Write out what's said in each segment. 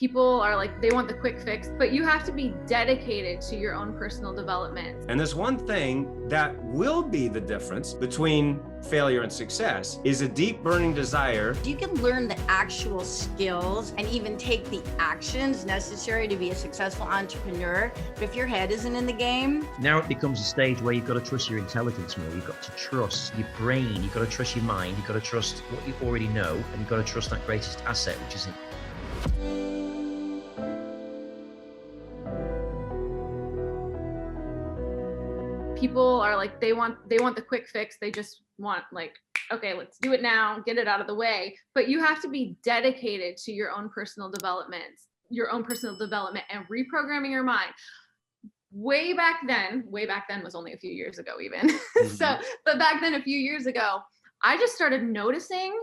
People are like, they want the quick fix, but you have to be dedicated to your own personal development. And there's one thing that will be the difference between failure and success is a deep burning desire. You can learn the actual skills and even take the actions necessary to be a successful entrepreneur. But if your head isn't in the game. Now it becomes a stage where you've got to trust your intelligence more. You've got to trust your brain. You've got to trust your mind. You've got to trust what you already know. And you've got to trust that greatest asset, which is People are like, they want the quick fix. They just want like, okay, let's do it now, get it out of the way. But you have to be dedicated to your own personal development and reprogramming your mind. Way back then was only a few years ago even. Mm-hmm. But back then, a few years ago, I just started noticing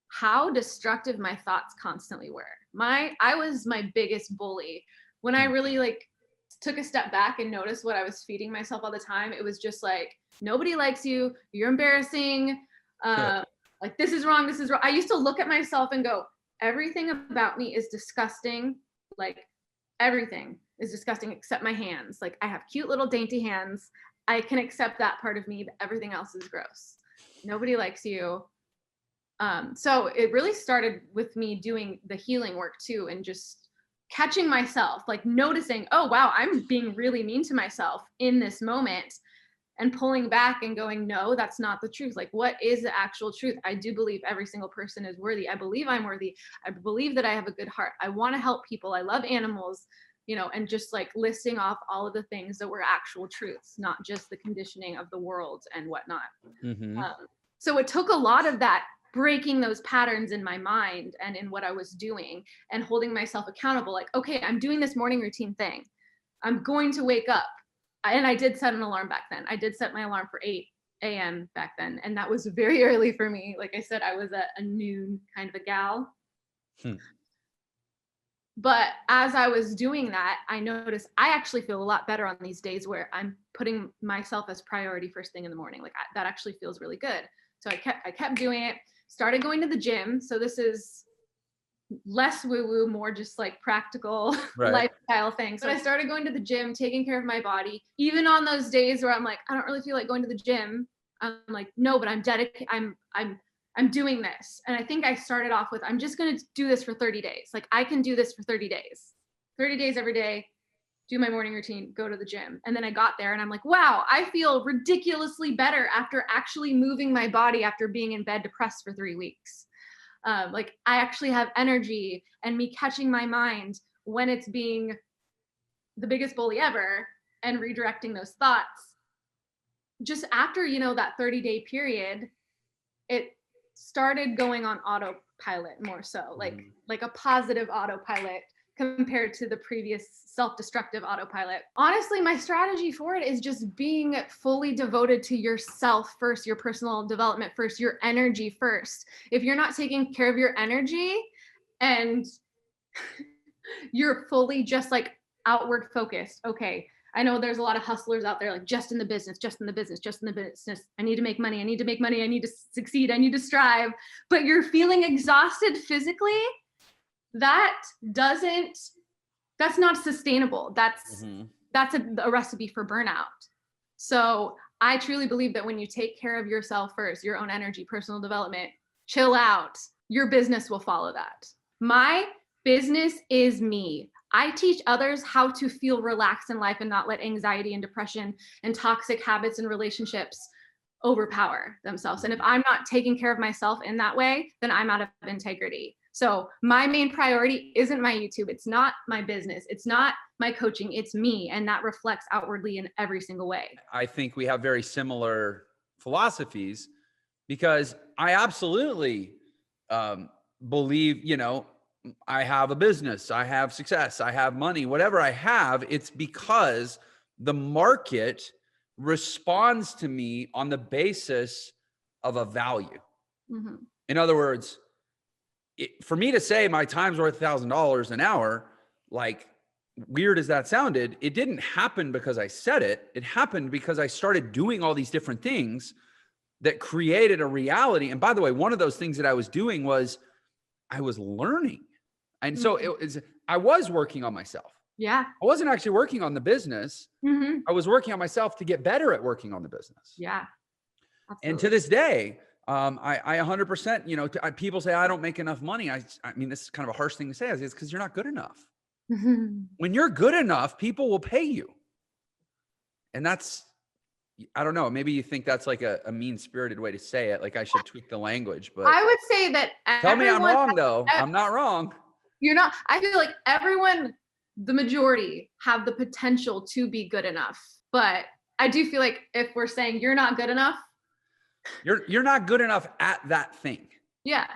how destructive my thoughts constantly were. I was my biggest bully. When I really took a step back and noticed what I was feeding myself all the time, it was just like, nobody likes you, you're embarrassing, like this is wrong. I used to look at myself and go, everything about me is disgusting. Like everything is disgusting except my hands. Like I have cute little dainty hands. I can accept that part of me, but everything else is gross. Nobody likes you. So it really started with me doing the healing work too, and just catching myself, like noticing, oh, wow, I'm being really mean to myself in this moment, and pulling back and going, no, that's not the truth. Like, what is the actual truth? I do believe every single person is worthy. I believe I'm worthy. I believe that I have a good heart. I want to help people. I love animals, and just like listing off all of the things that were actual truths, not just the conditioning of the world and whatnot. Mm-hmm. So it took a lot of that, breaking those patterns in my mind and in what I was doing, and holding myself accountable. Like, okay, I'm doing this morning routine thing. I'm going to wake up. And I did set an alarm back then. I did set my alarm for 8 a.m. back then. And that was very early for me. Like I said, I was a noon kind of a gal. But as I was doing that, I noticed I actually feel a lot better on these days where I'm putting myself as priority first thing in the morning. Like that actually feels really good. So I kept doing it, started going to the gym. So this is less woo-woo, more just like practical lifestyle things. But I started going to the gym, taking care of my body. Even on those days where I'm like, I don't really feel like going to the gym, I'm like, no, but I'm dedicated. I'm doing this. And I think I started off with, I'm just going to do this for 30 days. Like I can do this for 30 days, 30 days every day, do my morning routine, go to the gym. And then I got there and I'm like, wow, I feel ridiculously better after actually moving my body after being in bed depressed for 3 weeks. Like I actually have energy, and me catching my mind when it's being the biggest bully ever and redirecting those thoughts. Just after, that 30-day period, it started going on autopilot more so, like a positive autopilot compared to the previous self-destructive autopilot. Honestly, my strategy for it is just being fully devoted to yourself first, your personal development first, your energy first. If you're not taking care of your energy and you're fully just like outward focused, okay, I know there's a lot of hustlers out there, like just in the business. I need to make money. I need to succeed. I need to strive. But you're feeling exhausted physically. That's not sustainable. That's a recipe for burnout. So I truly believe that when you take care of yourself first, your own energy, personal development, chill out, your business will follow that. My business is me. I teach others how to feel relaxed in life and not let anxiety and depression and toxic habits and relationships overpower themselves. And if I'm not taking care of myself in that way, then I'm out of integrity. So my main priority isn't my YouTube. It's not my business. It's not my coaching. It's me. And that reflects outwardly in every single way. I think we have very similar philosophies, because I absolutely believe, I have a business, I have success, I have money, whatever I have, it's because the market responds to me on the basis of a value. Mm-hmm. In other words, for me to say my time's worth $1,000 an hour, like weird as that sounded, it didn't happen because I said it. It happened because I started doing all these different things that created a reality. And by the way, one of those things that I was doing was I was learning. And so it was I was working on myself. Yeah. I wasn't actually working on the business. Mm-hmm. I was working on myself to get better at working on the business. Yeah. Absolutely. And to this day, I 100%, you know, people say I don't make enough money. I mean, this is kind of a harsh thing to say, is because you're not good enough. Mm-hmm. When you're good enough, people will pay you. And that's, I don't know, maybe you think that's like a mean-spirited way to say it. Like I should tweak the language, but I would say that tell me I'm wrong though. I'm not wrong. You're not. I feel like everyone, the majority, have the potential to be good enough. But I do feel like if we're saying you're not good enough, you're not good enough at that thing. Yeah.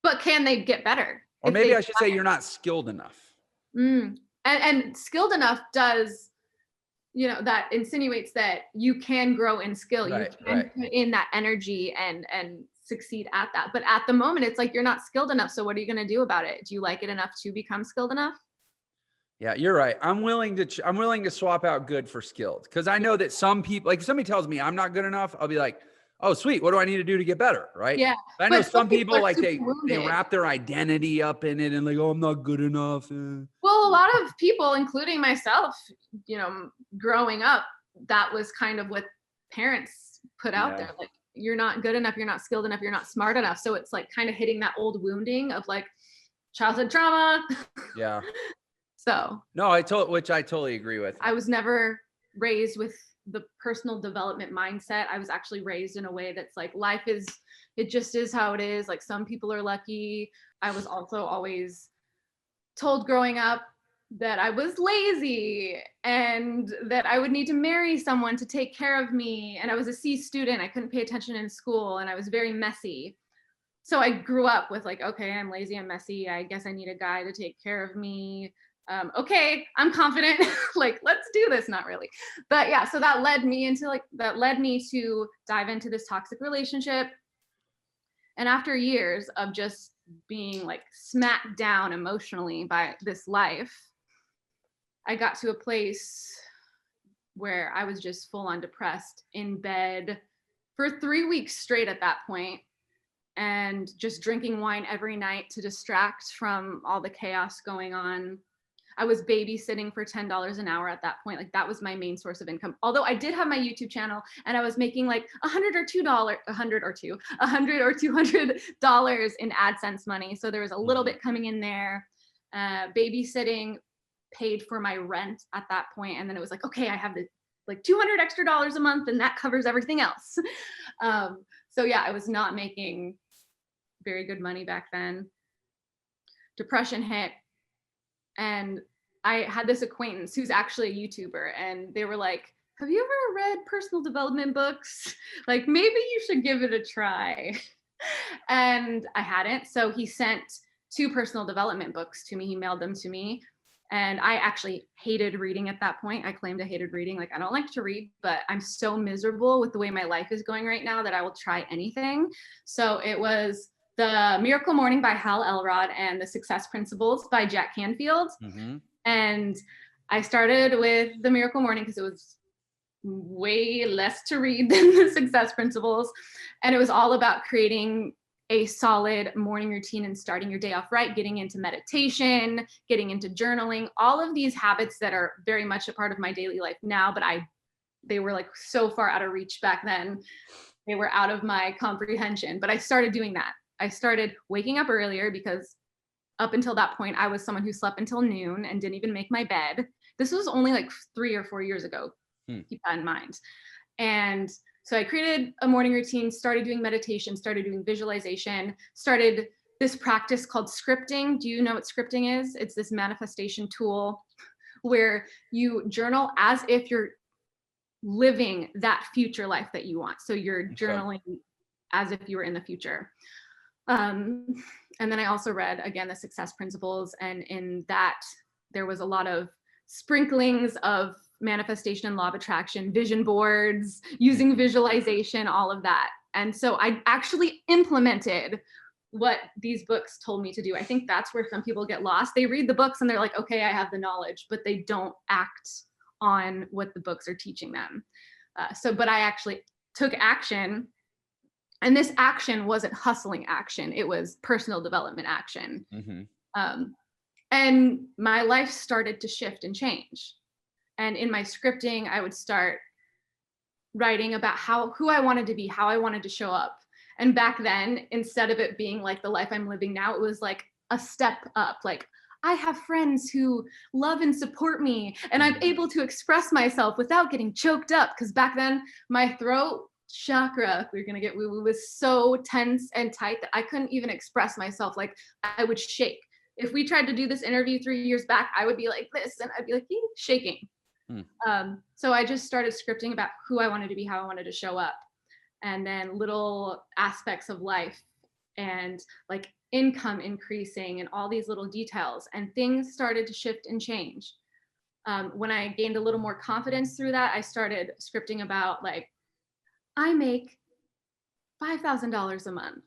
But can they get better? Or maybe I should say you're not skilled enough. And skilled enough does, you know, that insinuates that you can grow in skill. Right, you can put in that energy and succeed at that. But at the moment, it's like you're not skilled enough. So what are you going to do about it? Do you like it enough to become skilled enough? Yeah, you're right. I'm willing to swap out good for skilled, because I know that some people, like if somebody tells me I'm not good enough, I'll be like, oh, sweet. What do I need to do to get better? Right. Yeah. But I know some people like they wounded. wrap their identity up in it and like, oh, I'm not good enough. Well, a lot of people, including myself, you know, growing up, that was kind of what parents put out there. Like, you're not good enough. You're not skilled enough. You're not smart enough. So it's like kind of hitting that old wounding of like childhood trauma. Yeah. So no, which I totally agree with. I was never raised with the personal development mindset. I was actually raised in a way that's like, it just is how it is. Like some people are lucky. I was also always told growing up that I was lazy and that I would need to marry someone to take care of me. And I was a C student. I couldn't pay attention in school and I was very messy. So I grew up with like, okay, I'm lazy, I'm messy. I guess I need a guy to take care of me. Okay, I'm confident, like, let's do this. Not really. But yeah, so that led me to dive into this toxic relationship. And after years of just being like smacked down emotionally by this life, I got to a place where I was just full on depressed in bed for 3 weeks straight at that point, and just drinking wine every night to distract from all the chaos going on. I was babysitting for $10 an hour at that point. Like that was my main source of income. Although I did have my YouTube channel and I was making like $100 or $200 in AdSense money. So there was a little bit coming in there. Babysitting paid for my rent at that point. And then it was like, okay, I have the like $200 extra a month and that covers everything else. So yeah, I was not making very good money back then. Depression hit. And I had this acquaintance who's actually a YouTuber, and they were like, have you ever read personal development books? Like, maybe you should give it a try. And I hadn't. So he sent 2 personal development books to me. He mailed them to me. And I actually hated reading at that point. I claimed I hated reading. Like, I don't like to read, but I'm so miserable with the way my life is going right now that I will try anything. So it was The Miracle Morning by Hal Elrod and The Success Principles by Jack Canfield. Mm-hmm. And I started with The Miracle Morning because it was way less to read than The Success Principles. And it was all about creating a solid morning routine and starting your day off right, getting into meditation, getting into journaling, all of these habits that are very much a part of my daily life now, but they were like so far out of reach back then. They were out of my comprehension, but I started doing that. I started waking up earlier because up until that point, I was someone who slept until noon and didn't even make my bed. This was only like 3 or 4 years ago. Keep that in mind. And so I created a morning routine, started doing meditation, started doing visualization, started this practice called scripting. Do you know what scripting is? It's this manifestation tool where you journal as if you're living that future life that you want. So you're journaling as if you were in the future. And then I also read, again, The Success Principles. And in that, there was a lot of sprinklings of manifestation and law of attraction, vision boards, using visualization, all of that. And so I actually implemented what these books told me to do. I think that's where some people get lost. They read the books and they're like, okay, I have the knowledge, but they don't act on what the books are teaching them. But I actually took action. And this action wasn't hustling action. It was personal development action. Mm-hmm. And my life started to shift and change. And in my scripting, I would start writing about who I wanted to be, how I wanted to show up. And back then, instead of it being like the life I'm living now, it was like a step up. Like, I have friends who love and support me, and I'm able to express myself without getting choked up. Because back then, my throat chakra, we're gonna get woo-woo, was so tense and tight that I couldn't even express myself. Like, I would shake. If we tried to do this interview 3 years back, I would be like this, and I'd be like shaking. So I just started scripting about who I wanted to be, how I wanted to show up, and then little aspects of life and like income increasing and all these little details, and things started to shift and change. When I gained a little more confidence through that, I started scripting about like, I make $5,000 a month.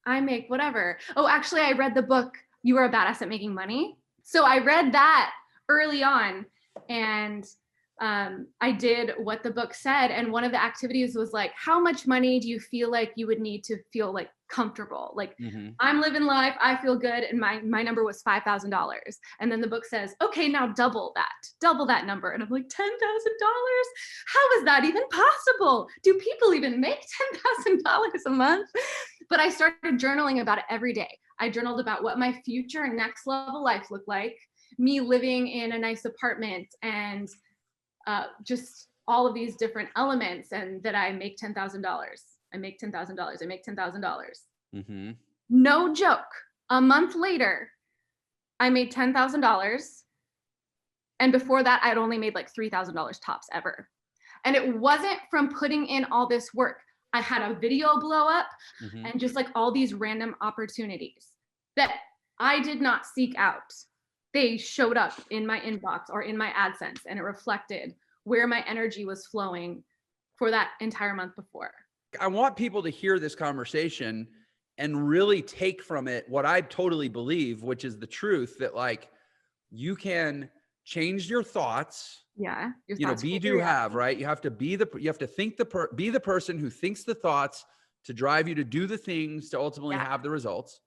I make whatever. Oh, actually, I read the book, You Were a Badass at Making Money. So I read that early on, and I did what the book said. And one of the activities was like, how much money do you feel like you would need to feel like comfortable? Like, I'm living life, I feel good. And my number was $5,000. And then the book says, okay, now double that number. And I'm like, $10,000? How is that even possible? Do people even make $10,000 a month? But I started journaling about it every day. I journaled about what my future and next level life looked like, me living in a nice apartment, and just all of these different elements, and that I make $10,000. I make $10,000. I make $10,000. No joke. A month later, I made $10,000. And before that, I'd only made like $3,000 tops ever. And it wasn't from putting in all this work. I had a video blow up and just like all these random opportunities that I did not seek out. They showed up in my inbox or in my AdSense, and it reflected where my energy was flowing for that entire month before. I want people to hear this conversation and really take from it what I totally believe, which is the truth, that like you can change your thoughts. Yeah. You know, be, do, have, right? You have to be be the person who thinks the thoughts to drive you to do the things to ultimately have the results.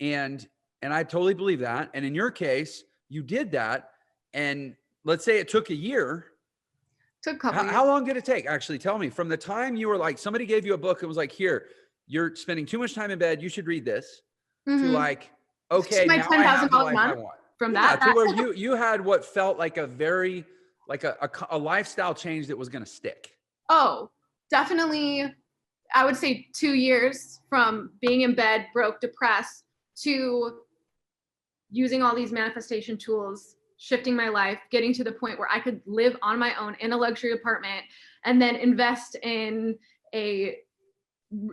And I totally believe that. And in your case, you did that. And let's say it took a year. Took a couple years. How long did it take? Actually, tell me, from the time you were like, somebody gave you a book and was like, here, you're spending too much time in bed, you should read this, to like, okay, now I have the life I want. From that, to where you had what felt like a very, like a lifestyle change that was going to stick. Oh, definitely. I would say 2 years from being in bed, broke, depressed, to using all these manifestation tools, shifting my life, getting to the point where I could live on my own in a luxury apartment, and then invest in a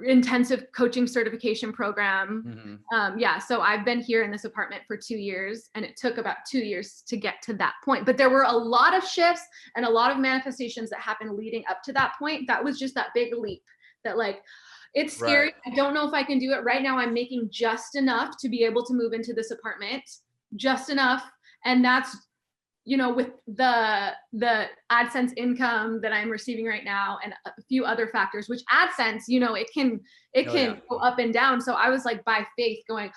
intensive coaching certification program. So I've been here in this apartment for 2 years, and it took about 2 years to get to that point. But there were a lot of shifts and a lot of manifestations that happened leading up to that point. That was just that big leap that like, it's scary. Right. I don't know if I can do it right now. I'm making just enough to be able to move into this apartment, just enough. And that's, you know, with the AdSense income that I'm receiving right now and a few other factors, which AdSense, you know, it can go up and down. So I was like, by faith going,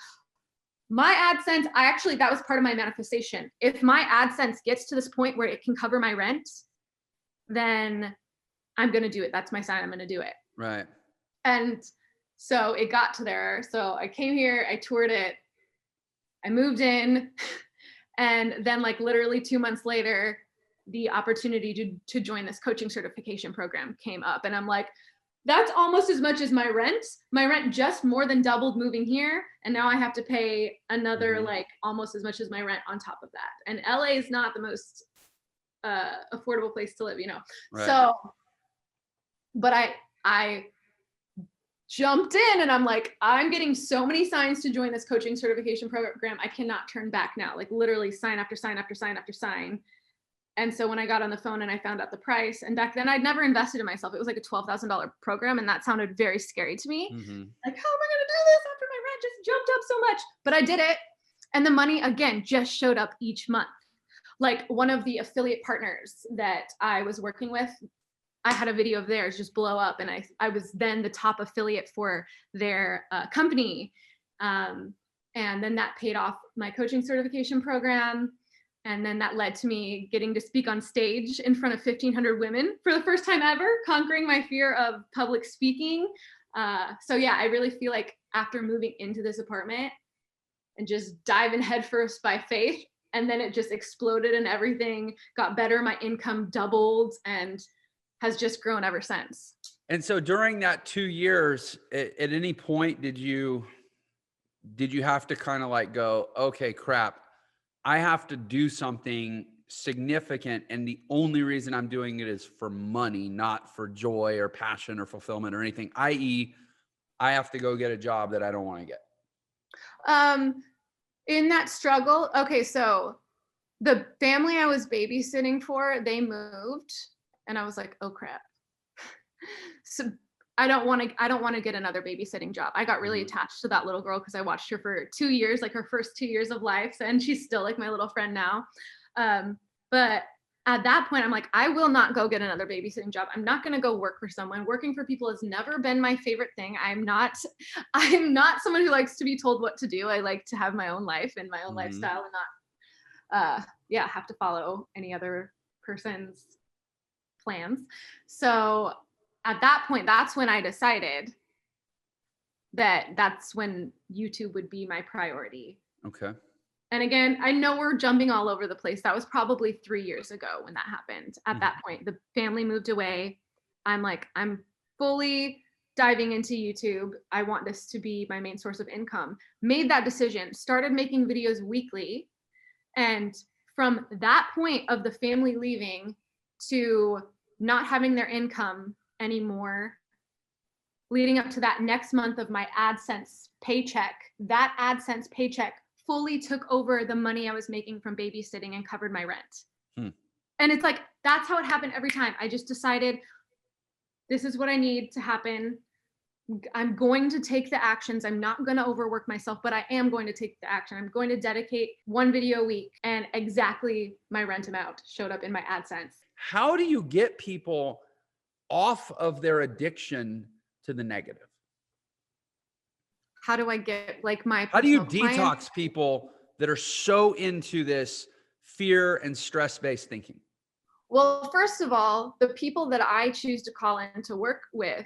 my AdSense, that was part of my manifestation. If my AdSense gets to this point where it can cover my rent, then I'm going to do it. That's my sign. I'm going to do it. Right. And so it got to there. So I came here, I toured it, I moved in, and then like literally 2 months later, the opportunity to join this coaching certification program came up. And I'm like, that's almost as much as my rent. My rent just more than doubled moving here. And now I have to pay another like almost as much as my rent on top of that. And LA is not the most affordable place to live, you know? Right. So, but I jumped in, and I'm like, I'm getting so many signs to join this coaching certification program. I cannot turn back now, like literally sign after sign after sign after sign. And so when I got on the phone and I found out the price, and back then I'd never invested in myself. It was like a $12,000 program. And that sounded very scary to me. Like, how am I going to do this after my rent just jumped up so much? But I did it. And the money, again, just showed up each month. Like one of the affiliate partners that I was working with, I had a video of theirs just blow up, and I was then the top affiliate for their company. And then that paid off my coaching certification program. And then that led to me getting to speak on stage in front of 1,500 women for the first time ever, conquering my fear of public speaking. So yeah, I really feel like after moving into this apartment and just diving headfirst by faith, and then it just exploded and everything got better. My income doubled and has just grown ever since. And so during that 2 years, at any point, did you have to kind of like go, okay, crap, I have to do something significant, and the only reason I'm doing it is for money, not for joy or passion or fulfillment or anything, i.e., I have to go get a job that I don't want to get? In that struggle, okay, so the family I was babysitting for, they moved, and I was like, oh crap. So I don't want to get another babysitting job. I got really attached to that little girl because I watched her for 2 years, like her first 2 years of life. And she's still like my little friend now. But at that point, I'm like, I will not go get another babysitting job. I'm not going to go work for someone. Working for people has never been my favorite thing. I'm not someone who likes to be told what to do. I like to have my own life and my own lifestyle, and not, have to follow any other person's plans. So at that point, that's when I decided that that's when YouTube would be my priority. Okay. And again, I know we're jumping all over the place. That was probably 3 years ago when that happened. At that point, the family moved away. I'm like, I'm fully diving into YouTube. I want this to be my main source of income. Made that decision, started making videos weekly. And from that point of the family leaving to not having their income anymore, leading up to that next month of my AdSense paycheck, that AdSense paycheck fully took over the money I was making from babysitting and covered my rent. And it's like, that's how it happened every time. I just decided this is what I need to happen. I'm going to take the actions. I'm not going to overwork myself, but I am going to take the action. I'm going to dedicate one video a week, and exactly my rent amount showed up in my AdSense. How do you get people off of their addiction to the negative? How do I get like my How do you personal detox clients? people that are so into this fear and stress-based thinking? Well, first of all, the people that I choose to call in to work with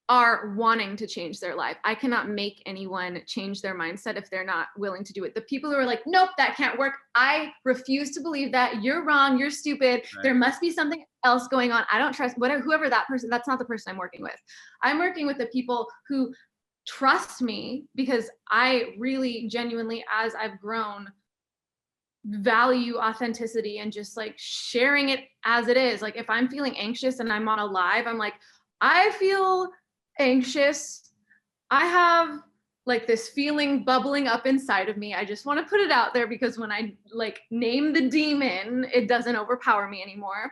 are wanting to change their life. I cannot make anyone change their mindset if they're not willing to do it. The people who are like, nope, that can't work. I refuse to believe that. You're wrong. You're stupid. Right. There must be something else going on. I don't trust whoever that person, that's not the person I'm working with. I'm working with the people who trust me, because I really genuinely, as I've grown, value authenticity and just like sharing it as it is. Like if I'm feeling anxious and I'm on a live, I'm like, I feel anxious. I have like this feeling bubbling up inside of me. I just want to put it out there, because when I like name the demon, it doesn't overpower me anymore.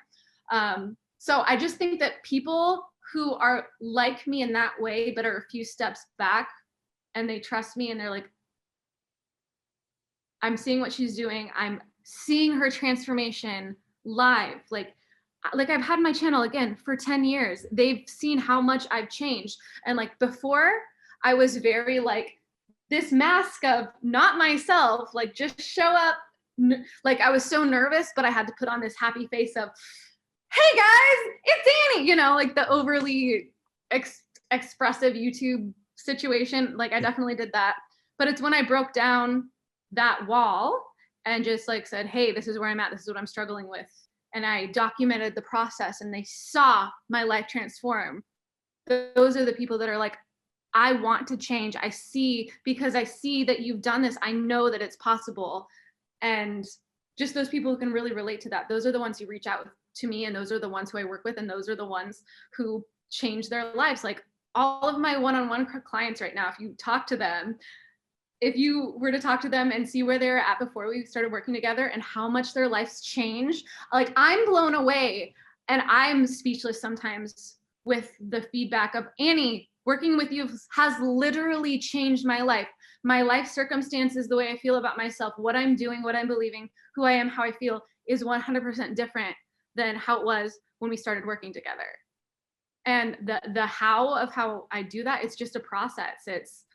So I just think that people who are like me in that way, but are a few steps back, and they trust me and they're like, I'm seeing what she's doing. I'm seeing her transformation live. Like I've had my channel again for 10 years. They've seen how much I've changed. And like before, I was very like this mask of not myself, like just show up. Like I was so nervous, but I had to put on this happy face of, hey guys, it's Annie, like the overly expressive YouTube situation. Like I definitely did that. But it's when I broke down that wall and just like said, hey, this is where I'm at. This is what I'm struggling with. And I documented the process, and they saw my life transform. Those are the people that are like, I want to change. Because I see that you've done this. I know that it's possible. And just those people who can really relate to that. Those are the ones who reach out to me, and those are the ones who I work with, and those are the ones who change their lives. Like all of my one-on-one clients right now, if you talk to them, if you were to talk to them and see where they're at before we started working together and how much their life's changed, like I'm blown away, and I'm speechless sometimes with the feedback of, Annie, working with you has literally changed my life. My life circumstances, the way I feel about myself, what I'm doing, what I'm believing, who I am, how I feel is 100% different than how it was when we started working together. And the how of how I do that, it's just a process. It's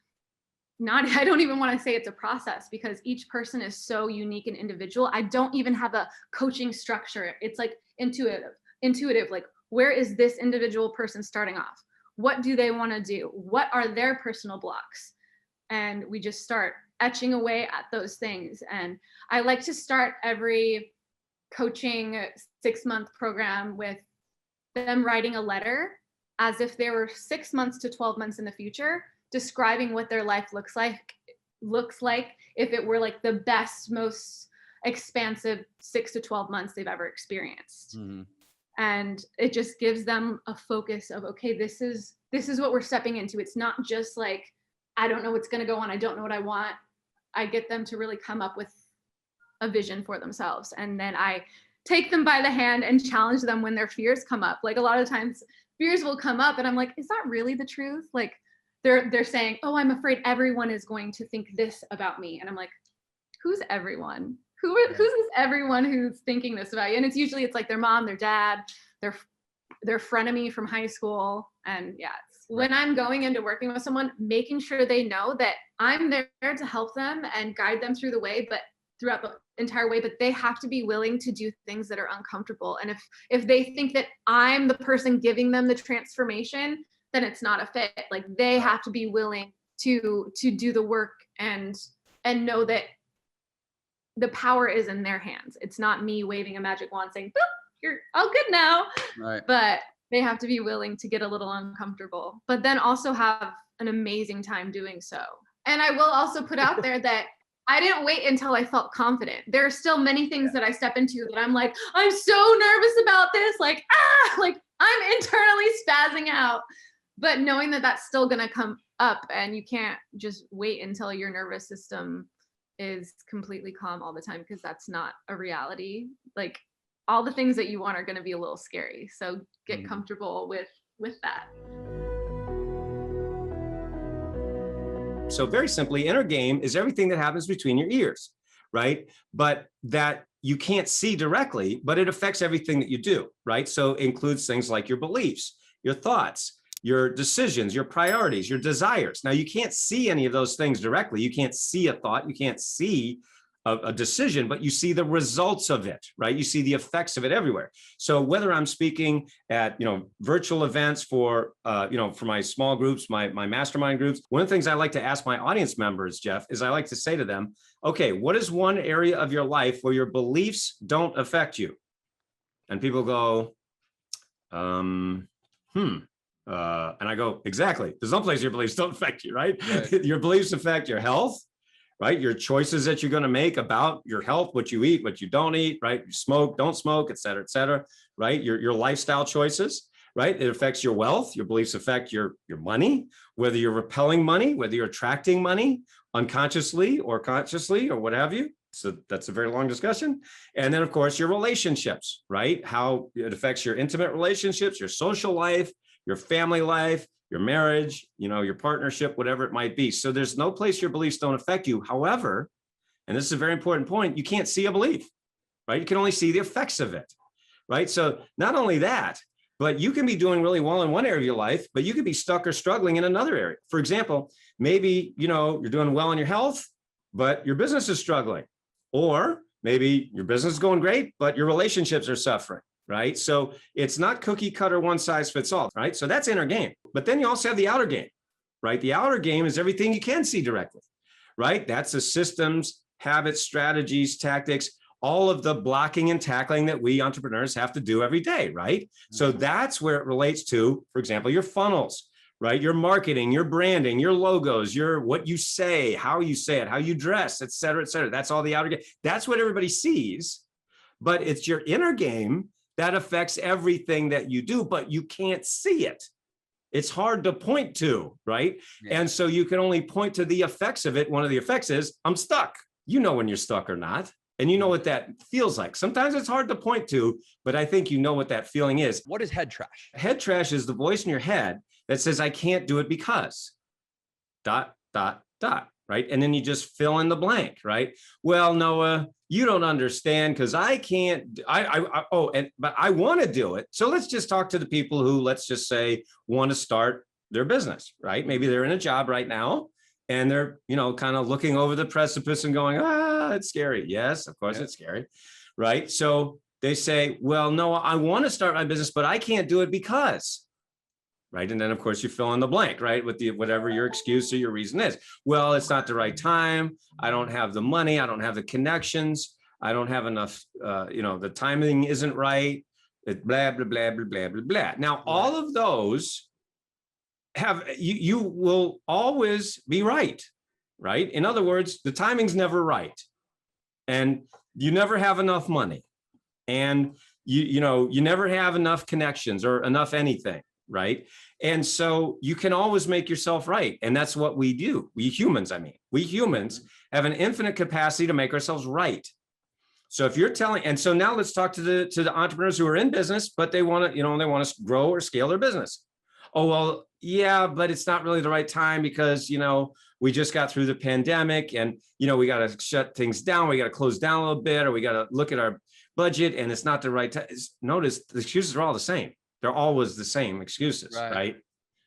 I don't even want to say it's a process because each person is so unique and individual. I don't even have a coaching structure. It's like intuitive, like where is this individual person starting off? What do they want to do? What are their personal blocks? And we just start etching away at those things. And I like to start every coaching 6-month program with them writing a letter as if they were 6 months to 12 months in the future, describing what their life looks like if it were like the best, most expansive 6 to 12 months they've ever experienced. Mm-hmm. And it just gives them a focus of, okay, this is what we're stepping into. It's not just like, I don't know what's going to go on. I don't know what I want. I get them to really come up with a vision for themselves. And then I take them by the hand and challenge them when their fears come up. Like a lot of times fears will come up and I'm like, is that really the truth? Like they're saying, oh, I'm afraid everyone is going to think this about me. And I'm like, who's everyone? Who's this everyone who's thinking this about you? And it's like their mom, their dad, their frenemy from high school. And yeah, when I'm going into working with someone, making sure they know that I'm there to help them and guide them through the way, but throughout the entire way, but they have to be willing to do things that are uncomfortable. And if they think that I'm the person giving them the transformation, then it's not a fit. Like they have to be willing to do the work and know that the power is in their hands. It's not me waving a magic wand saying, boop, you're all good now. Right. But they have to be willing to get a little uncomfortable, but then also have an amazing time doing so. And I will also put out there that I didn't wait until I felt confident. There are still many things that I step into that I'm like, I'm so nervous about this. Like I'm internally spazzing out, but knowing that that's still going to come up and you can't just wait until your nervous system is completely calm all the time, because that's not a reality. Like all the things that you want are going to be a little scary. So get comfortable with that. So very simply, inner game is everything that happens between your ears, right? But that you can't see directly, but it affects everything that you do, right? So it includes things like your beliefs, your thoughts, your decisions, your priorities, your desires. Now, you can't see any of those things directly. You can't see a thought. You can't see a decision, but you see the results of it, right? You see the effects of it everywhere. So whether I'm speaking at, virtual events for my small groups, my mastermind groups, one of the things I like to ask my audience members, Jeff, is I like to say to them, okay, what is one area of your life where your beliefs don't affect you? And people go, and I go, exactly. There's no place your beliefs don't affect you, right? Your beliefs affect your health, right? Your choices that you're going to make about your health, what you eat, what you don't eat, right? You smoke, don't smoke, et cetera, right? Your lifestyle choices, right? It affects your wealth. Your beliefs affect your money, whether you're repelling money, whether you're attracting money unconsciously or consciously or what have you. So that's a very long discussion. And then of course, your relationships, right? How it affects your intimate relationships, your social life, your family life, your marriage, your partnership, whatever it might be. So there's no place your beliefs don't affect you. However, and this is a very important point, you can't see a belief, right? You can only see the effects of it, right? So not only that, but you can be doing really well in one area of your life, but you could be stuck or struggling in another area. For example, maybe, you're doing well in your health, but your business is struggling. Or maybe your business is going great, but your relationships are suffering. Right? So it's not cookie cutter, one size fits all, right? So that's inner game. But then you also have the outer game, right? The outer game is everything you can see directly, right? That's the systems, habits, strategies, tactics, all of the blocking and tackling that we entrepreneurs have to do every day, right? So that's where it relates to, for example, your funnels, right? Your marketing, your branding, your logos, what you say, how you say it, how you dress, et cetera, et cetera. That's all the outer game. That's what everybody sees, but it's your inner game that affects everything that you do, but you can't see it. It's hard to point to, right? Yeah. And so you can only point to the effects of it. One of the effects is, I'm stuck. You know when you're stuck or not, and you know what that feels like. Sometimes it's hard to point to, but I think you know what that feeling is. What is head trash? Head trash is the voice in your head that says, I can't do it because ... right? And then you just fill in the blank, right? Well, Noah, you don't understand because I can't, but I want to do it. So let's just talk to the people who, let's just say, want to start their business, right? Maybe they're in a job right now and they're, you know, kind of looking over the precipice and going, ah, it's scary. Yes, of course it's scary, right? So they say, well, no, I want to start my business, but I can't do it because, right? And then of course you fill in the blank, right? With the, whatever your excuse or your reason is. Well, it's not the right time. I don't have the money. I don't have the connections. I don't have enough, you know, the timing isn't right. It blah, blah, blah, blah, blah, blah, blah. Now, all of those have, you will always be right, right? In other words, the timing's never right. And you never have enough money. And you know, you never have enough connections or enough anything, right? And so you can always make yourself right. And that's what we do. We humans, I mean, we humans have an infinite capacity to make ourselves right. So if you're telling, and so now let's talk to the entrepreneurs who are in business, but they want to, you know, they want to grow or scale their business. Oh, well, yeah, but it's not really the right time because, you know, we just got through the pandemic and, you know, we got to shut things down. We got to close down a little bit, or we got to look at our budget and it's not the right time. Notice the excuses are all the same. They're always the same excuses, right?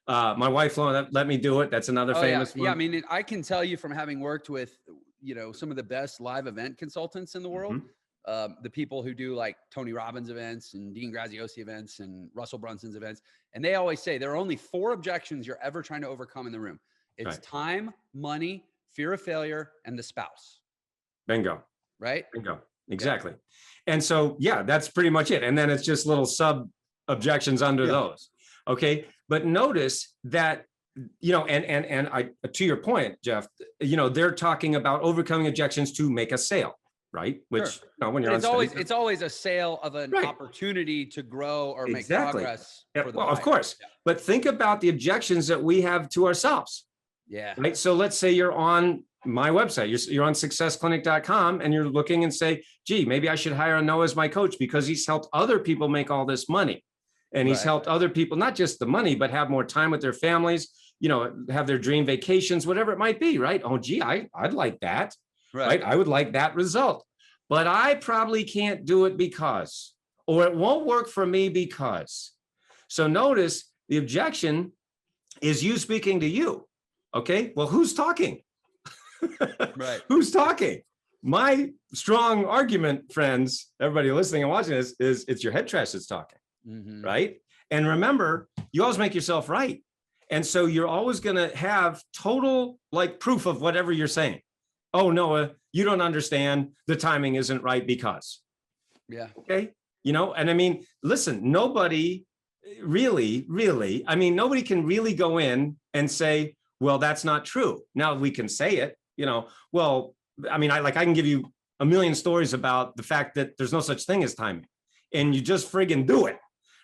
My wife let me do it. That's another famous one. Yeah, I mean, I can tell you from having worked with, you know, some of the best live event consultants in the world, the people who do like Tony Robbins events and Dean Graziosi events and Russell Brunson's events. And they always say there are only 4 objections you're ever trying to overcome in the room. It's time, money, fear of failure, and the spouse. Bingo. Right? Bingo. Exactly. And so, yeah, that's pretty much it. And then it's just little sub objections under those. Okay. But notice that, you know, and I, to your point, Jeff, you know, they're talking about overcoming objections to make a sale, right? Which, you know, when you're it's always a sale of an opportunity to grow or make progress. For the of course. But think about the objections that we have to ourselves. Right. So let's say you're on my website, you're on successclinic.com and you're looking and say, gee, maybe I should hire Noah as my coach because he's helped other people make all this money. And he's helped other people, not just the money, but have more time with their families, you know, have their dream vacations, whatever it might be, right? Oh, gee, I'd like that, right? I would like that result, but I probably can't do it because, or it won't work for me because. So notice the objection is you speaking to you. Okay, well, who's talking? Who's talking? My strong argument, friends, everybody listening and watching this, is it's your head trash that's talking. Right. And remember, you always make yourself right. And so you're always going to have total like proof of whatever you're saying. Oh, Noah, you don't understand. The timing isn't right because. Okay. You know, and I mean, listen, nobody really, I mean, nobody can really go in and say, well, that's not true. Now we can say it, you know, well, I mean, I can give you a million stories about the fact that there's no such thing as timing and you just friggin' do it.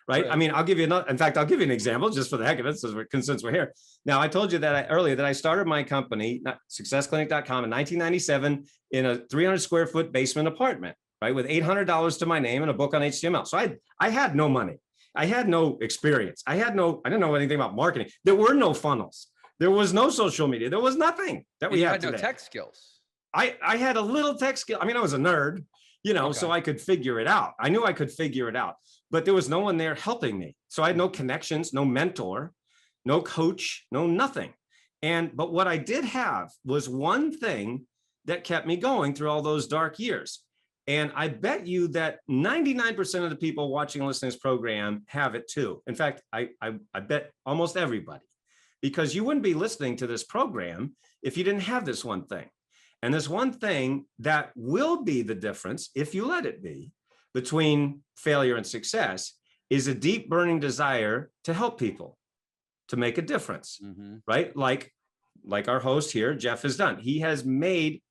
Right. I mean, I'll give you another. In fact, I'll give you an example just for the heck of it, since we're here. Now, I told you that earlier that I started my company, successclinic.com, in 1997 in a 300 square foot basement apartment, right, with $800 to my name and a book on HTML. So I had no money. I had no experience. I didn't know anything about marketing. There were no funnels. There was no social media. There was nothing that we had today. No tech skills. I had a little tech skill. I mean, I was a nerd, you know, so I could figure it out. I knew I could figure it out. But there was no one there helping me. So I had no connections, no mentor, no coach, no nothing. But what I did have was one thing that kept me going through all those dark years. And I bet you that 99% of the people watching and listening to this program have it too. In fact, I bet almost everybody, because you wouldn't be listening to this program if you didn't have this one thing. And this one thing that will be the difference, if you let it be, between failure and success is a deep burning desire to help people, to make a difference, right? Like our host here, Jeff, has done. He has made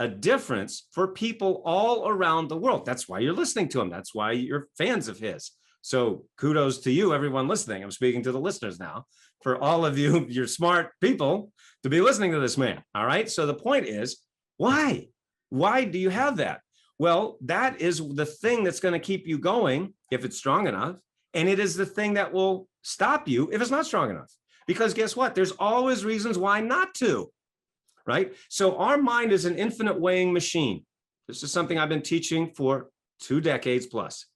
a difference for people all around the world. That's why you're listening to him. That's why you're fans of his. So kudos to you, everyone listening. I'm speaking to the listeners now. For all of you, you're smart people to be listening to this man. All right. So the point is, why? Why do you have that? Well, that is the thing that's going to keep you going if it's strong enough. And it is the thing that will stop you if it's not strong enough. Because guess what? There's always reasons why not to, right? So our mind is an infinite weighing machine. This is something I've been teaching for 2 decades plus.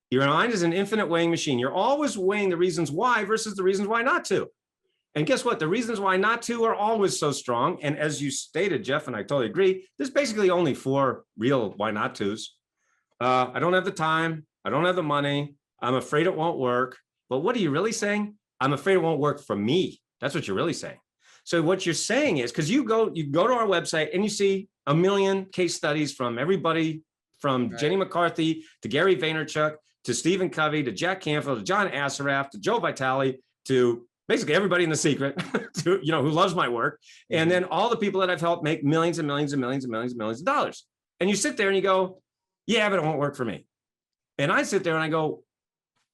Your mind is an infinite weighing machine. You're always weighing the reasons why versus the reasons why not to. And guess what? The reasons why not to are always so strong. And as you stated, Jeff, and I totally agree, there's basically only 4 real why not tos. I don't have the time. I don't have the money. I'm afraid it won't work. But what are you really saying? I'm afraid it won't work for me. That's what you're really saying. So what you're saying is, because you go to our website and you see a million case studies from everybody, from Jenny McCarthy to Gary Vaynerchuk to Stephen Covey to Jack Canfield to John Assaraf to Joe Vitale to basically everybody in The Secret, to, who loves my work. And then all the people that I've helped make millions and millions and millions and millions and millions of dollars. And you sit there and you go, yeah, but it won't work for me. And I sit there and I go,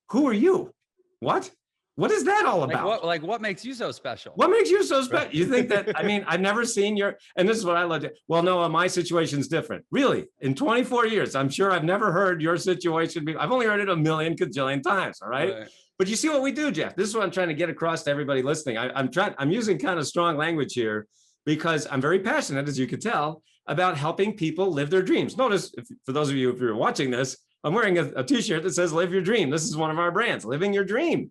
who are you? What? What is that all about? What makes you so special? What makes you so special? You think that, I've never seen and this is what I love to, well, no, my situation's different. Really? In 24 years, I'm sure I've never heard your situation. I've only heard it a million kajillion times. All right. But you see what we do, Jeff. This is what I'm trying to get across to everybody listening. I'm using kind of strong language here because I'm very passionate, as you can tell, about helping people live their dreams. Notice, for those of you, if you're watching this, I'm wearing a t-shirt that says live your dream. This is one of our brands, living your dream,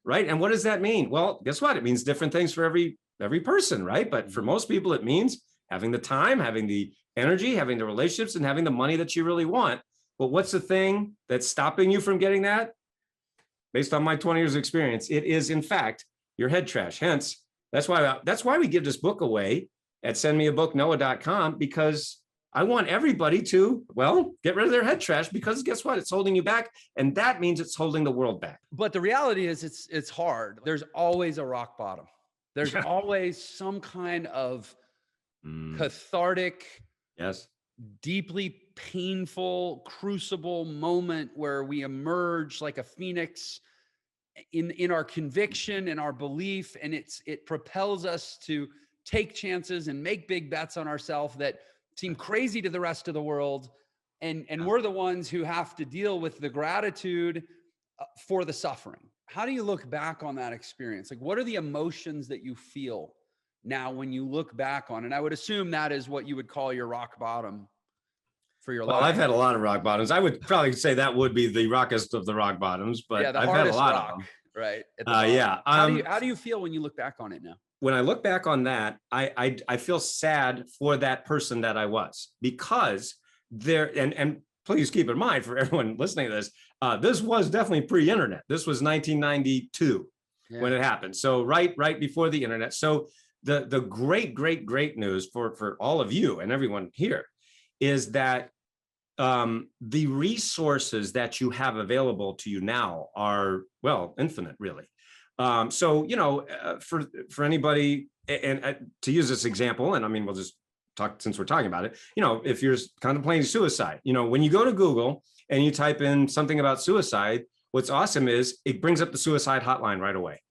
right? And what does that mean? Well, guess what? It means different things for every person, right? But for most people, it means having the time, having the energy, having the relationships, and having the money that you really want. But what's the thing that's stopping you from getting that? Based on my 20 years of experience, it is, in fact, your head trash. Hence, that's why we give this book away at sendmeabooknoah.com, because I want everybody to, get rid of their head trash, because guess what? It's holding you back. And that means it's holding the world back. But the reality is it's hard. There's always a rock bottom. There's always some kind of cathartic, deeply painful crucible moment where we emerge like a phoenix in our conviction and our belief. And it propels us to take chances and make big bets on ourselves that seem crazy to the rest of the world. And we're the ones who have to deal with the gratitude for the suffering. How do you look back on that experience? Like, what are the emotions that you feel now when you look back on it? I would assume that is what you would call your rock bottom for your life. Well, I've had a lot of rock bottoms. I would probably say that would be the rockest of the rock bottoms, but yeah, I've had a lot rock, of them. Right. How do you feel when you look back on it now? When I look back on that, I feel sad for that person that I was, because and please keep in mind, for everyone listening to this, this was definitely pre-internet. This was 1992 when it happened. So right before the internet. So the great news for all of you and everyone here is that the resources that you have available to you now are, infinite, really. For anybody, and to use this example, and we'll just talk, since we're talking about it, if you're contemplating suicide, when you go to Google and you type in something about suicide, what's awesome is it brings up the suicide hotline right away,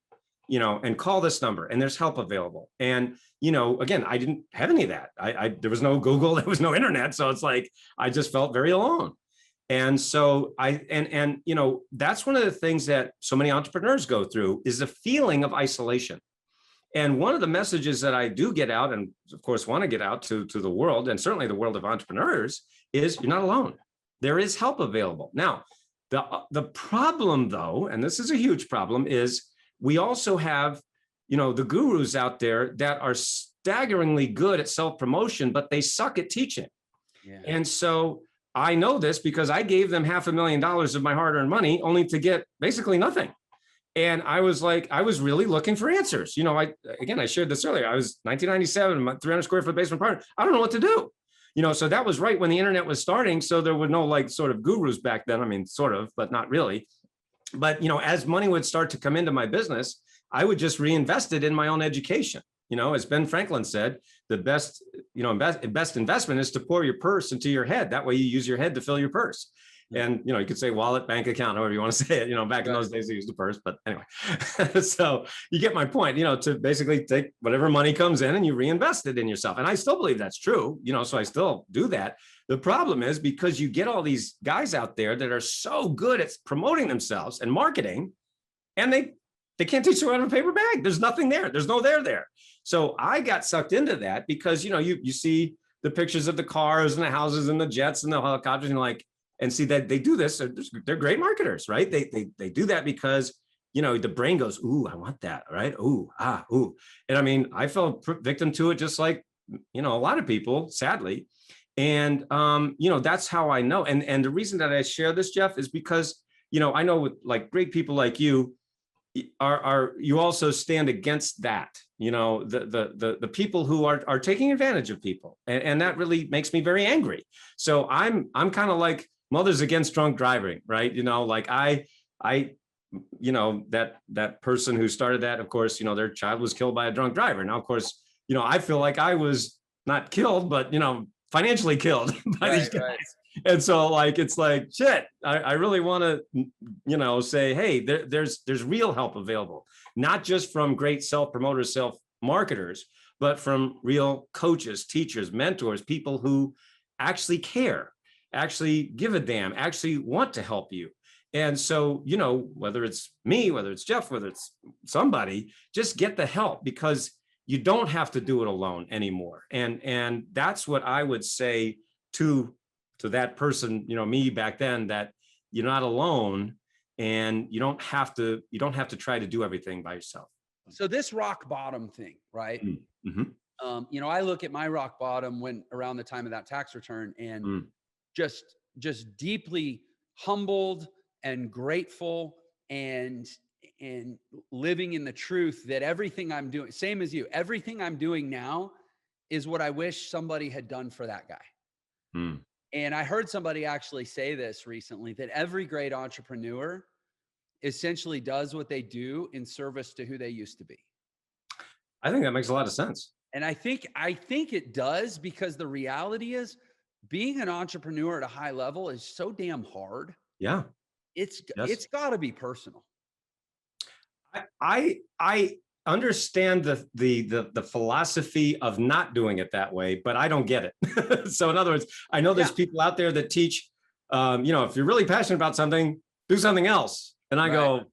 and call this number, and there's help available. And, again, I didn't have any of that. There was no Google, there was no internet. So it's like, I just felt very alone. And so that's one of the things that so many entrepreneurs go through, is the feeling of isolation. And one of the messages that I do get out, and of course want to get out to the world, and certainly the world of entrepreneurs, is you're not alone. There is help available. Now, the problem, though, and this is a huge problem, is we also have, the gurus out there that are staggeringly good at self-promotion, but they suck at teaching. Yeah. And so I know this because I gave them $500,000 of my hard-earned money only to get basically nothing. And I was really looking for answers. I shared this earlier. I was 1997, 300 square foot basement apartment. I don't know what to do. So that was right when the internet was starting. So there were no sort of gurus back then. Sort of, but not really. But, as money would start to come into my business, I would just reinvest it in my own education. As Ben Franklin said, the best investment is to pour your purse into your head. That way you use your head to fill your purse. And, you could say wallet, bank account, however you want to say it, back in those days, they used the purse, but anyway, so you get my point, to basically take whatever money comes in and you reinvest it in yourself. And I still believe that's true, so I still do that. The problem is, because you get all these guys out there that are so good at promoting themselves and marketing, and they can't teach you out of a paper bag. There's nothing there. There's no there. So I got sucked into that because, you see the pictures of the cars and the houses and the jets and the helicopters, and see that they do this. They're great marketers, right? They do that because the brain goes, ooh, I want that, right? Ooh, ooh. And I mean, I fell victim to it just like, a lot of people, sadly. And, that's how I know. And the reason that I share this, Jeff, is because, I know with like great people like you you also stand against that, the people who are taking advantage of people. And that really makes me very angry. So I'm kind of like mothers against drunk driving, right? Like I, that person who started that, of course, their child was killed by a drunk driver. Now, of course, I feel like I was not killed, but, financially killed by these guys. Right. And so like, it's like, shit, I really want to, say, hey, there's real help available, not just from great self-promoters, self-marketers, but from real coaches, teachers, mentors, people who actually care, actually give a damn, actually want to help you. And so, whether it's me, whether it's Jeff, whether it's somebody, just get the help, because you don't have to do it alone anymore. And that's what I would say to that person, me back then, that you're not alone, and you don't have to try to do everything by yourself. So this rock bottom thing, right? Mm-hmm. I look at my rock bottom when around the time of that tax return, and just deeply humbled and grateful, and living in the truth that everything I'm doing, same as you, everything I'm doing now is what I wish somebody had done for that guy. And I heard somebody actually say this recently, that every great entrepreneur essentially does what they do in service to who they used to be. I think that makes a lot of sense. And I think it does, because the reality is being an entrepreneur at a high level is so damn hard. Yeah. It's got to be personal. I understand the philosophy of not doing it that way, but I don't get it. So in other words, I know there's people out there that teach, if you're really passionate about something, do something else. And I go,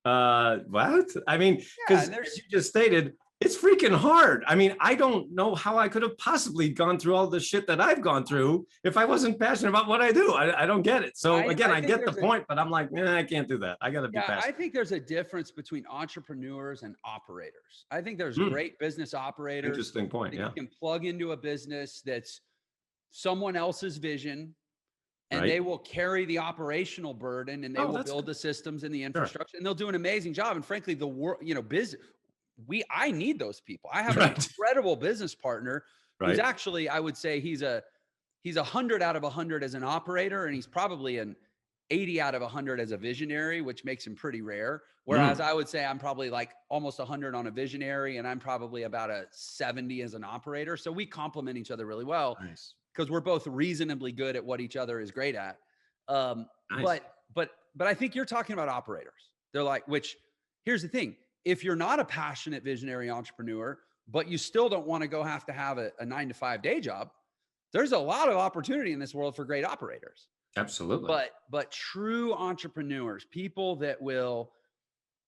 what? I mean, because as you just stated, it's freaking hard. I mean, I don't know how I could have possibly gone through all the shit that I've gone through if I wasn't passionate about what I do. I don't get it. So again, I get the point, but I'm like, I can't do that. I got to be passionate. I think there's a difference between entrepreneurs and operators. I think there's great business operators. Interesting point. Yeah. You can plug into a business that's someone else's vision, and they will carry the operational burden, and they will build the systems and the infrastructure, and they'll do an amazing job. And frankly, the world, business, I need those people. I have an incredible business partner who's actually, I would say he's 100 out of 100 as an operator, and he's probably an 80 out of 100 as a visionary, which makes him pretty rare. Whereas I would say I'm probably like almost 100 on a visionary, and I'm probably about a 70 as an operator. So we complement each other really well, because we're both reasonably good at what each other is great at. But I think you're talking about operators. They're like, which here's the thing. If you're not a passionate visionary entrepreneur, but you still don't want to have a 9-to-5 day job, there's a lot of opportunity in this world for great operators. Absolutely. But true entrepreneurs, people that will,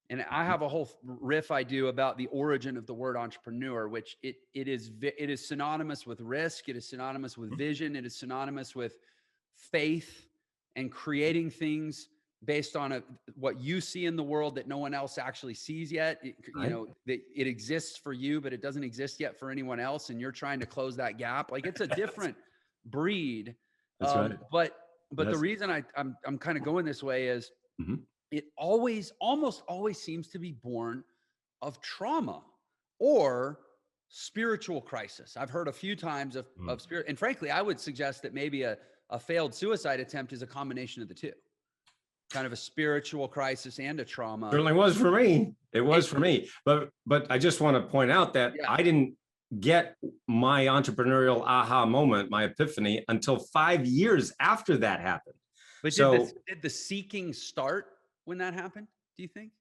and I have a whole riff I do about the origin of the word entrepreneur, which it is synonymous with risk. It is synonymous with vision. It is synonymous with faith and creating things based on what you see in the world that no one else actually sees yet. It exists for you, but it doesn't exist yet for anyone else. And you're trying to close that gap. Like, it's a different breed. That's right. But the reason I'm kind of going this way is it almost always seems to be born of trauma or spiritual crisis. I've heard a few times of spirit. And frankly, I would suggest that maybe a failed suicide attempt is a combination of the two. Kind of a spiritual crisis and a trauma. Certainly was for me. It was for me. But I just want to point out that I didn't get my entrepreneurial aha moment, my epiphany, until 5 years after that happened. But did the seeking start when that happened, do you think?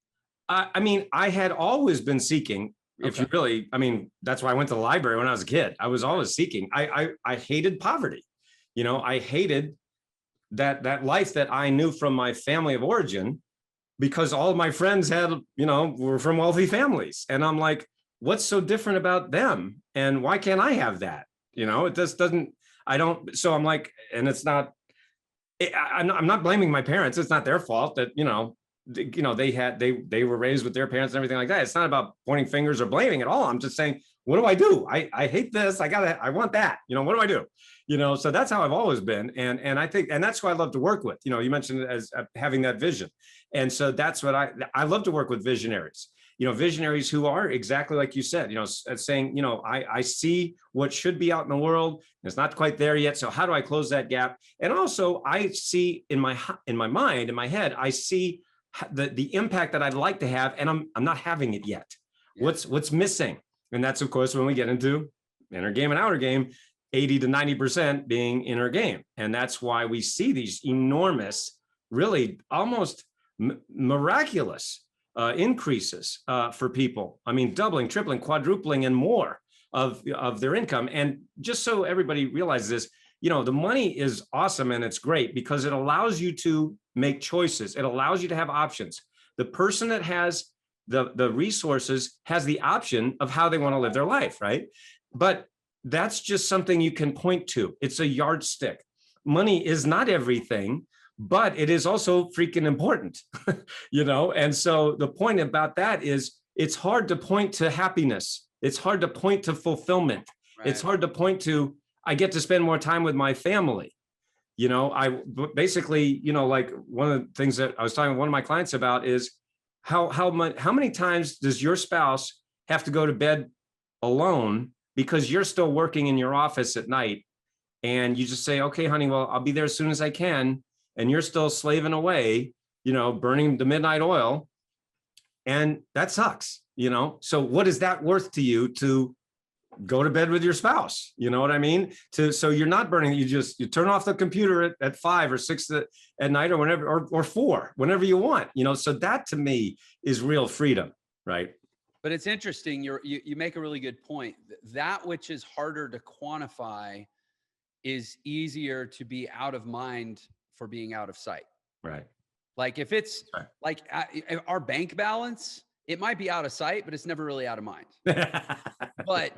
I mean, I had always been seeking. If you really, I mean, that's why I went to the library when I was a kid. I was always seeking. I hated poverty. I hated that life that I knew from my family of origin, because all of my friends were from wealthy families. And I'm like, what's so different about them? And why can't I have that? It just doesn't, so I'm like, and it's not, I'm not blaming my parents. It's not their fault that, you know, they were raised with their parents and everything like that. It's not about pointing fingers or blaming at all. I'm just saying, what do I do? I hate this. I want that. You know, what do I do? You know, so that's how I've always been. And I think, and that's who I love to work with. You know, you mentioned it as having that vision. And so that's what I love to work with visionaries, you know, visionaries who are exactly like you said, you know, saying, you know, I see what should be out in the world. It's not quite there yet. So how do I close that gap? And also I see in my mind, in my head, I see the impact that I'd like to have, and I'm not having it yet. Yeah. What's missing? And that's, of course, when we get into inner game and outer game, 80 to 90% being inner game. And that's why we see these enormous, really almost miraculous increases for people. I mean, doubling, tripling, quadrupling, and more of their income. And just so everybody realizes this, you know, the money is awesome and it's great because it allows you to make choices. It allows you to have options. The person that has the resources has the option of how they want to live their life, right? But that's just something you can point to. It's a yardstick. Money is not everything, but it is also freaking important, you know? And so the point about that is it's hard to point to happiness. It's hard to point to fulfillment. Right. It's hard to point to, I get to spend more time with my family. You know, I basically, you know, like one of the things that I was talking with one of my clients about is how many times does your spouse have to go to bed alone because you're still working in your office at night and you just say, okay, honey, well, I'll be there as soon as I can. And you're still slaving away, you know, burning the midnight oil. And that sucks, you know? So what is that worth to you to go to bed with your spouse? You know what I mean? So you're not burning, you turn off the computer at 5 or 6 at night or whenever, or 4, whenever you want, you know? So that to me is real freedom, right? But it's interesting. You make a really good point. That which is harder to quantify is easier to be out of mind for being out of sight. Right. Like if it's like our bank balance, it might be out of sight, but it's never really out of mind. But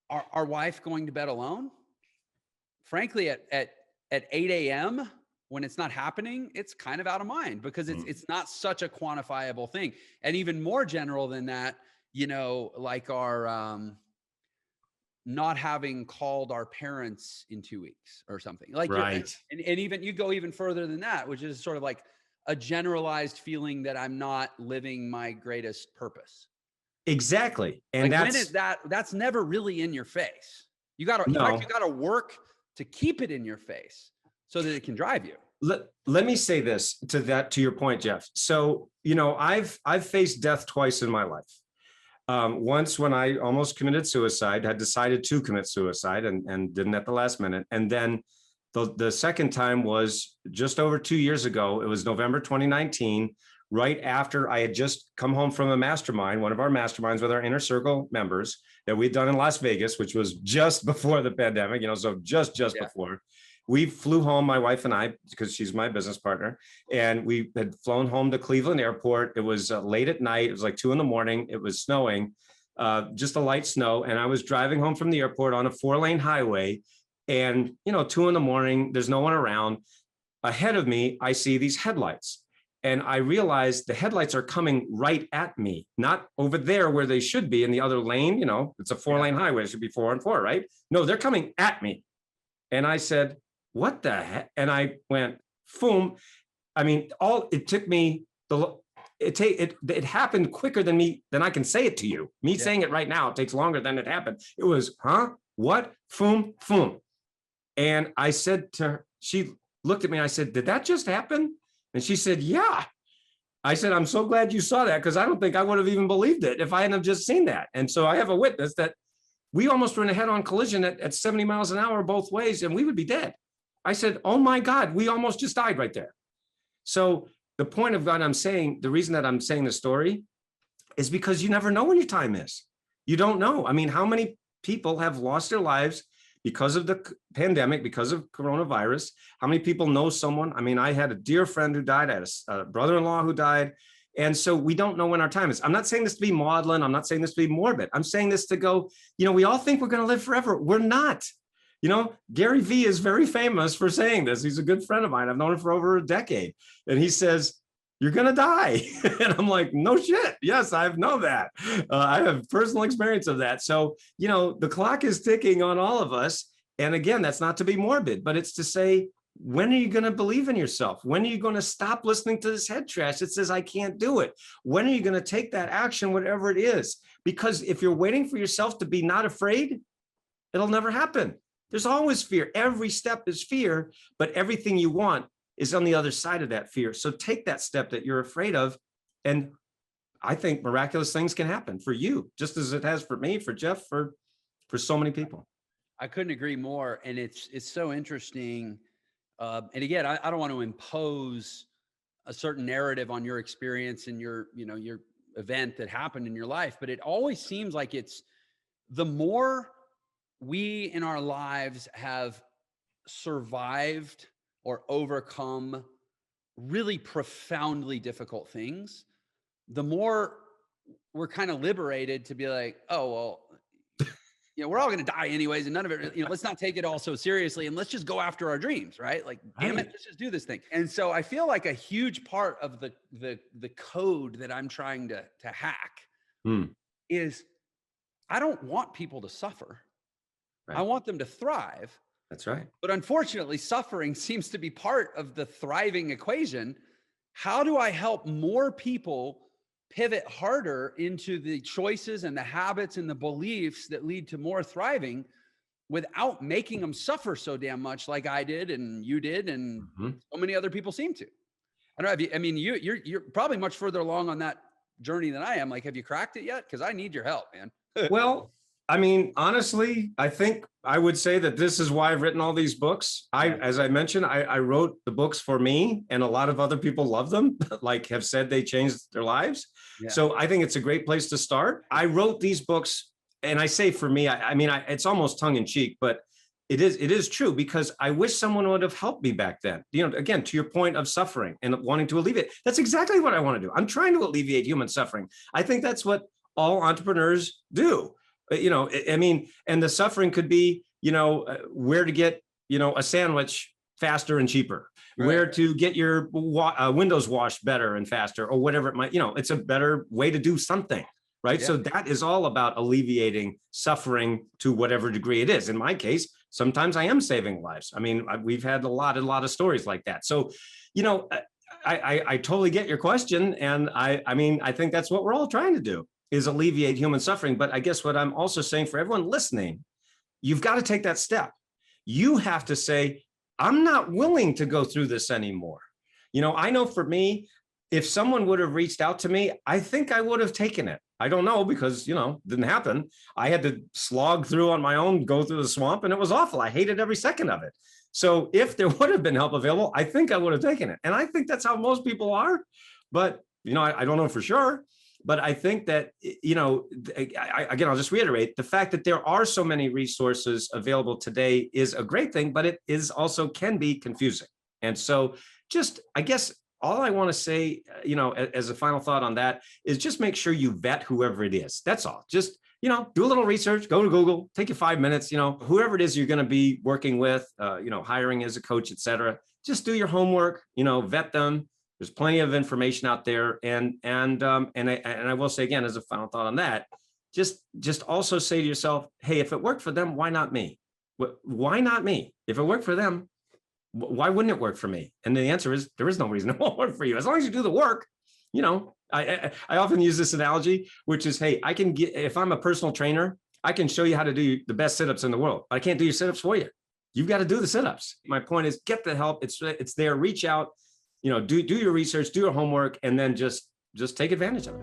our wife going to bed alone, frankly, at 8 a.m. when it's not happening, it's kind of out of mind because it's not such a quantifiable thing. And even more general than that, you know, like our not having called our parents in 2 weeks or something like, right. And even you go even further than that, which is sort of like a generalized feeling that I'm not living my greatest purpose. Exactly. And like that's never really in your face. You got to work to keep it in your face so that it can drive you. Let me say this to your point, Jeff. So, you know, I've faced death twice in my life. Once when I almost committed suicide, had decided to commit suicide and didn't at the last minute. And then the second time was just over 2 years ago. It was November 2019, right after I had just come home from a mastermind, one of our masterminds with our inner circle members that we'd done in Las Vegas, which was just before the pandemic, you know, so just before. We flew home, my wife and I, because she's my business partner, and we had flown home to Cleveland Airport. It was late at night. It was like 2 a.m. It was snowing, just a light snow. And I was driving home from the airport on a 4-lane highway. And, you know, 2 a.m, there's no one around. Ahead of me, I see these headlights. And I realized the headlights are coming right at me, not over there where they should be in the other lane. You know, it's a 4-lane highway. It should be 4 and 4, right? No, they're coming at me. And I said, what the heck? And I went, boom. I mean, it took me, it happened quicker than I can say it to you. Me saying it right now, it takes longer than it happened. It was, huh? What? Boom, boom. And I said to her, she looked at me and I said, did that just happen? And she said, yeah. I said, I'm so glad you saw that because I don't think I would have even believed it if I hadn't have just seen that. And so I have a witness that we almost were in a head-on collision at 70 miles an hour both ways and we would be dead. I said, oh my God, we almost just died right there. So the point of what I'm saying, the reason that I'm saying the story is because you never know when your time is. You don't know. I mean, how many people have lost their lives because of the pandemic, because of coronavirus? How many people know someone? I mean, I had a dear friend who died. I had a brother-in-law who died. And so we don't know when our time is. I'm not saying this to be maudlin. I'm not saying this to be morbid. I'm saying this to go, you know, we all think we're going to live forever. We're not. You know, Gary Vee is very famous for saying this. He's a good friend of mine. I've known him for over a decade. And he says, you're going to die. And I'm like, no shit. Yes, I know that. I have personal experience of that. So, the clock is ticking on all of us. And again, that's not to be morbid, but it's to say, when are you going to believe in yourself? When are you going to stop listening to this head trash that says, I can't do it? When are you going to take that action, whatever it is? Because if you're waiting for yourself to be not afraid, it'll never happen. There's always fear. Every step is fear, but everything you want is on the other side of that fear. So take that step that you're afraid of. And I think miraculous things can happen for you, just as it has for me, for Jeff, for so many people. I couldn't agree more. And it's so interesting. And again, I don't want to impose a certain narrative on your experience and your event that happened in your life, but it always seems like it's the more we in our lives have survived or overcome really profoundly difficult things, the more we're kind of liberated to be like, oh, well, we're all going to die anyways. And none of it, let's not take it all so seriously and let's just go after our dreams, right? Like, damn it, let's just do this thing. And so I feel like a huge part of the code that I'm trying to hack is I don't want people to suffer. Right. I want them to thrive. That's right. But unfortunately, suffering seems to be part of the thriving equation. How do I help more people pivot harder into the choices and the habits and the beliefs that lead to more thriving without making them suffer so damn much like I did and you did and so many other people seem to? I don't know. You're probably much further along on that journey than I am. Like, have you cracked it yet? Because I need your help, man. Well, honestly, I think I would say that this is why I've written all these books. As I mentioned, I wrote the books for me, and a lot of other people love them, like have said they changed their lives. Yeah. So I think it's a great place to start. I wrote these books, and I say for me, it's almost tongue in cheek, but it is true, because I wish someone would have helped me back then. Again, to your point of suffering and wanting to alleviate, that's exactly what I want to do. I'm trying to alleviate human suffering. I think that's what all entrepreneurs do. And the suffering could be, where to get, a sandwich faster and cheaper, right, where to get your windows washed better and faster, or whatever it might, it's a better way to do something, right? Yeah. So that is all about alleviating suffering to whatever degree it is. In my case, sometimes I am saving lives. We've had a lot of stories like that. So, I totally get your question. And I think that's what we're all trying to do, is alleviate human suffering. But I guess what I'm also saying for everyone listening, you've got to take that step. You have to say, I'm not willing to go through this anymore. I know for me, if someone would have reached out to me, I think I would have taken it. I don't know, because, didn't happen. I had to slog through on my own, go through the swamp, and it was awful. I hated every second of it. So if there would have been help available, I think I would have taken it. And I think that's how most people are. But, I don't know for sure. But I think that, again, I'll just reiterate, the fact that there are so many resources available today is a great thing, but it is also can be confusing. And so I guess all I want to say, as a final thought on that, is just make sure you vet whoever it is. That's all. Just, do a little research, go to Google, take you 5 minutes, whoever it is you're going to be working with, hiring as a coach, et cetera. Just do your homework, vet them. There's plenty of information out there. And I will say again, as a final thought on that, just also say to yourself, hey, if it worked for them, why not me? Why not me? If it worked for them, why wouldn't it work for me? And the answer is, there is no reason it won't work for you. As long as you do the work, I often use this analogy, which is, hey, if I'm a personal trainer, I can show you how to do the best sit-ups in the world, but I can't do your sit-ups for you. You've got to do the sit-ups. My point is, get the help. It's there. Reach out. Do your research, do your homework, and then just take advantage of it.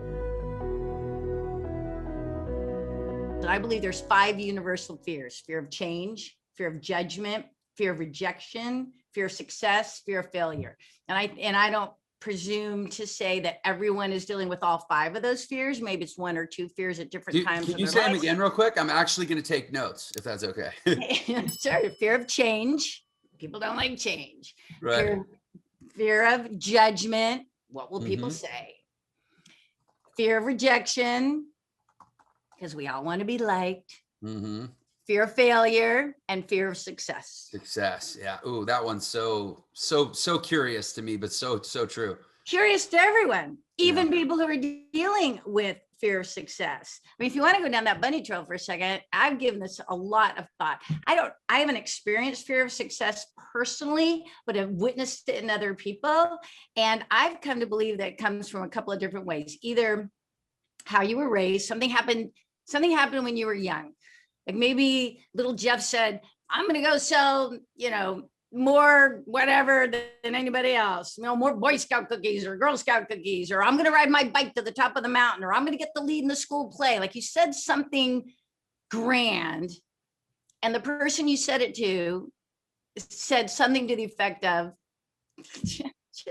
I believe there's 5 universal fears: fear of change, fear of judgment, fear of rejection, fear of success, fear of failure. And I don't presume to say that everyone is dealing with all 5 of those fears. Maybe it's 1 or 2 fears at different times. Can you say them again real quick? I'm actually going to take notes, if that's okay. Sorry. Fear of change. People don't like change. Right. Fear of judgment. What will people say? Fear of rejection, because we all want to be liked. Fear of failure, and fear of success. Success. Yeah. Ooh, that one's so curious to me, but so true. curious to everyone, even people who are dealing with fear of success. I mean, if you want to go down that bunny trail for a second, I've given this a lot of thought. I haven't experienced fear of success personally, but I've witnessed it in other people. And I've come to believe that it comes from a couple of different ways. Either how you were raised, something happened when you were young. Like maybe little Jeff said, I'm going to go sell, more whatever than anybody else, more Boy Scout cookies or Girl Scout cookies, or I'm going to ride my bike to the top of the mountain, or I'm going to get the lead in the school play. Like you said something grand, and the person you said it to said something to the effect of,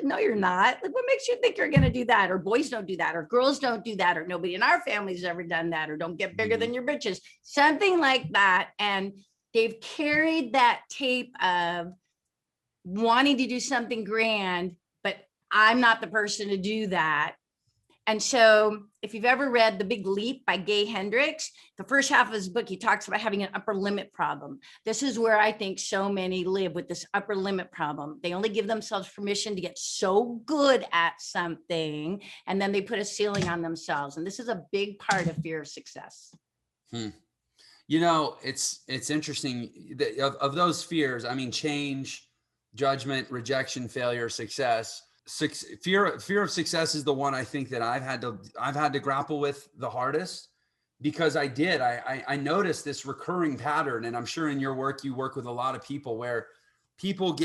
no, you're not. Like, what makes you think you're going to do that? Or boys don't do that, or girls don't do that, or nobody in our family's ever done that, or don't get bigger than your britches, something like that. And they've carried that tape of wanting to do something grand, but I'm not the person to do that. And so if you've ever read The Big Leap by Gay Hendricks, the first half of his book, he talks about having an upper limit problem. This is where I think so many live, with this upper limit problem. They only give themselves permission to get so good at something, and then they put a ceiling on themselves. And this is a big part of fear of success. It's interesting that of those fears, I mean, change, judgment, rejection, failure, success. Fear of success is the one I think that I've had to grapple with the hardest, because I noticed this recurring pattern. And I'm sure in your work, you work with a lot of people where people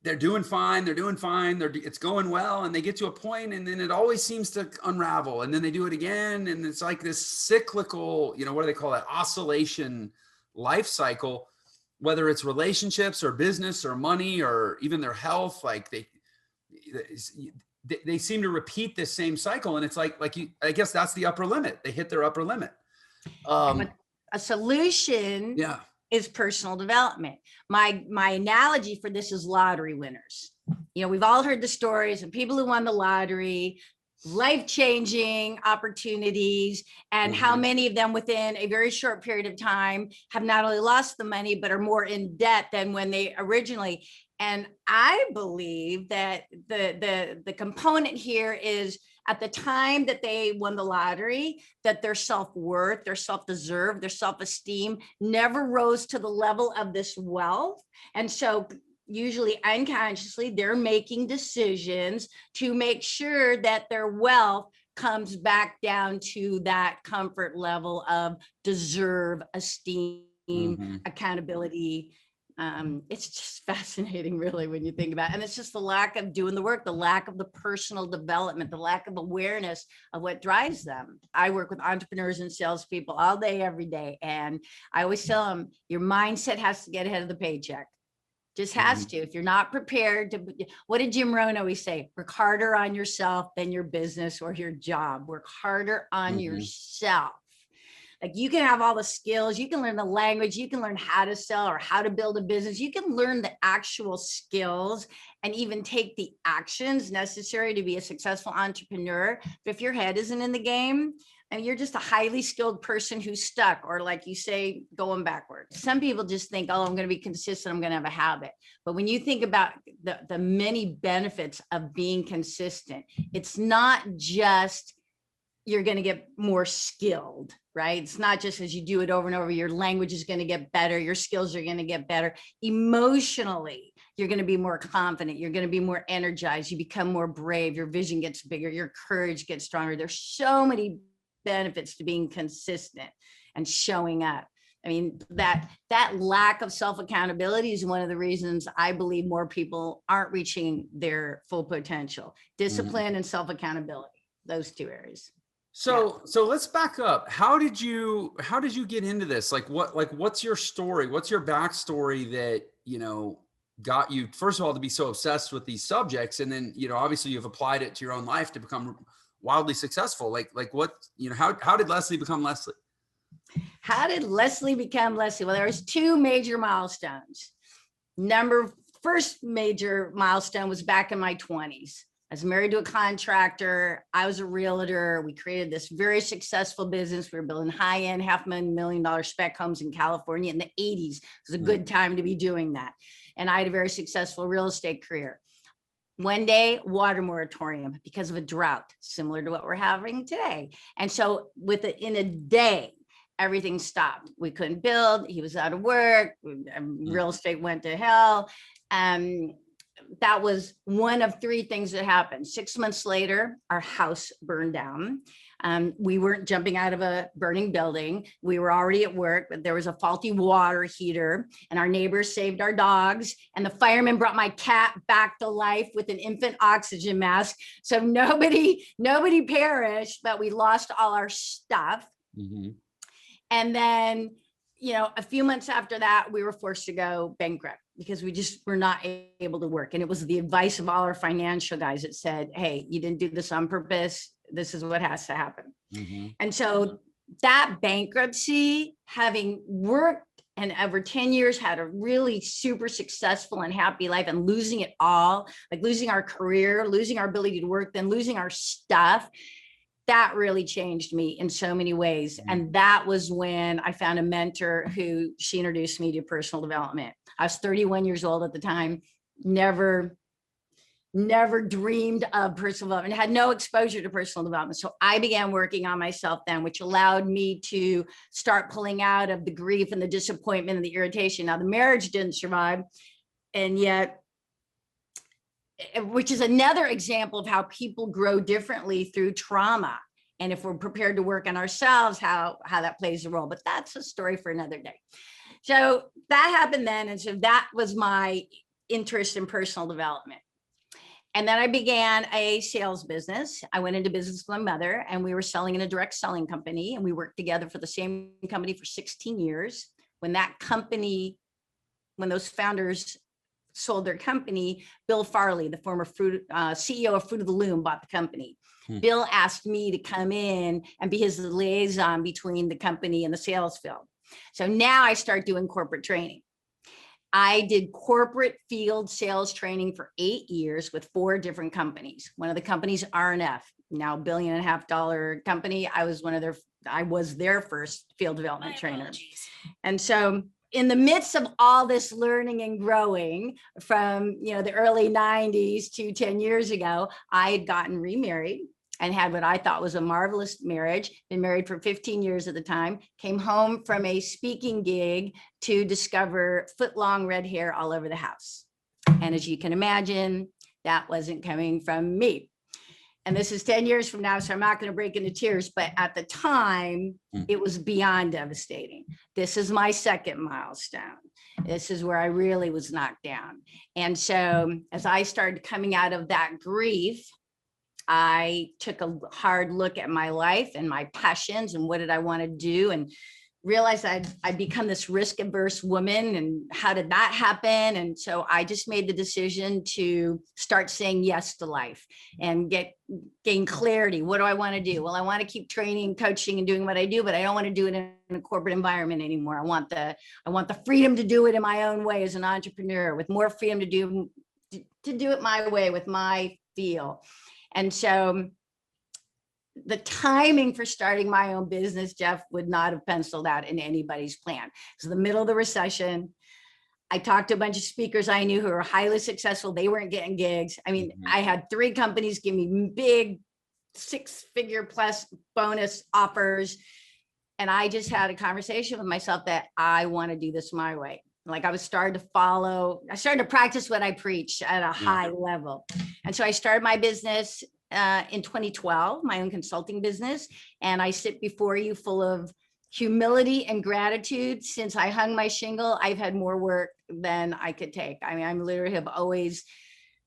they're doing fine, it's going well, and they get to a point, and then it always seems to unravel, and then they do it again. And it's like this cyclical, what do they call it? Oscillation life cycle, whether it's relationships or business or money or even their health. Like they seem to repeat this same cycle. And it's I guess that's the upper limit. They hit their upper limit. A solution is personal development. My analogy for this is lottery winners. We've all heard the stories of people who won the lottery, life-changing opportunities, and how many of them within a very short period of time have not only lost the money, but are more in debt than when they originally. And I believe that the component here is, at the time that they won the lottery, that their self-worth, their self-deserve, their self-esteem never rose to the level of this wealth. And so usually unconsciously, they're making decisions to make sure that their wealth comes back down to that comfort level of deserve, esteem, accountability. It's just fascinating, really, when you think about it. And it's just the lack of doing the work, the lack of the personal development, the lack of awareness of what drives them. I work with entrepreneurs and salespeople all day, every day. And I always tell them, your mindset has to get ahead of the paycheck. Just has to. If you're not prepared to, what did Jim Rohn always say? Work harder on yourself than your business or your job. Work harder on yourself. Like, you can have all the skills, you can learn the language, you can learn how to sell or how to build a business. You can learn the actual skills and even take the actions necessary to be a successful entrepreneur. But if your head isn't in the game, and you're just a highly skilled person who's stuck, or like you say, going backwards. Some people just think, oh, I'm going to be consistent, I'm going to have a habit. But when you think about the many benefits of being consistent, it's not just you're going to get more skilled, right? It's not just as you do it over and over, your language is going to get better, your skills are going to get better. Emotionally, you're going to be more confident, you're going to be more energized, you become more brave, your vision gets bigger, your courage gets stronger. There's so many benefits to being consistent and showing up. I mean, that lack of self-accountability is one of the reasons I believe more people aren't reaching their full potential. Discipline and self-accountability, those two areas. So let's back up. How did you get into this? What's your story? What's your backstory that, got you, first of all, to be so obsessed with these subjects? And then, obviously you've applied it to your own life to become wildly succccessful. How did Leslie become Leslie? How did Leslie become Leslie? Well, there was two major milestones. First major milestone was back in my 20s. I was married to a contractor. I was a realtor. We created this very successful business. We were building high-end $500,000, $1 million spec homes in California in the 80s. It was a good time to be doing that. And I had a very successful real estate career. One day, water moratorium because of a drought, similar to what we're having today. And so in a day, everything stopped. We couldn't build. He was out of work. Real estate went to hell. That was one of three things that happened. 6 months later, our house burned down. We weren't jumping out of a burning building. We were already at work, but there was a faulty water heater, and our neighbors saved our dogs. And the fireman brought my cat back to life with an infant oxygen mask. So nobody perished, but we lost all our stuff. Mm-hmm. And then, a few months after that, we were forced to go bankrupt because we just were not able to work. And it was the advice of all our financial guys that said, hey, you didn't do this on purpose. This is what has to happen. Mm-hmm. And so that bankruptcy, having worked and over 10 years had a really super successful and happy life, and losing it all, like losing our career, losing our ability to work, then losing our stuff, that really changed me in so many ways. Mm-hmm. And that was when I found a mentor who she introduced me to personal development. I was 31 years old at the time, never dreamed of personal development, had no exposure to personal development. So I began working on myself then, which allowed me to start pulling out of the grief and the disappointment and the irritation. Now, the marriage didn't survive, and yet, which is another example of how people grow differently through trauma. And if we're prepared to work on ourselves, how that plays a role. But that's a story for another day. So that happened then. And so that was my interest in personal development. And then I began a sales business. I went into business with my mother, and we were selling in a direct selling company, and we worked together for the same company for 16 years. When those founders sold their company, Bill Farley, the former CEO of Fruit of the Loom, bought the company. Bill asked me to come in and be his liaison between the company and the sales field. So now I start doing corporate training. I did corporate field sales training for 8 years with 4 different companies. One of the companies, R&F, now $1.5 billion company. I was their first field development trainer. And so in the midst of all this learning and growing from, the early 90s to 10 years ago, I had gotten remarried and had what I thought was a marvelous marriage, been married for 15 years at the time, came home from a speaking gig to discover foot-long red hair all over the house. And as you can imagine, that wasn't coming from me. And this is 10 years from now, so I'm not going to break into tears, but at the time, it was beyond devastating. This is my second milestone. This is where I really was knocked down. And so as I started coming out of that grief, I took a hard look at my life and my passions and what did I want to do, and realized I'd become this risk-averse woman, and how did that happen? And so I just made the decision to start saying yes to life and gain clarity. What do I want to do? Well, I want to keep training, coaching, and doing what I do, but I don't want to do it in a corporate environment anymore. I want the freedom to do it in my own way as an entrepreneur, with more freedom to do it my way, with my feel. And so the timing for starting my own business, Jeff, would not have penciled out in anybody's plan. It was the middle of the recession. I talked to a bunch of speakers I knew who were highly successful. They weren't getting gigs. I mean, I had 3 companies give me big 6-figure plus bonus offers. And I just had a conversation with myself that I want to do this my way. Like I started to practice what I preach at a high level. And so I started my business in 2012, my own consulting business. And I sit before you full of humility and gratitude. Since I hung my shingle, I've had more work than I could take. I mean, I literally have always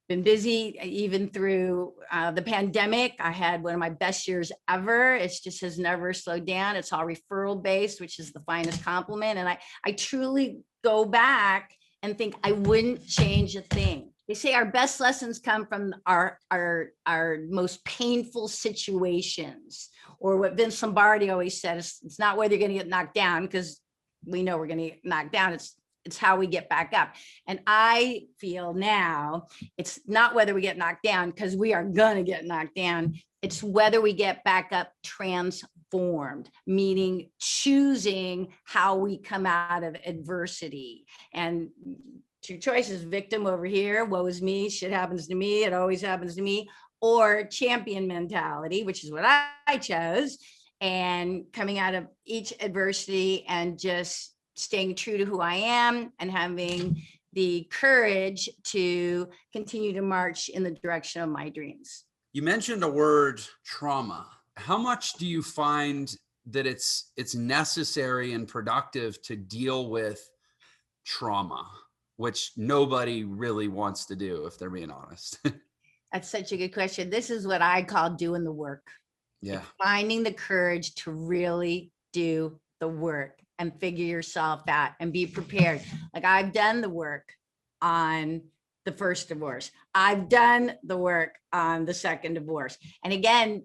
been busy, even through the pandemic. I had one of my best years ever. It just has never slowed down. It's all referral based, which is the finest compliment. And I truly go back and think I wouldn't change a thing. They say our best lessons come from our most painful situations, or what Vince Lombardi always said, it's not whether you're going to get knocked down, because we know we're going to get knocked down. It's how we get back up. And I feel now it's not whether we get knocked down, because we are going to get knocked down. It's whether we get back up transformed, meaning choosing how we come out of adversity and two choices: victim over here, woe is me, shit happens to me, it always happens to me, or champion mentality, which is what I chose, and coming out of each adversity and just staying true to who I am and having the courage to continue to march in the direction of my dreams. You mentioned a word, trauma. How much do you find that it's necessary and productive to deal with trauma, which nobody really wants to do, if they're being honest? That's such a good question. This is what I call doing the work. Yeah. Finding the courage to really do the work and figure yourself out and be prepared. Like, I've done the work on the first divorce. I've done the work on the second divorce. And again,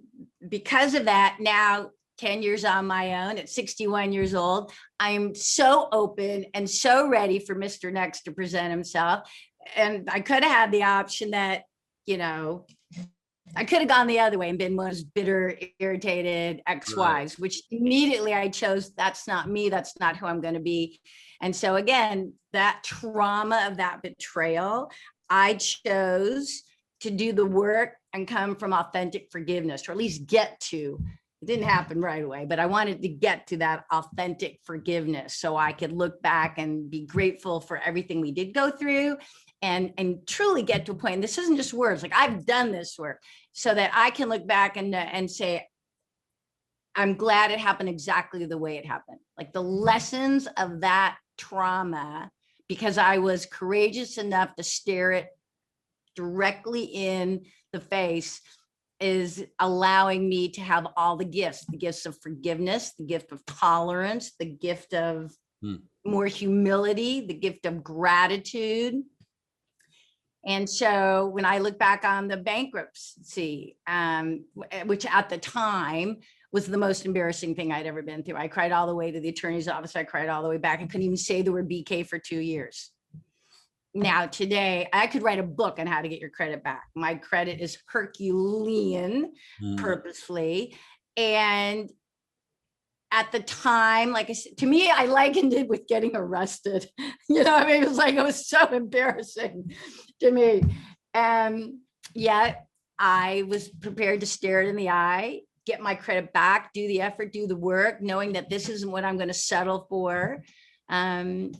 because of that, now 10 years on my own at 61 years old, I am so open and so ready for Mr. Next to present himself. And I could have had the option that, I could have gone the other way and been one of those bitter, irritated ex-wives, which immediately I chose, that's not me, that's not who I'm going to be. And so again, that trauma of that betrayal, I chose to do the work and come from authentic forgiveness, or at least get to. It didn't happen right away, but I wanted to get to that authentic forgiveness so I could look back and be grateful for everything we did go through, and truly get to a point. This isn't just words, like, I've done this work so that I can look back and say, I'm glad it happened exactly the way it happened. Like, the lessons of that trauma, because I was courageous enough to stare it directly in the face, is allowing me to have all the gifts of forgiveness, the gift of tolerance, the gift of more humility, the gift of gratitude. And so when I look back on the bankruptcy, which at the time was the most embarrassing thing I'd ever been through. I cried all the way to the attorney's office. I cried all the way back. I couldn't even say the word BK for 2 years. Now today, I could write a book on how to get your credit back. My credit is Herculean, purposefully. And at the time, like I said, to me, I likened it with getting arrested. It was like, it was so embarrassing to me. And yet I was prepared to stare it in the eye, get my credit back, do the effort, do the work, knowing that this isn't what I'm going to settle for. This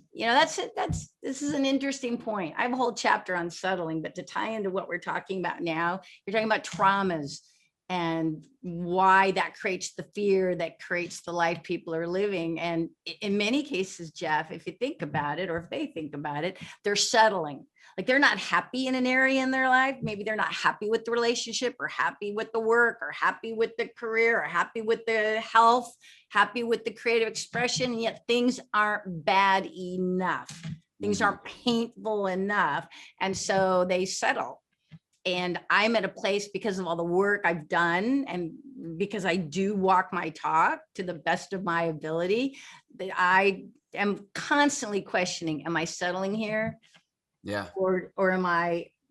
is an interesting point. I have a whole chapter on settling, but to tie into what we're talking about now, you're talking about traumas and why that creates the fear that creates the life people are living. And in many cases, Jeff, if you think about it, or if they think about it, they're settling. Like, they're not happy in an area in their life. Maybe they're not happy with the relationship, or happy with the work, or happy with the career, or happy with the health, happy with the creative expression. And yet things aren't bad enough. Things aren't painful enough. And so they settle. And I'm at a place, because of all the work I've done, and because I do walk my talk to the best of my ability, that I am constantly questioning, am I settling here? Yeah. Or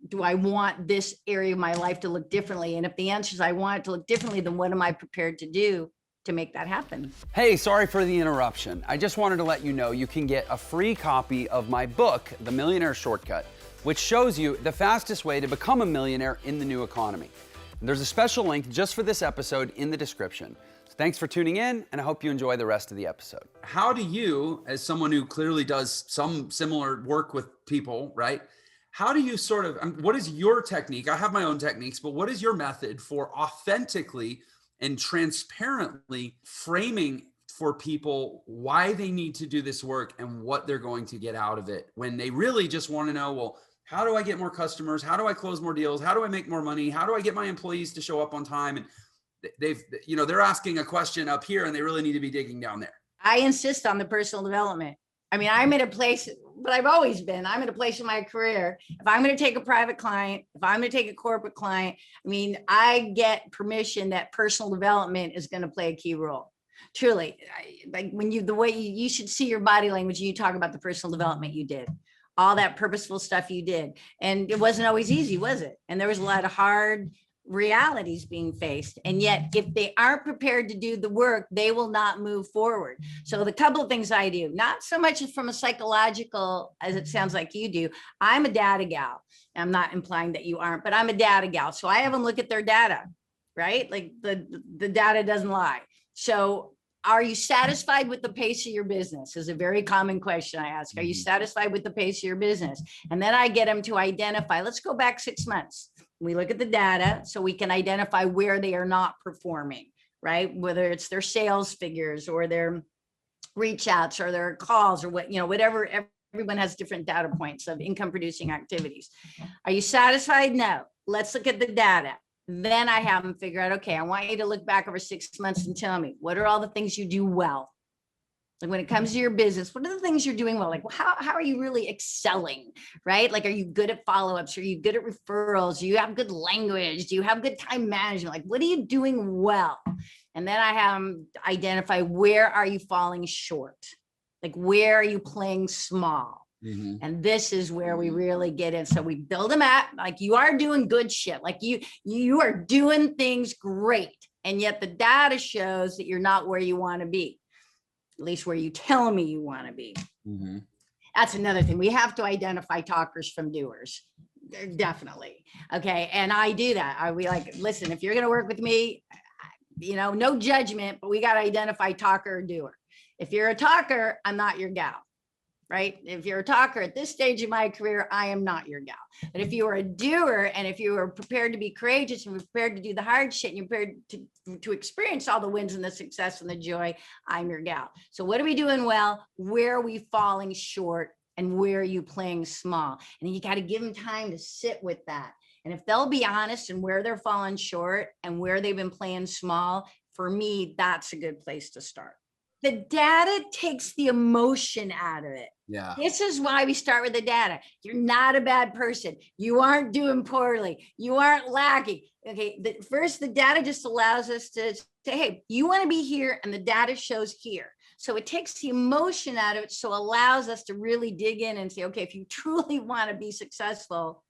do I want this area of my life to look differently? And if the answer is I want it to look differently, then what am I prepared to do to make that happen? Hey, sorry for the interruption. I just wanted to let you know you can get a free copy of my book, The Millionaire Shortcut, which shows you the fastest way to become a millionaire in the new economy. And there's a special link just for this episode in the description. So thanks for tuning in, and I hope you enjoy the rest of the episode. How do you, as someone who clearly does some similar work with people, right? How do you what is your technique? I have my own techniques, but what is your method for authentically and transparently framing for people why they need to do this work and what they're going to get out of it, when they really just want to know, well, how do I get more customers? How do I close more deals? How do I make more money? How do I get my employees to show up on time? And they're asking a question up here, and they really need to be digging down there. I insist on the personal development. I mean, I'm at a place, but I've always been, I'm at a place in my career. If I'm going to take a private client, if I'm going to take a corporate client, I get permission that personal development is going to play a key role. Truly, like the way you should see your body language, you talk about the personal development you did, all that purposeful stuff you did. And it wasn't always easy, was it? And there was a lot of hard realities being faced. And yet, if they aren't prepared to do the work, they will not move forward. So the couple of things I do, not so much from a psychological, as it sounds like you do. I'm a data gal. I'm not implying that you aren't, but I'm a data gal. So I have them look at their data, right? Like the data doesn't lie. So are you satisfied with the pace of your business is a very common question I ask. Are you satisfied with the pace of your business? And then I get them to identify, let's go back 6 months. We look at the data so we can identify where they are not performing, right? Whether it's their sales figures or their reach outs or their calls or what, whatever. Everyone has different data points of income producing activities. Are you satisfied? No. Let's look at the data. Then I have them figure out, okay, I want you to look back over 6 months and tell me, what are all the things you do well? Like when it comes to your business, what are the things you're doing well? Like how are you really excelling, right? Like, are you good at follow-ups? Are you good at referrals? Do you have good language? Do you have good time management? Like, what are you doing well? And then I have them identify, where are you falling short? Like, where are you playing small? And this is where we really get in. So we build them at, like, you are doing good shit. Like you are doing things great. And yet the data shows that you're not where you want to be, at least where you tell me you want to be. That's another thing. We have to identify talkers from doers. Definitely. Okay. And I do that. We like, listen, if you're going to work with me, no judgment, but we got to identify talker or doer. If you're a talker, I'm not your gal. Right? If you're a talker at this stage of my career, I am not your gal. But if you are a doer, and if you are prepared to be courageous and prepared to do the hard shit, and you're prepared to experience all the wins and the success and the joy, I'm your gal. So what are we doing well? Where are we falling short? And where are you playing small? And then you got to give them time to sit with that. And if they'll be honest and where they're falling short and where they've been playing small, for me, that's a good place to start. The data takes the emotion out of it. Yeah. This is why we start with the data. You're not a bad person. You aren't doing poorly. You aren't lacking. Okay. First, the data just allows us to say, hey, you want to be here, and the data shows here. So it takes the emotion out of it. So allows us to really dig in and say, okay, if you truly want to be successful,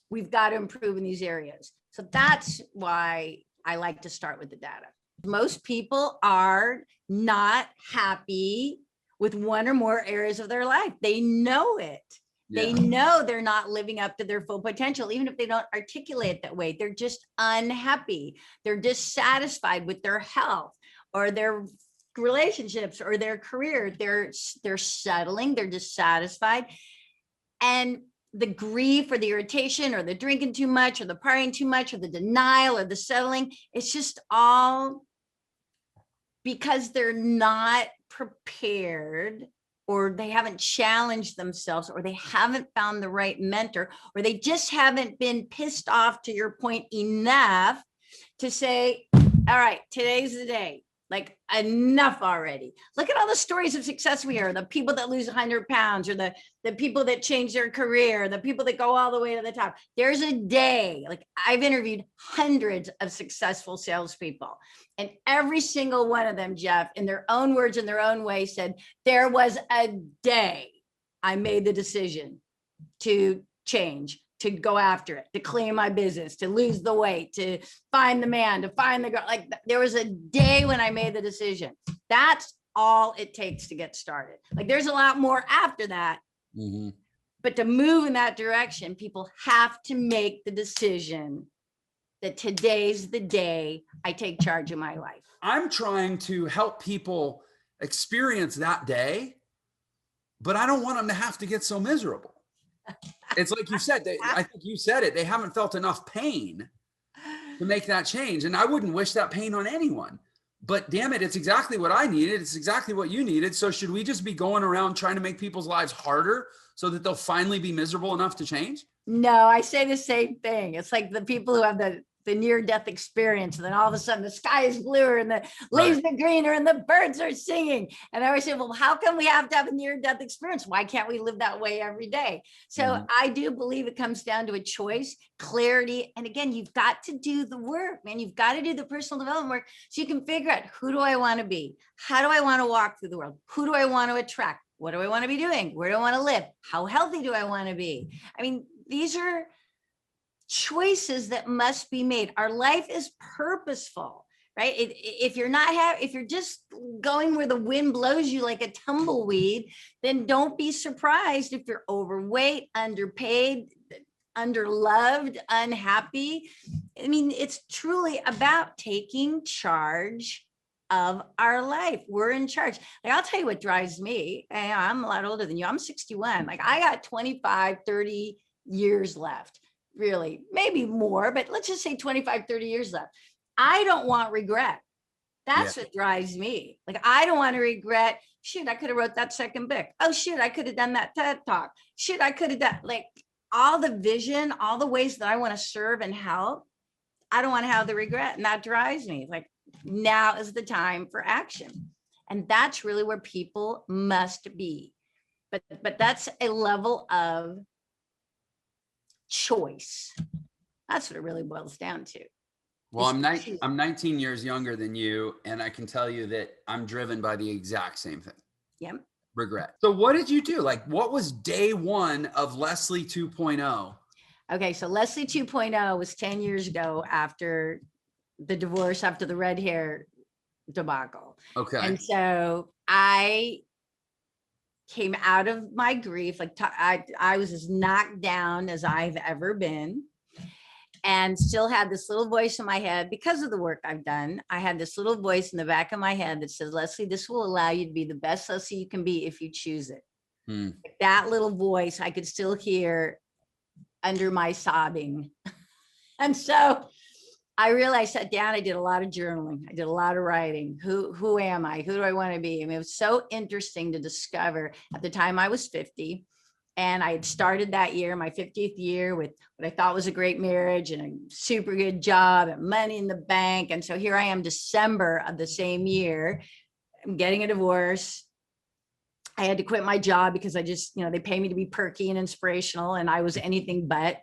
we've got to improve in these areas. So that's why I like to start with the data. Most people are not happy with one or more areas of their life. They know it. Yeah. They know they're not living up to their full potential, even if they don't articulate it that way. They're just unhappy. They're dissatisfied with their health or their relationships or their career. They're settling. They're dissatisfied. And the grief or the irritation or the drinking too much or the partying too much or the denial or the settling, it's just all because they're not prepared, or they haven't challenged themselves, or they haven't found the right mentor, or they just haven't been pissed off, to your point, enough to say, all right, today's the day. Like, enough already. Look at all the stories of success we hear. The people that lose 100 pounds, or the people that change their career, the people that go all the way to the top. There's a day, like, I've interviewed hundreds of successful salespeople, and every single one of them, Jeff, in their own words, in their own way, said, there was a day I made the decision to change, to go after it, to clean my business, to lose the weight, to find the man, to find the girl. Like, there was a day when I made the decision. That's all it takes to get started. Like, there's a lot more after that. But to move in that direction, people have to make the decision that today's the day I take charge of my life. I'm trying to help people experience that day, but I don't want them to have to get so miserable. It's like you said, I think you said it, they haven't felt enough pain to make that change. And I wouldn't wish that pain on anyone, but damn it, it's exactly what I needed. It's exactly what you needed. So should we just be going around trying to make people's lives harder so that they'll finally be miserable enough to change? No, I say the same thing. It's like the people who have the near-death experience, and then all of a sudden the sky is bluer and the leaves are greener and the birds are singing. And I always say, well, how come we have to have a near-death experience? Why can't we live that way every day? So I do believe it comes down to a choice, clarity. And again, you've got to do the work, man. You've got to do the personal development work so you can figure out, who do I want to be? How do I want to walk through the world? Who do I want to attract? What do I want to be doing? Where do I want to live? How healthy do I want to be? I mean, these are choices that must be made. Our life is purposeful, right? If you're if you're just going where the wind blows you like a tumbleweed, then don't be surprised if you're overweight, underpaid, underloved, unhappy. I mean, it's truly about taking charge of our life. We're in charge. Like, I'll tell you what drives me. I'm a lot older than you. I'm 61. Like, I got 25, 30 years left, really, maybe more, but let's just say 25, 30 years left. I don't want regret. That's what drives me. Like, I don't want to regret, shoot, I could have wrote that second book. Oh, shoot, I could have done that TED Talk. Shoot, I could have done, like, all the vision, all the ways that I want to serve and help. I don't want to have the regret. And that drives me. Like, now is the time for action. And that's really where people must be. But that's a level of choice. That's what it really boils down to. Well, I'm 19 years younger than you, and I can tell you that I'm driven by the exact same thing. Yep. Regret. So what did you do? Like, what was day one of Leslie 2.0? Okay, so Leslie 2.0 was 10 years ago after the divorce, after the red hair debacle. Okay. And so I came out of my grief. Like, I was as knocked down as I've ever been, and still had this little voice in my head because of the work I've done. I had this little voice in the back of my head that says, Leslie, this will allow you to be the best Leslie you can be if you choose it. That little voice I could still hear under my sobbing. And so I realized, sat down, I did a lot of journaling. I did a lot of writing. Who am I? Who do I want to be? I mean, it was so interesting to discover. At the time I was 50, and I had started that year, my 50th year, with what I thought was a great marriage and a super good job and money in the bank. And so here I am, December of the same year, I'm getting a divorce. I had to quit my job because I just, they pay me to be perky and inspirational, and I was anything but.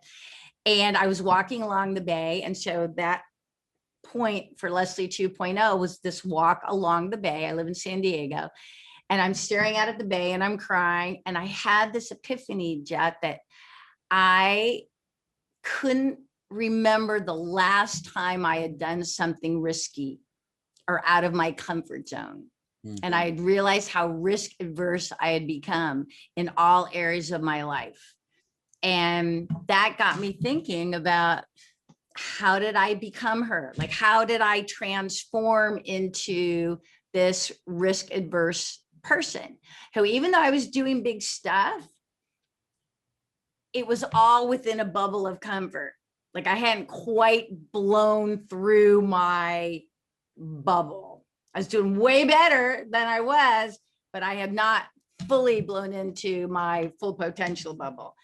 And I was walking along the bay. And so that point for Leslie 2.0 was this walk along the bay. I live in San Diego, and I'm staring out at the bay and I'm crying. And I had this epiphany, Jet, that I couldn't remember the last time I had done something risky or out of my comfort zone. And I had realized how risk adverse I had become in all areas of my life. And that got me thinking about, how did I become her? Like, how did I transform into this risk adverse person who, even though I was doing big stuff, it was all within a bubble of comfort. Like, I hadn't quite blown through my bubble. I was doing way better than I was, but I had not fully blown into my full potential bubble.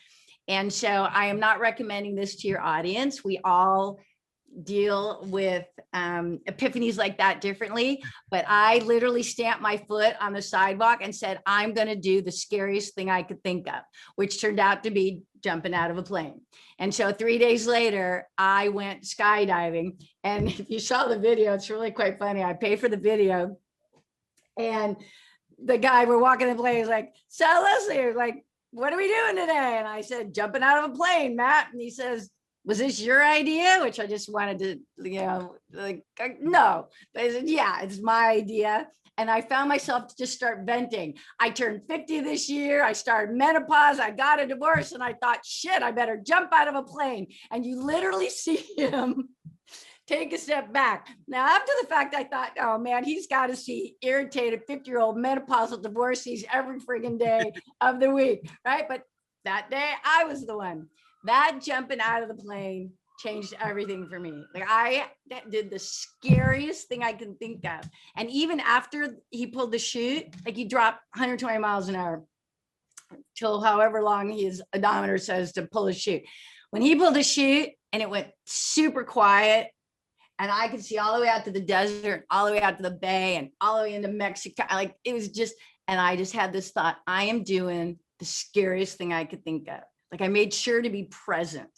And so I am not recommending this to your audience. We all deal with epiphanies like that differently, but I literally stamped my foot on the sidewalk and said, I'm going to do the scariest thing I could think of, which turned out to be jumping out of a plane. And so 3 days later, I went skydiving. And if you saw the video, it's really quite funny. I paid for the video, and the guy, we're walking the plane, is like, so Leslie, like, what are we doing today? And I said, jumping out of a plane, Matt. And he says, was this your idea? Which I just wanted to, no. But I said, yeah, it's my idea. And I found myself to just start venting. I turned 50 this year. I started menopause. I got a divorce, and I thought, shit, I better jump out of a plane. And you literally see him take a step back. Now, after the fact, I thought, oh man, he's got to see irritated 50-year-old menopausal divorcees every friggin' day of the week, right? But that day, I was the one. That jumping out of the plane changed everything for me. Like, I did the scariest thing I can think of. And even after he pulled the chute, like, he dropped 120 miles an hour till however long his odometer says to pull a chute. When he pulled the chute and it went super quiet, and I could see all the way out to the desert, all the way out to the bay, and all the way into Mexico. Like, it was just, and I just had this thought, I am doing the scariest thing I could think of. Like, I made sure to be present,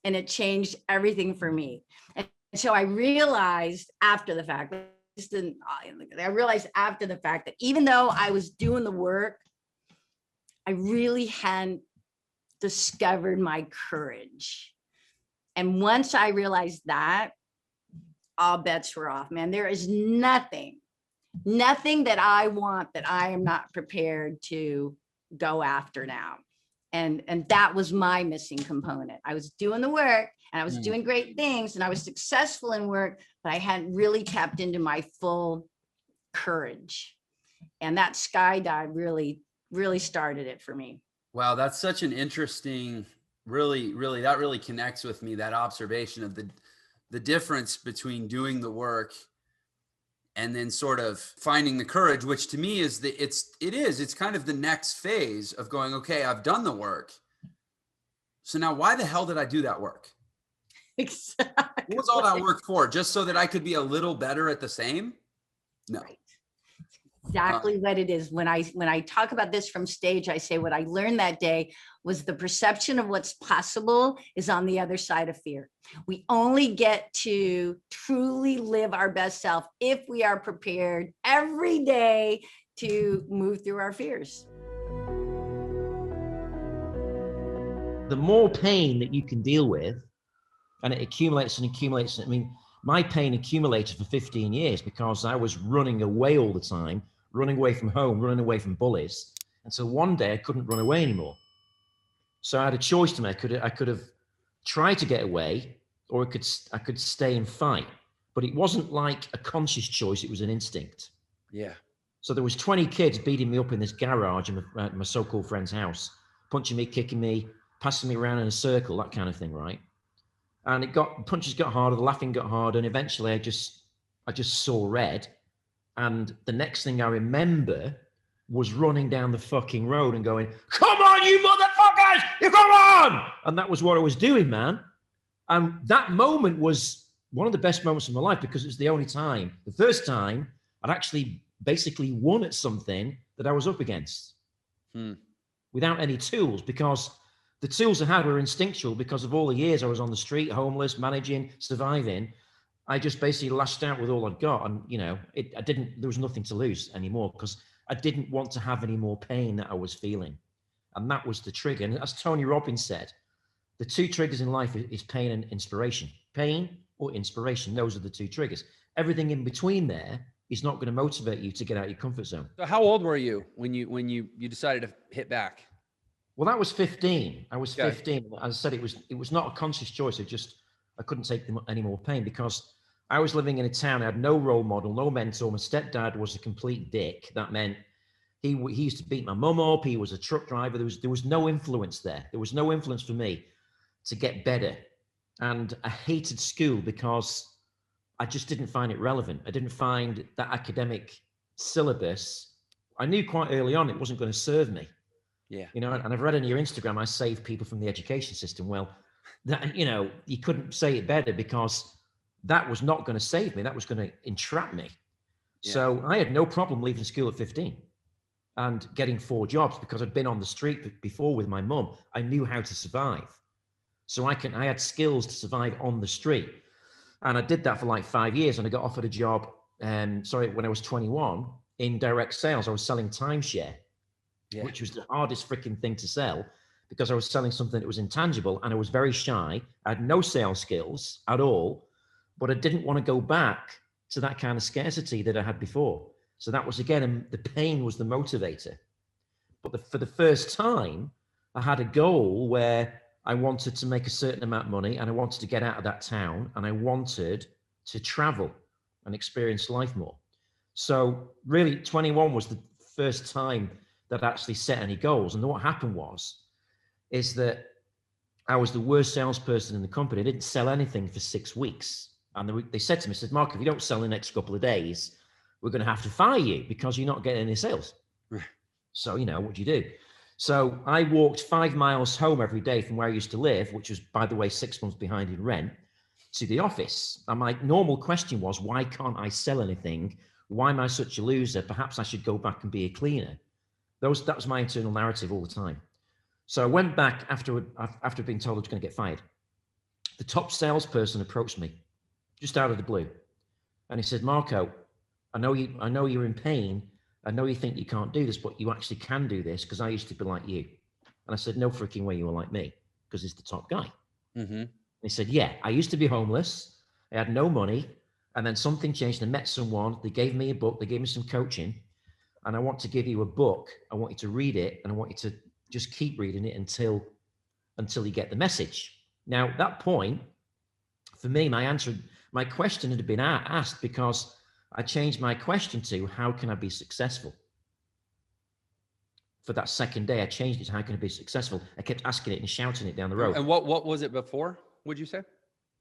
and it changed everything for me. And so I realized after the fact, that even though I was doing the work, I really hadn't discovered my courage. And once I realized that, all bets were off, man. There is nothing that I want that I am not prepared to go after now. And that was my missing component. I was doing the work and I was doing great things and I was successful in work, but I hadn't really tapped into my full courage. And that skydive really started it for me. Wow, that's such an interesting, really, that really connects with me, that observation of the difference between doing the work and then sort of finding the courage, which to me is it's kind of the next phase of going, okay, I've done the work. So now why the hell did I do that work? Exactly. What was all that work for? Just so that I could be a little better at the same? No. Right. Exactly what it is. When I talk about this from stage, I say what I learned that day was the perception of what's possible is on the other side of fear. We only get to truly live our best self if we are prepared every day to move through our fears. The more pain that you can deal with, and it accumulates and accumulates. I mean, my pain accumulated for 15 years because I was running away all the time, running away from home, running away from bullies. And so one day I couldn't run away anymore. So I had a choice to make. I could have tried to get away, or I could stay and fight. But it wasn't like a conscious choice. It was an instinct. Yeah. So there was 20 kids beating me up in this garage at my so-called friend's house, punching me, kicking me, passing me around in a circle, that kind of thing, right? And punches got harder, the laughing got harder, and eventually I just saw red. And the next thing I remember was running down the fucking road and going, "Come on, you motherfuckers, you come on!" And that was what I was doing, man. And that moment was one of the best moments of my life because it was the first time I'd actually basically won at something that I was up against without any tools, because the tools I had were instinctual because of all the years I was on the street, homeless, managing, surviving. I just basically lashed out with all I'd got. And, there was nothing to lose anymore because I didn't want to have any more pain that I was feeling. And that was the trigger. And as Tony Robbins said, the two triggers in life is pain and inspiration. Pain or inspiration, those are the two triggers. Everything in between there is not going to motivate you to get out of your comfort zone. So how old were you when you decided to hit back? Well, that was 15. I was Okay. 15. As I said, it was not a conscious choice. I couldn't take any more pain because I was living in a town. I had no role model, no mentor. My stepdad was a complete dick. That meant he used to beat my mum up. He was a truck driver. There was no influence there. There was no influence for me to get better. And I hated school because I just didn't find it relevant. I didn't find that academic syllabus. I knew quite early on it wasn't going to serve me. Yeah. And I've read on your Instagram, I save people from the education system. Well, that, you couldn't say it better because that was not going to save me. That was going to entrap me. Yeah. So I had no problem leaving school at 15 and getting 4 jobs because I'd been on the street before with my mum. I knew how to survive. So I had skills to survive on the street. And I did that for like 5 years. And I got offered a job, when I was 21 in direct sales. I was selling timeshare. Yeah. Which was the hardest freaking thing to sell because I was selling something that was intangible and I was very shy. I had no sales skills at all, but I didn't want to go back to that kind of scarcity that I had before. So that was, again, the pain was the motivator. But for the first time, I had a goal where I wanted to make a certain amount of money and I wanted to get out of that town and I wanted to travel and experience life more. So really 21 was the first time that actually set any goals. And what happened is that I was the worst salesperson in the company. I didn't sell anything for 6 weeks. And they said to me, Mark, if you don't sell in the next couple of days, we're going to have to fire you because you're not getting any sales. So, what do you do? So I walked 5 miles home every day from where I used to live, which was, by the way, 6 months behind in rent, to the office. And my normal question was, why can't I sell anything? Why am I such a loser? Perhaps I should go back and be a cleaner. That was my internal narrative all the time. So I went back after being told I was going to get fired. The top salesperson approached me just out of the blue. And he said, Marco, I know you're in pain. I know you think you can't do this, but you actually can do this because I used to be like you. And I said, no freaking way you were like me because he's the top guy. Mm-hmm. He said, yeah, I used to be homeless. I had no money. And then something changed. I met someone. They gave me a book. They gave me some coaching. And I want to give you a book. I want you to read it. And I want you to just keep reading it until you get the message. Now, at that point, for me, my question had been asked, because I changed my question to, how can I be successful? For that second day, I changed it to, how can I be successful? I kept asking it and shouting it down the road. And what was it before? Would you say?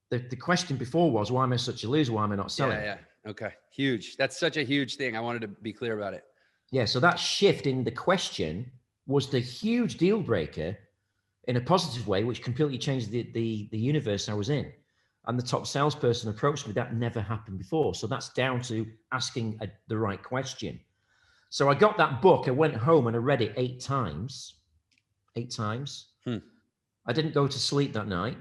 The question before was, why am I such a loser? Why am I not selling? Yeah. Okay. Huge. That's such a huge thing. I wanted to be clear about it. Yeah. So that shift in the question was the huge deal breaker in a positive way, which completely changed the universe I was in. And the top salesperson approached me. That never happened before. So that's down to asking the right question. So I got that book. I went home and I read it 8 times. 8 times. I didn't go to sleep that night.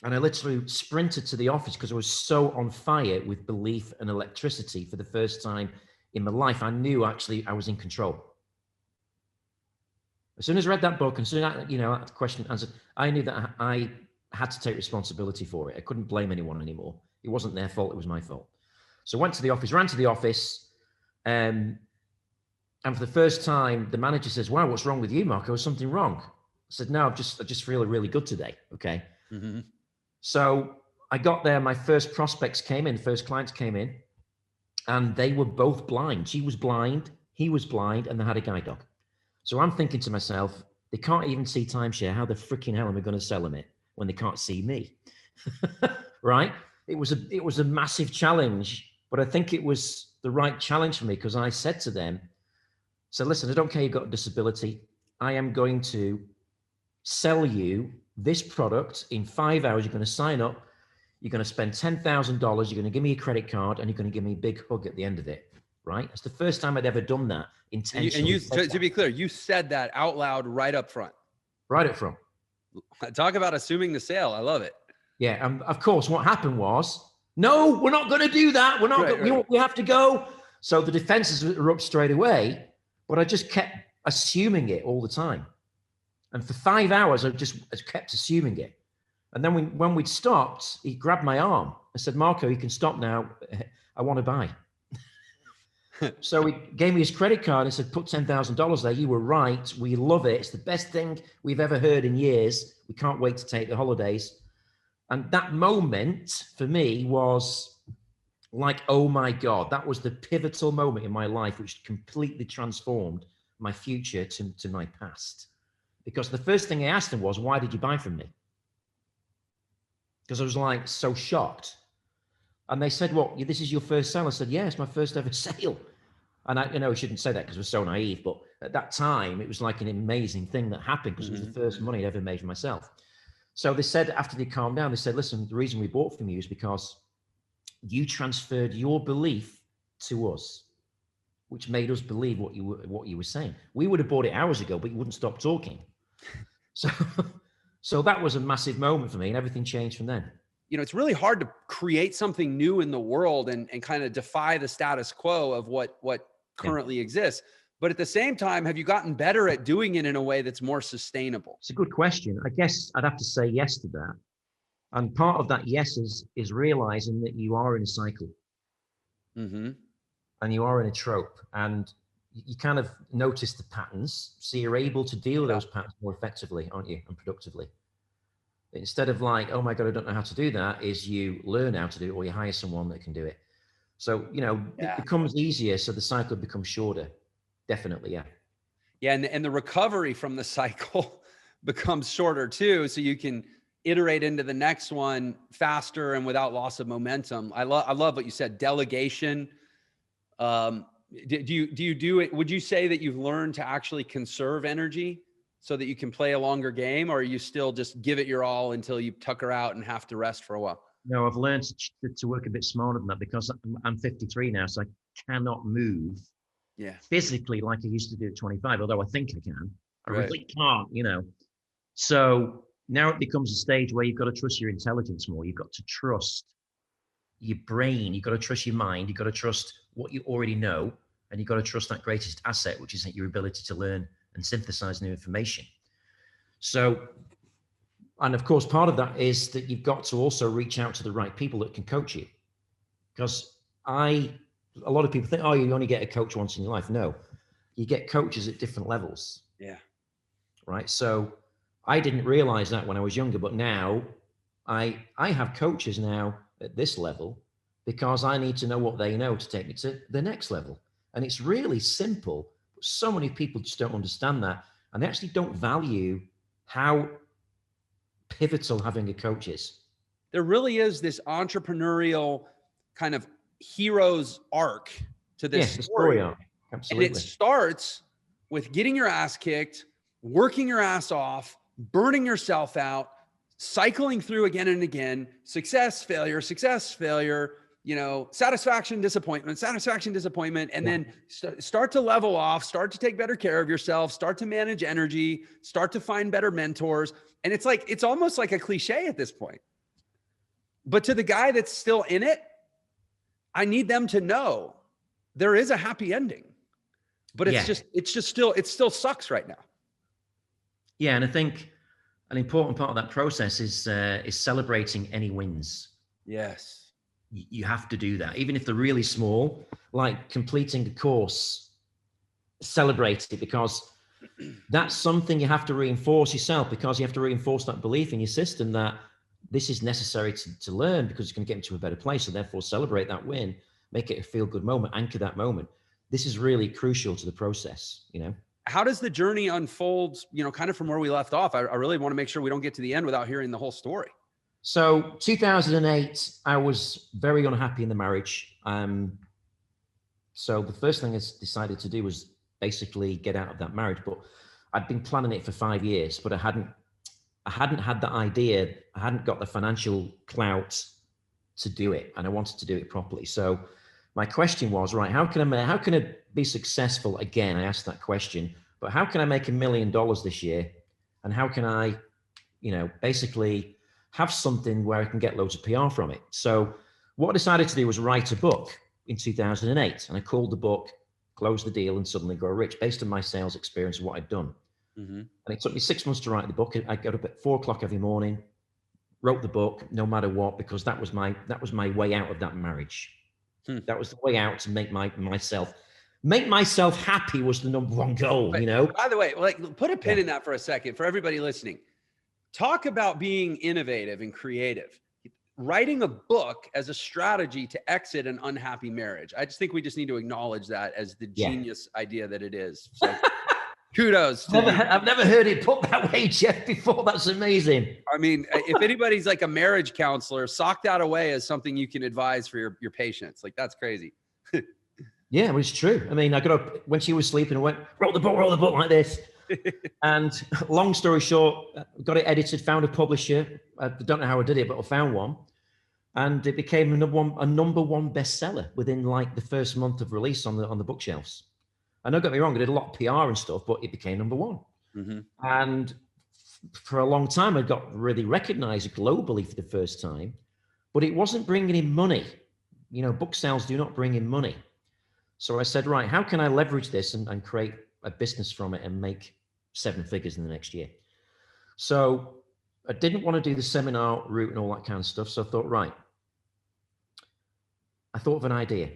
And I literally sprinted to the office because I was so on fire with belief and electricity for the first time in my life. I knew actually I was in control. As soon as I read that book, and soon as that question answered, I knew that I had to take responsibility for it. I couldn't blame anyone anymore. It wasn't their fault. It was my fault. So I went to the office, ran to the office. And for the first time, the manager says, wow, what's wrong with you, Marco? Is something wrong? I said, no, I just feel really good today. Okay. Mm-hmm. So I got there. My first prospects came in, first clients came in, and they were both blind. She was blind, he was blind, and they had a guide dog. So I'm thinking to myself, they can't even see timeshare. How the freaking hell am I going to sell them it when they can't see me? Right? It was a massive challenge, but I think it was the right challenge for me, because I said to them, so listen, I don't care you've got a disability. I am going to sell you this product in 5 hours. You're going to sign up. You're going to spend $10,000. You're going to give me a credit card, and you're going to give me a big hug at the end of it. Right? It's the first time I'd ever done that intentionally. And to be clear, you said that out loud right up front. Right up front. Talk about assuming the sale. I love it. Yeah. And of course, what happened was, no, we're not going to do that. We're not. We have to go. So the defenses were up straight away, but I just kept assuming it all the time. And for 5 hours, I kept assuming it. And then when we'd stopped, he grabbed my arm. I said, Marco, you can stop now. I want to buy. So he gave me his credit card and said, put $10,000 there. You were right. We love it. It's the best thing we've ever heard in years. We can't wait to take the holidays. And that moment for me was like, oh my God, that was the pivotal moment in my life, which completely transformed my future to my past. Because the first thing I asked him was, why did you buy from me? Because I was like so shocked. And they said, well, this is your first sale? I said, yeah, it's my first ever sale. And I shouldn't say that because we're so naive, but at that time, it was like an amazing thing that happened because it was the first money I'd ever made for myself. So they said, after they calmed down, they said, listen, the reason we bought from you is because you transferred your belief to us, which made us believe what you were saying. We would have bought it hours ago, but you wouldn't stop talking. So that was a massive moment for me, and everything changed from then. It's really hard to create something new in the world and kind of defy the status quo of what currently exists. But at the same time, have you gotten better at doing it in a way that's more sustainable? It's a good question. I guess I'd have to say yes to that. And part of that yes is realizing that you are in a cycle. Mm-hmm. And you are in a trope. And you kind of notice the patterns. So you're able to deal with those patterns more effectively, aren't you? And productively. Instead of like, oh my God, I don't know how to do that, is you learn how to do it, or you hire someone that can do it. So, it becomes easier. So the cycle becomes shorter. Definitely. Yeah. Yeah. And the recovery from the cycle becomes shorter too. So you can iterate into the next one faster and without loss of momentum. I love what you said, delegation. Do you do it? Would you say that you've learned to actually conserve energy so that you can play a longer game, or you still just give it your all until you tucker out and have to rest for a while? No, I've learned to work a bit smarter than that, because I'm 53 now, so I cannot move physically like I used to do at 25, although I think I can. I really can't, So now it becomes a stage where you've got to trust your intelligence more. You've got to trust your brain. You've got to trust your mind. You've got to trust what you already know. And you've got to trust that greatest asset, which is your ability to learn and synthesize new information. So And of course, part of that is that you've got to also reach out to the right people that can coach you. Because a lot of people think, oh, you only get a coach once in your life. No, you get coaches at different levels. Yeah. Right. So I didn't realize that when I was younger, but now I have coaches now at this level because I need to know what they know to take me to the next level. And it's really simple. But so many people just don't understand that. And they actually don't value how pivotal having a coach is. There really is this entrepreneurial kind of hero's arc to this story. Arc. Absolutely. And it starts with getting your ass kicked, working your ass off, burning yourself out, cycling through again and again, success, failure, you know, satisfaction, disappointment, and then start to level off, start to take better care of yourself, start to manage energy, start to find better mentors. And it's like, it's almost like a cliche at this point. But to the guy that's still in it, I need them to know there is a happy ending, but it still sucks right now. Yeah. And I think an important part of that process is celebrating any wins. Yes. You have to do that, even if they're really small, like completing a course, celebrate it, because that's something you have to reinforce yourself, because you have to reinforce that belief in your system that this is necessary to learn, because it's going to get into a better place. So therefore celebrate that win, make it a feel good moment, anchor that moment. This is really crucial to the process, you know? How does the journey unfold, you know, kind of from where we left off? I really want to make sure we don't get to the end without hearing the whole story. So 2008, I was very unhappy in the marriage. So the first thing I decided to do was basically get out of that marriage, but I'd been planning it for 5 years, but I hadn't had the idea. I hadn't got the financial clout to do it, and I wanted to do it properly. So my question was, right, how can I be successful again? I asked that question, but how can I make $1 million this year? And how can I, you know, basically have something where I can get loads of PR from it? So what I decided to do was write a book in 2008. And I called the book Close the Deal and Suddenly Grow Rich, based on my sales experience and what I'd done. Mm-hmm. And it took me 6 months to write the book. I got up at 4 o'clock every morning, wrote the book, no matter what, because that was my way out of that marriage. That was the way out, to make myself happy was the number one goal, but, you know? By the way, like, put a pin in that for a second for everybody listening. Talk about being innovative and creative. Writing a book as a strategy to exit an unhappy marriage. I just think we just need to acknowledge that as the genius idea that it is. So kudos. I've never heard it put that way, Jeff, before. That's amazing. I mean, if anybody's like a marriage counselor, sock that away as something you can advise for your patients. Like, that's crazy. Yeah, it was true. I mean, I got up when she was sleeping and went, roll the book like this. And long story short, got it edited, found a publisher. I don't know how I did it, but I found one. And it became a number one bestseller within like the first month of release on the bookshelves. And don't get me wrong, I did a lot of PR and stuff, but it became number one. Mm-hmm. And for a long time, I got really recognized globally for the first time, but it wasn't bringing in money. You know, book sales do not bring in money. So I said, right, how can I leverage this and create a business from it and make 7 figures in the next year? So I didn't want to do the seminar route and all that kind of stuff. So I thought, right, I thought of an idea.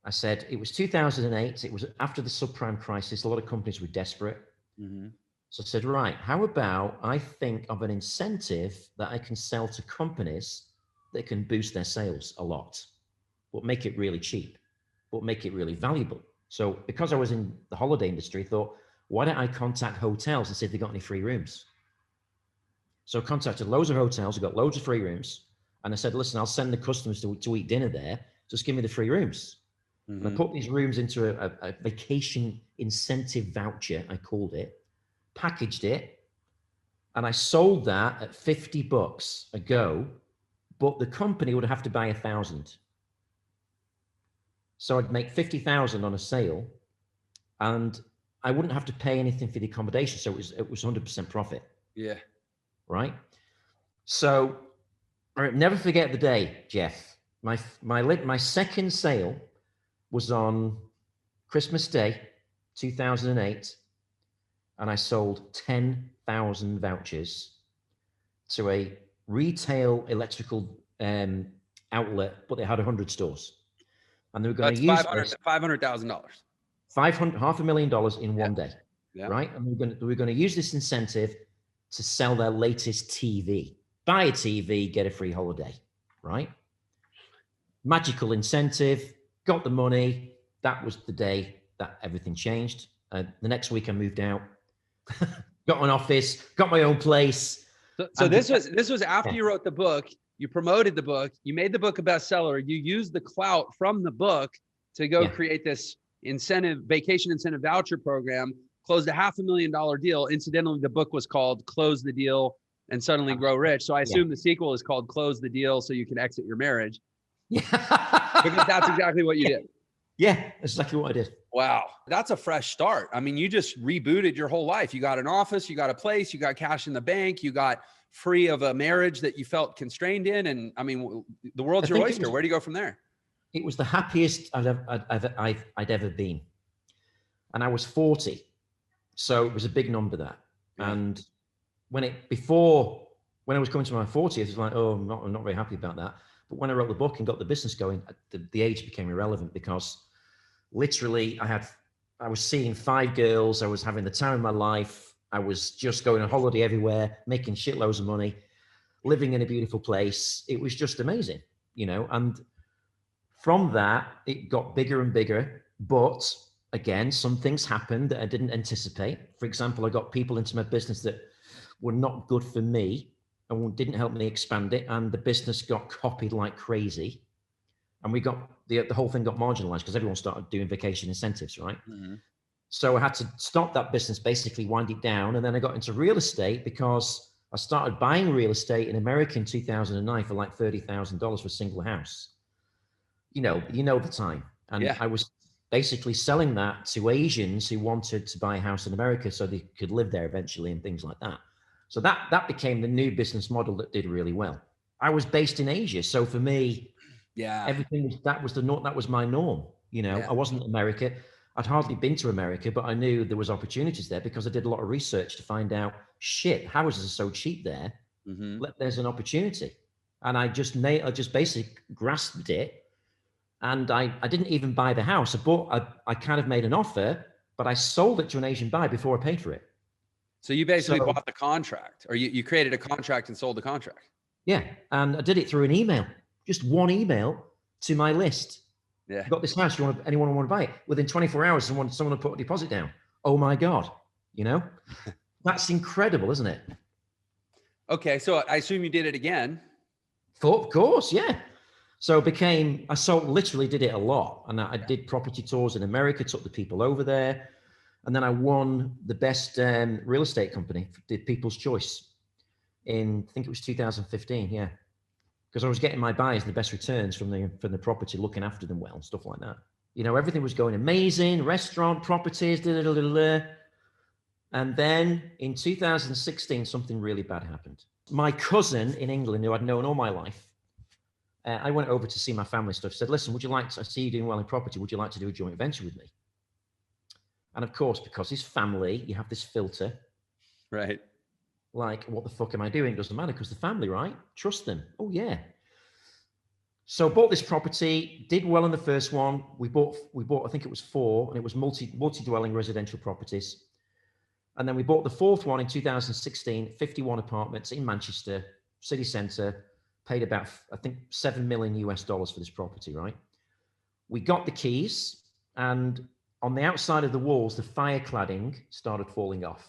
I said, it was 2008. It was after the subprime crisis. A lot of companies were desperate. Mm-hmm. So I said, right, how about I think of an incentive that I can sell to companies that can boost their sales a lot, but make it really cheap, but make it really valuable. So because I was in the holiday industry, I thought, why don't I contact hotels and see if they got any free rooms? So I contacted loads of hotels, I got loads of free rooms. And I said, listen, I'll send the customers to eat dinner there. Just give me the free rooms. Mm-hmm. And I put these rooms into a vacation incentive voucher, I called it, packaged it. And I sold that at $50 a go, but the company would have to buy 1,000. So I'd make 50,000 on a sale, and I wouldn't have to pay anything for the accommodation. So it was 100% profit. Yeah. Right. So I'll never forget the day, Jeff. My second sale was on Christmas Day, 2008, and I sold 10,000 vouchers to a retail electrical outlet, but they had 100 stores. And they were going That's to use $500,000. $500,000 in one day, Yeah. right? And we were going to use this incentive to sell their latest TV. Buy a TV, get a free holiday, right? Magical incentive, got the money. That was the day that everything changed. The next week I moved out, got an office, got my own place. So this was after you wrote the book, you promoted the book, you made the book a bestseller, you used the clout from the book to go create this vacation incentive voucher program, closed a $500,000 deal. Incidentally, the book was called Close the Deal and Suddenly Grow Rich. So I assume the sequel is called Close the Deal so you can exit your marriage. Yeah. Because that's exactly what you did. Yeah, that's exactly what I did. Wow. That's a fresh start. I mean, you just rebooted your whole life. You got an office, you got a place, you got cash in the bank, you got free of a marriage that you felt constrained in. And I mean, the world's your oyster. Where do you go from there? It was the happiest I'd ever been. And I was 40. So it was a big number that. Yeah. And when I was coming to my 40th, it was like, oh, I'm not very happy about that. But when I wrote the book and got the business going, the age became irrelevant because literally I was seeing 5 girls. I was having the time of my life. I was just going on holiday everywhere, making shitloads of money, living in a beautiful place. It was just amazing, and from that, it got bigger and bigger. But again, some things happened that I didn't anticipate. For example, I got people into my business that were not good for me and didn't help me expand it. And the business got copied like crazy. And we got the whole thing got marginalized because everyone started doing vacation incentives, right? Mm-hmm. So I had to stop that business, basically wind it down. And then I got into real estate because I started buying real estate in America in 2009 for like $30,000 for a single house. You know the time. And I was basically selling that to Asians who wanted to buy a house in America so they could live there eventually and things like that. So that became the new business model that did really well. I was based in Asia. So for me, everything that was my norm. I wasn't in America. I'd hardly been to America, but I knew there was opportunities there because I did a lot of research to find out, houses are so cheap there. Mm-hmm. There's an opportunity. And I just basically grasped it. And I didn't even buy the house. I kind of made an offer, but I sold it to an Asian buyer before I paid for it. So you basically bought the contract, or you created a contract and sold the contract. Yeah. And I did it through an email, just one email to my list. Yeah. I've got this house. Anyone want to buy it? Within 24 hours, someone to put a deposit down. Oh my God. That's incredible, isn't it? Okay. So I assume you did it again. Of course. Yeah. So literally did it a lot. And I did property tours in America, took the people over there. And then I won the best real estate company, did People's Choice I think it was 2015. Yeah. Because I was getting my buyers the best returns from the property, looking after them well and stuff like that. Everything was going amazing, restaurant, properties, And then in 2016, something really bad happened. My cousin in England, who I'd known all my life, I went over to see my family stuff. Said, listen, I see you doing well in property. Would you like to do a joint venture with me? And of course, because he's family, you have this filter. Right. Like, what the fuck am I doing? Doesn't matter because the family, right? Trust them. Oh, yeah. So bought this property, did well in the first one. We bought, I think it was 4, and it was multi-dwelling residential properties. And then we bought the 4th one in 2016, 51 apartments in Manchester, city centre. Paid about, I think, $7 million for this property, right? We got the keys, and on the outside of the walls, the fire cladding started falling off.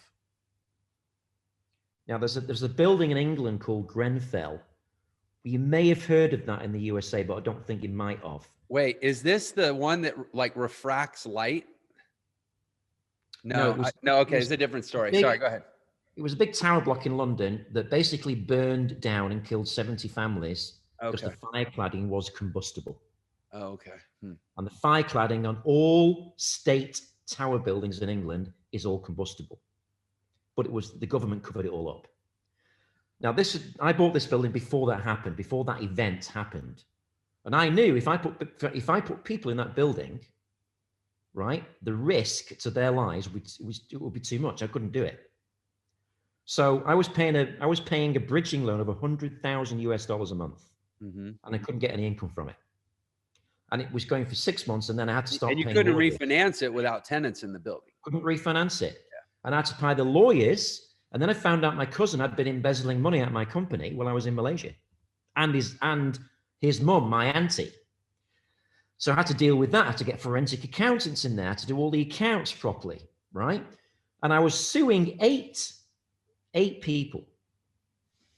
Now, there's a building in England called Grenfell. You may have heard of that in the USA, but I don't think you might have. Wait, is this the one that like refracts light? No, okay, it's a different story. Sorry, go ahead. It was a big tower block in London that basically burned down and killed 70 families because the fire cladding was combustible. Oh, okay. And the fire cladding on all state tower buildings in England is all combustible. But the government covered it all up. Now, I bought this building before that happened, before that event happened. And I knew if I put people in that building, right, the risk to their lives would be too much. I couldn't do it. So I was paying a bridging loan of $100,000 a month, and I couldn't get any income from it. And it was going for 6 months, and then I had to start And you paying couldn't mortgage. refinance it without tenants in the building. Couldn't refinance it. And I had to pay the lawyers. And then I found out my cousin had been embezzling money out of my company while I was in Malaysia, and his mum, my auntie. So I had to deal with that. I had to get forensic accountants in there to do all the accounts properly, right? And I was suing eight people: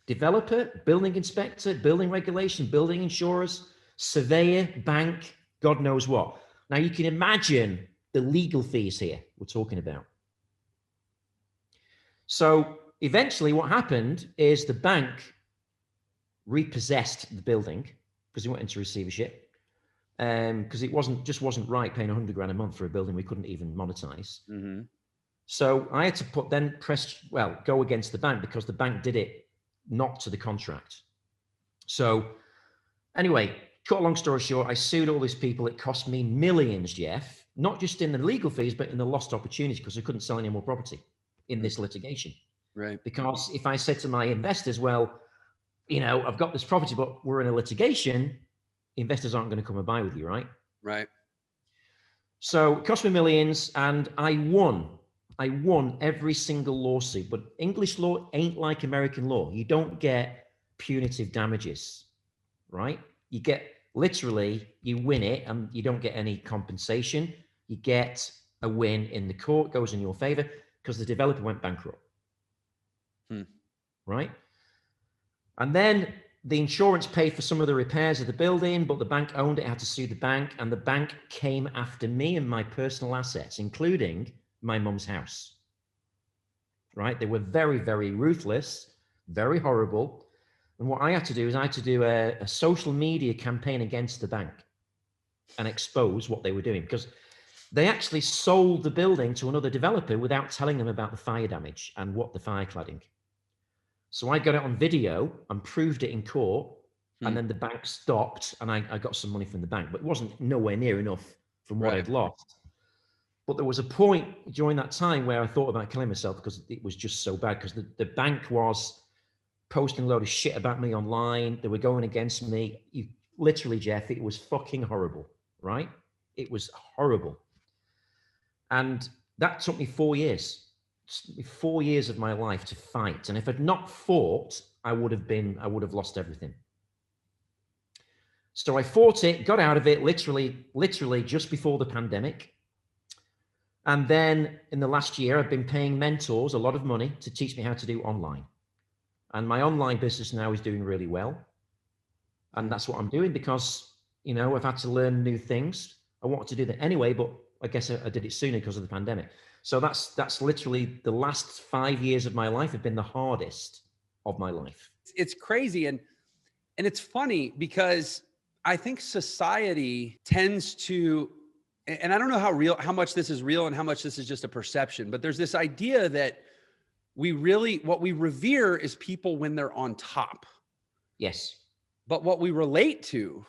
developer, building inspector, building regulation, building insurers, surveyor, bank, God knows what. Now you can imagine the legal fees here we're talking about. So eventually what happened is the bank repossessed the building because it went into receivership, because it wasn't right paying $100,000 a month for a building we couldn't even monetize. So I had to go against the bank because the bank did it not to the contract. So anyway, cut a long story short, I sued all these people. It cost me millions, Jeff, not just in the legal fees, but in the lost opportunity because I couldn't sell any more property in this litigation. Right. Because if I said to my investors, well, I've got this property, but we're in a litigation, investors aren't going to come and buy with you, right? Right. So it cost me millions, and I won every single lawsuit. But English law ain't like American law. You don't get punitive damages, right? You get literally, you win it and you don't get any compensation. You get a win in the court, goes in your favor because the developer went bankrupt. Right? And then the insurance paid for some of the repairs of the building, but the bank owned it, had to sue the bank, and the bank came after me and my personal assets, including my mum's house. Right? They were very, very ruthless, very horrible. And what I had to do is I had to do a social media campaign against the bank and expose what they were doing, because they actually sold the building to another developer without telling them about the fire damage and what the fire cladding. So I got it on video and proved it in court, and then the bank stopped, and I got some money from the bank, but it wasn't nowhere near enough from what I'd lost. But there was a point during that time where I thought about killing myself because it was just so bad, because the bank was posting a load of shit about me online. They were going against me. Literally, Jeff, it was fucking horrible, right? It was horrible. And that took me 4 years. 4 years of my life to fight. And if I'd not fought, I would have lost everything. So I fought it, got out of it literally just before the pandemic. And then in the last year, I've been paying mentors a lot of money to teach me how to do online. And my online business now is doing really well. And that's what I'm doing because, I've had to learn new things. I wanted to do that anyway, but I guess I did it sooner because of the pandemic. So that's literally the last 5 years of my life have been the hardest of my life. It's crazy. And it's funny because I think society tends to, and I don't know how much this is real and how much this is just a perception, but there's this idea that what we revere is people when they're on top. Yes. But what we relate to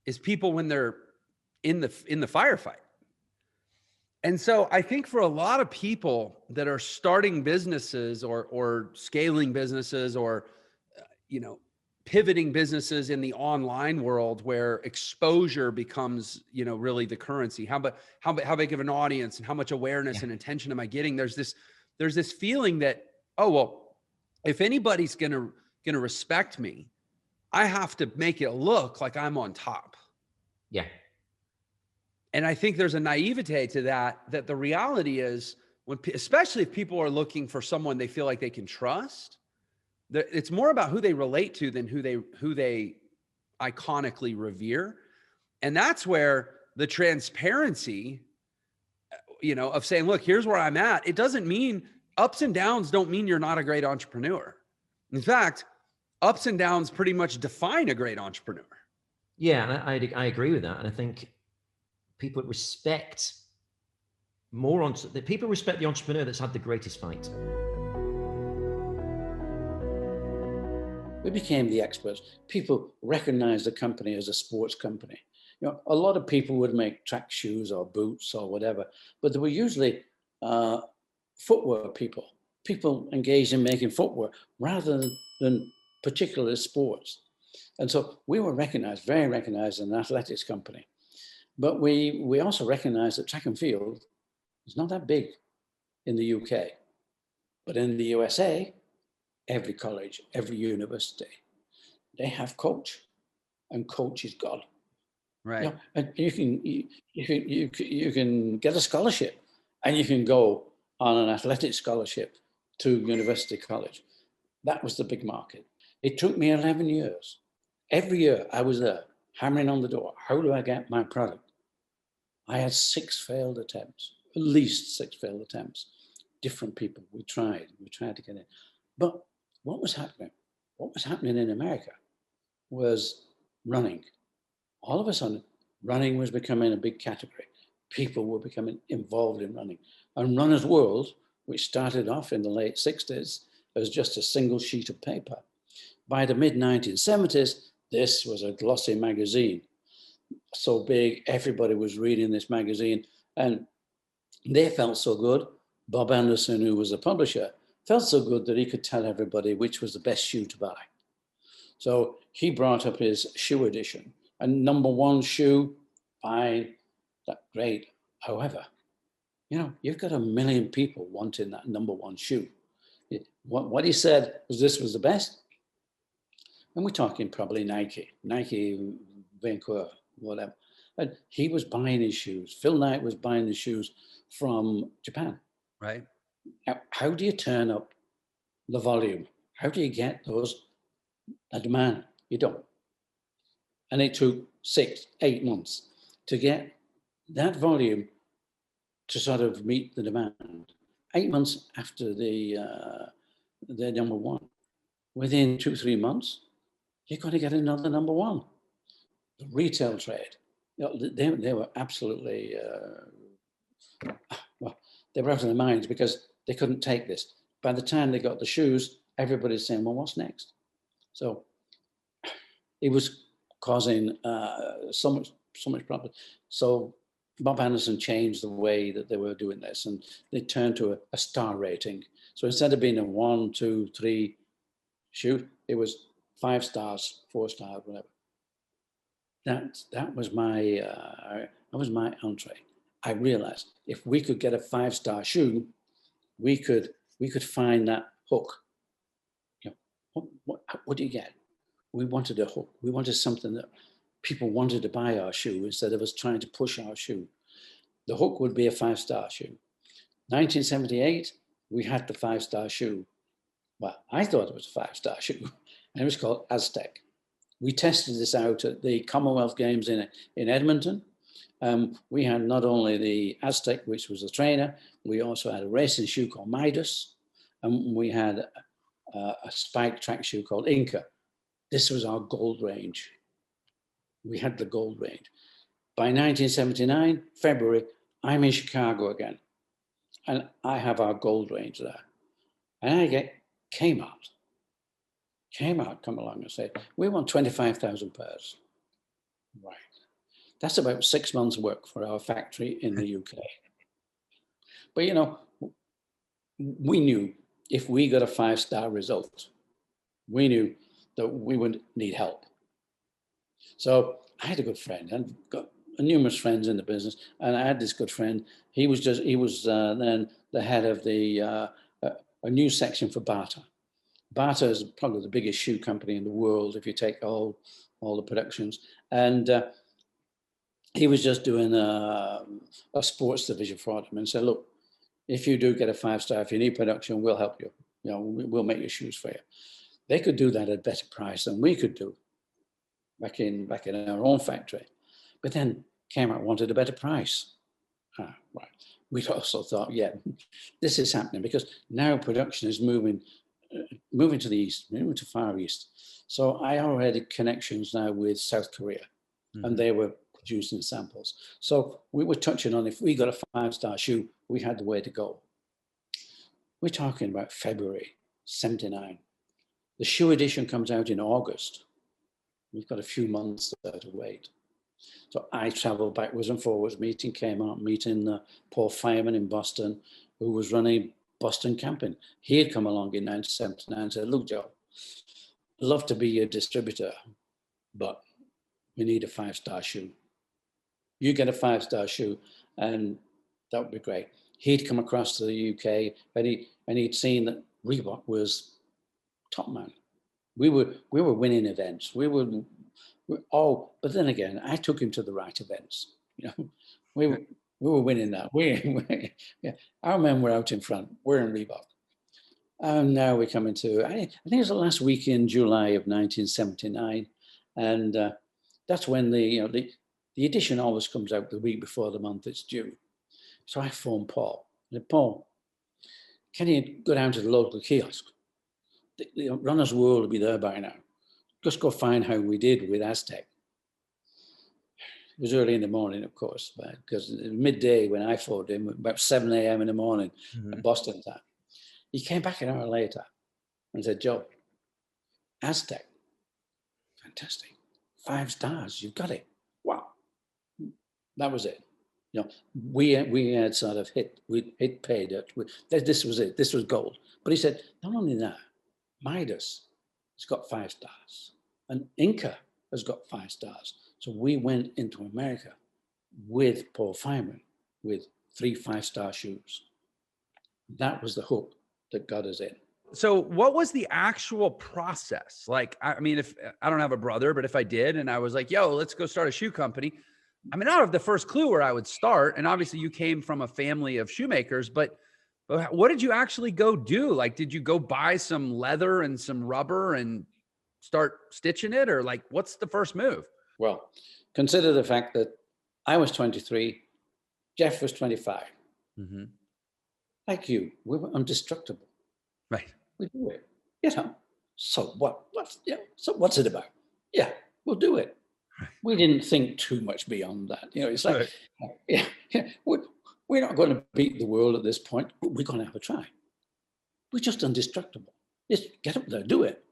is people when they're in the firefight. And so I think for a lot of people that are starting businesses or scaling businesses or, pivoting businesses in the online world where exposure becomes, really the currency, how big of an audience and how much awareness and attention am I getting? There's this feeling that, oh, well, if anybody's going to respect me, I have to make it look like I'm on top. Yeah. And I think there's a naivete to that the reality is especially if people are looking for someone they feel like they can trust, it's more about who they relate to than who they iconically revere. And that's where the transparency, of saying, look, here's where I'm at. It doesn't mean ups and downs don't mean you're not a great entrepreneur. In fact, ups and downs pretty much define a great entrepreneur. Yeah, and I agree with that. And I think people respect people respect the entrepreneur that's had the greatest fight. We became the experts. People recognize the company as a sports company. A lot of people would make track shoes or boots or whatever, but they were usually footwear people. people engaged in making footwear rather than particular sports. And so we were recognized, very recognized as an athletics company. But we also recognized that track and field is not that big in the UK. But in the USA, every college, every university, they have coach, and coach is God. Right. You know, and you can get a scholarship, and you can go on an athletic scholarship to university college. That was the big market. It took me 11 years. Every year I was there, hammering on the door. How do I get my product? I had 6 failed attempts, at least 6 failed attempts. Different people. We tried to get in. But what was happening? What was happening in America was running. All of a sudden, running was becoming a big category. People were becoming involved in running. And Runner's World, which started off in the late 60s as just a single sheet of paper, by the mid-1970s, this was a glossy magazine. So big, everybody was reading this magazine. And they felt so good. Bob Anderson, who was a publisher, felt so good that he could tell everybody which was the best shoe to buy. So he brought up his shoe edition. And number 1 shoe, fine, that's great. However, you know, you've got 1 million people wanting that number 1 shoe. What he said was this was the best. And we're talking probably Nike, Vancouver, whatever. And he was buying his shoes. Phil Knight was buying the shoes from Japan. Right. Now, how do you turn up the volume? How do you get a demand? You don't. And it took 6, 8 months to get that volume to sort of meet the demand. 8 months after the number 1. Within 2-3 months, you're going to get another number 1. The retail trade, you know, they were absolutely, well, they were out of their minds because they couldn't take this. By the time they got the shoes, everybody's saying, well, what's next? So it was causing so much problem. So Bob Anderson changed the way that they were doing this, and they turned to a star rating. So instead of being a 1, 2, 3 shoe, it was 5 stars, 4 stars, whatever. That was my entree. I realized if we could get a 5-star shoe, we could find that hook. You know, what do you get? We wanted a hook. We wanted something that people wanted to buy our shoe instead of us trying to push our shoe. The hook would be a 5-star shoe. 1978, we had the 5-star shoe. Well, I thought it was a 5-star shoe, and it was called Aztec. We tested this out at the Commonwealth Games in Edmonton. We had not only the Aztec, which was a trainer, we also had a racing shoe called Midas, and we had a spike track shoe called Inca. This was our gold range. We had the gold range. By 1979, February, I'm in Chicago again, and I have our gold range there. And I get Kmart come along and say, we want 25,000 pairs. Right. That's about 6 months' work for our factory in the UK. But, you know, we knew if we got a 5-star result, we knew that we would need help. So I had a good friend, and got numerous friends in the business, and I had this good friend. He was then the head of a new section for Bata. Bata is probably the biggest shoe company in the world if you take all the productions. And he was just doing a sports division for them, and said, look, if you do get a 5-star, if you need production, we'll help you. You know, we'll make your shoes for you. They could do that at a better price than we could do back in our own factory. But then Kmart wanted a better price. Right. We also thought, yeah, this is happening because now production is moving to the east, moving to Far East. So I already had connections now with South Korea, and they were producing samples. So we were touching on if we got a 5-star shoe, we had the way to go. We're talking about February 79. The shoe edition comes out in August. We've got a few months there to wait. So I traveled backwards and forwards, meeting Kmart, meeting Paul Fireman in Boston, who was running Boston camping. He had come along in 1979 and said, look, Joe, I'd love to be your distributor, but we need a 5-star shoe. You get a 5-star shoe, and that would be great. He'd come across to the UK, and he'd seen that Reebok was top man. We were winning events. But then again, I took him to the right events. You know, we were winning that. Yeah, our men were out in front. We're in Reebok. And now we're coming to, I think it was the last week in July of 1979. And that's when the edition always comes out the week before the month it's due. So I phoned Paul. I said, Paul, can you go down to the local kiosk? The Runner's World will be there by now. Just go find how we did with Aztec. It was early in the morning, of course, because it was midday when I phoned him, about 7 a.m. in the morning at Boston time. He came back an hour later and said, Joe, Aztec, fantastic. 5 stars, you've got it. Wow. That was it. You know, we had sort of hit pay dirt. This was it. This was gold. But he said, not only that, Midas has got 5 stars, and Inca has got 5 stars. So we went into America with Paul Fireman with 3 5-star shoes. That was the hook that got us in. So what was the actual process? Like, I mean, if I don't have a brother, but if I did, and I was like, yo, let's go start a shoe company. I mean, I don't have the first clue where I would start. And obviously you came from a family of shoemakers, but what did you actually go do? Like, did you go buy some leather and some rubber and start stitching it? Or like, what's the first move? Well, consider the fact that I was 23, Jeff was 25. Mm-hmm. Like you, we were indestructible. Right. We do it. You know, so what's it about? Yeah, we'll do it. Right. We didn't think too much beyond that. You know, it's like, right. We're not going to beat the world at this point, but we're going to have a try. We're just indestructible. Just get up there, do it.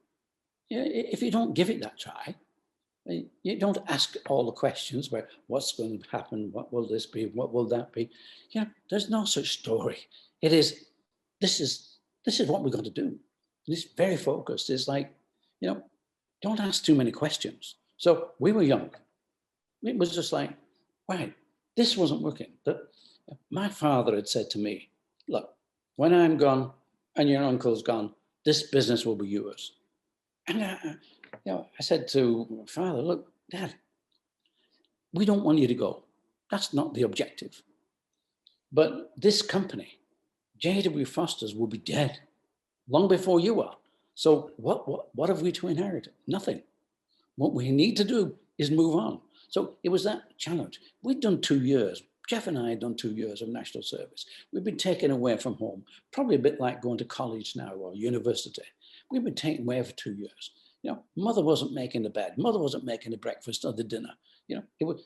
Yeah, if you don't give it that try, you don't ask all the questions about what's going to happen, what will this be, what will that be. Yeah, there's no such story. It is, this is what we're going to do. It's very focused. It's like, you know, don't ask too many questions. So we were young. It was just like, right, this wasn't working. My father had said to me, look, when I'm gone and your uncle's gone, this business will be yours. And I said to my father, look, Dad, we don't want you to go. That's not the objective. But this company, J.W. Foster's, will be dead long before you are. So what have we to inherit? Nothing. What we need to do is move on. So it was that challenge. We'd done 2 years. Jeff and I had done 2 years of national service. We've been taken away from home, probably a bit like going to college now or university. We've been taken away for 2 years. You know, mother wasn't making the bed. Mother wasn't making the breakfast or the dinner. You know, you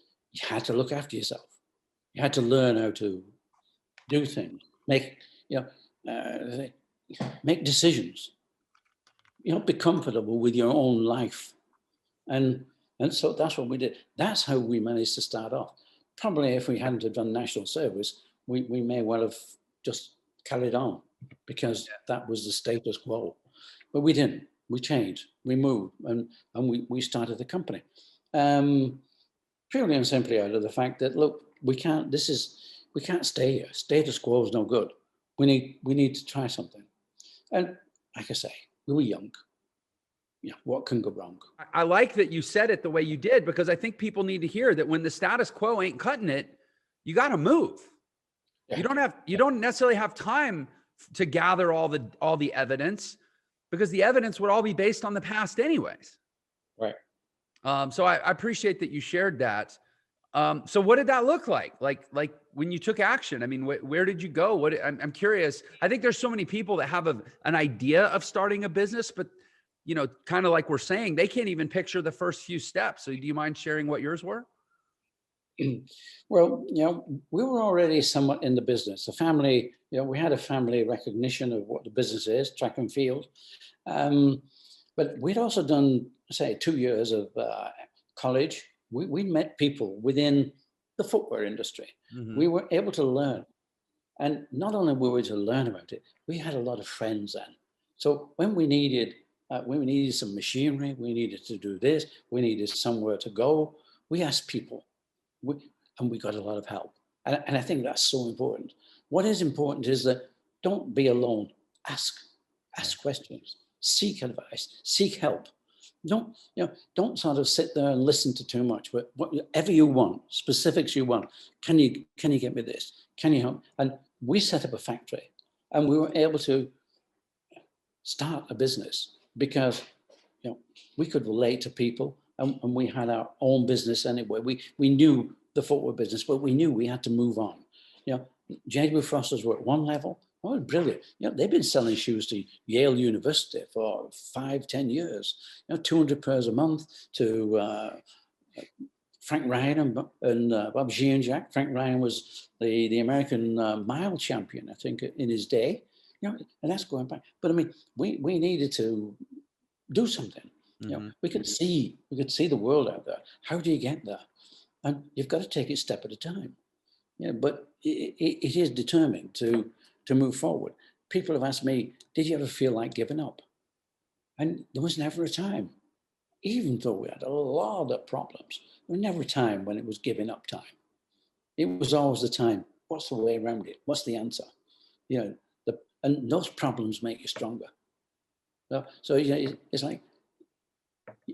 had to look after yourself. You had to learn how to do things, make decisions. You know, be comfortable with your own life. And so that's what we did. That's how we managed to start off. Probably if we hadn't have done national service, we may well have just carried on because that was the status quo. But we didn't. We changed, we moved, and we started the company. Purely and simply out of the fact that, look, we can't stay here. Status quo is no good. We need to try something. And like I say, we were young. Yeah, what can go wrong? I like that you said it the way you did, because I think people need to hear that when the status quo ain't cutting it, you got to move. Yeah. You don't necessarily have time to gather all the evidence, because the evidence would all be based on the past anyways. Right. So I appreciate that you shared that. So what did that look like? Like when you took action? I mean, where did you go? I'm curious. I think there's so many people that have an idea of starting a business, but you know, kind of like we're saying, they can't even picture the first few steps. So do you mind sharing what yours were? Well, you know, we were already somewhat in the business. The family, you know, we had a family recognition of what the business is, track and field. But we'd also done, say, 2 years of college. We met people within the footwear industry. Mm-hmm. We were able to learn. And not only were we to learn about it, we had a lot of friends then. So when we needed some machinery, we needed to do this, we needed somewhere to go, we asked people, and we got a lot of help. And I think that's so important. What is important is that don't be alone. Ask questions, seek advice, seek help. Don't sort of sit there and listen to too much, but whatever you want, specifics you want. Can you get me this? Can you help? And we set up a factory, and we were able to start a business because we could relate to people, and we had our own business anyway. We knew the footwear business, but we knew we had to move on. J.W. Frosters were at one level. Oh, brilliant. They've been selling shoes to Yale University for 5-10 years, 200 pairs a month to Frank Ryan and Bob Jean-Jacques. Frank Ryan was the American mile champion, I think, in his day. And that's going back. But I mean, we needed to do something. We could see the world out there. How do you get there? And you've got to take it step at a time. But it is determined to move forward. People have asked me, did you ever feel like giving up? And there was never a time, even though we had a lot of problems, there was never a time when it was giving up time. It was always the time, what's the way around it? What's the answer? And those problems make you stronger. So it's like,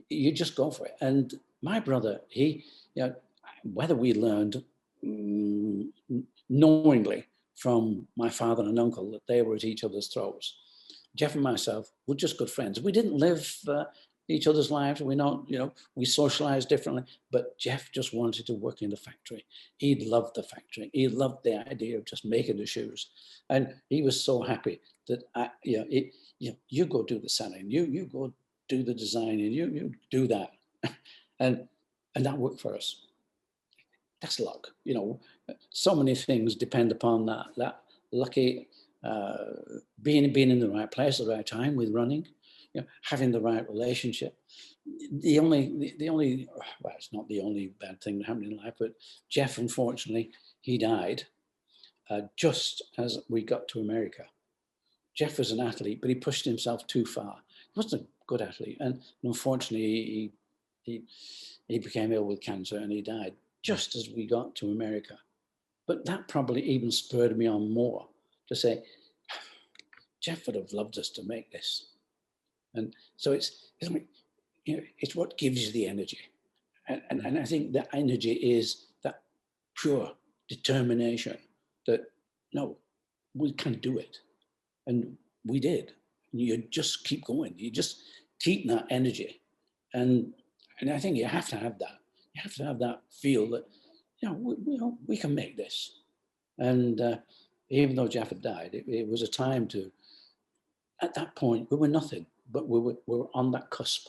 you just go for it. And my brother, he, whether we learned knowingly from my father and uncle that they were at each other's throats, Jeff and myself were just good friends. We didn't live each other's lives. We socialized differently, but Jeff just wanted to work in the factory. He loved the factory. He loved the idea of just making the shoes. And he was so happy that, you go do the selling, you go do the designing, you do that. And that worked for us. That's luck. So many things depend upon that lucky being in the right place at the right time with running, having the right relationship. The only well, it's not the only bad thing that happened in life, but Jeff, unfortunately, he died just as we got to America. Jeff was an athlete, but he pushed himself too far. He wasn't a good athlete, and unfortunately, he became ill with cancer and he died just as we got to America. But that probably even spurred me on more to say, Jeff would have loved us to make this. And so it's what gives you the energy. And I think that energy is that pure determination that, no, we can do it. And we did. You just keep going. You just keep that energy. And I think you have to have that. You have to have that feel that, we can make this. And even though Jeff had died, it was a time to, at that point, we were nothing, but we were on that cusp,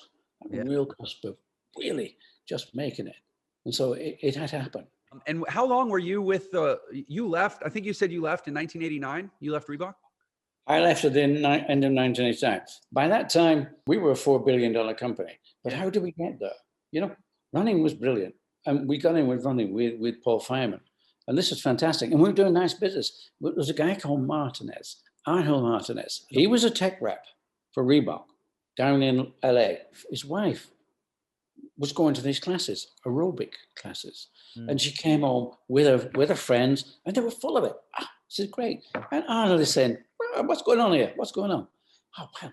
that real cusp of really just making it. And so it had happened. And how long were you with you left? I think you said you left in 1989. You left Reebok? I left at the end of 1989. By that time, we were a $4 billion company. But how did we get there? Running was brilliant. And we got in with running with Paul Fireman. And this was fantastic. And we were doing nice business. But there was a guy called Arnold Martinez. He was a tech rep for Reebok down in LA. His wife was going to these classes, aerobic classes. And she came home with her friends, and they were full of it. This is great. And Arnold is saying, what's going on here? What's going on? Oh, wow,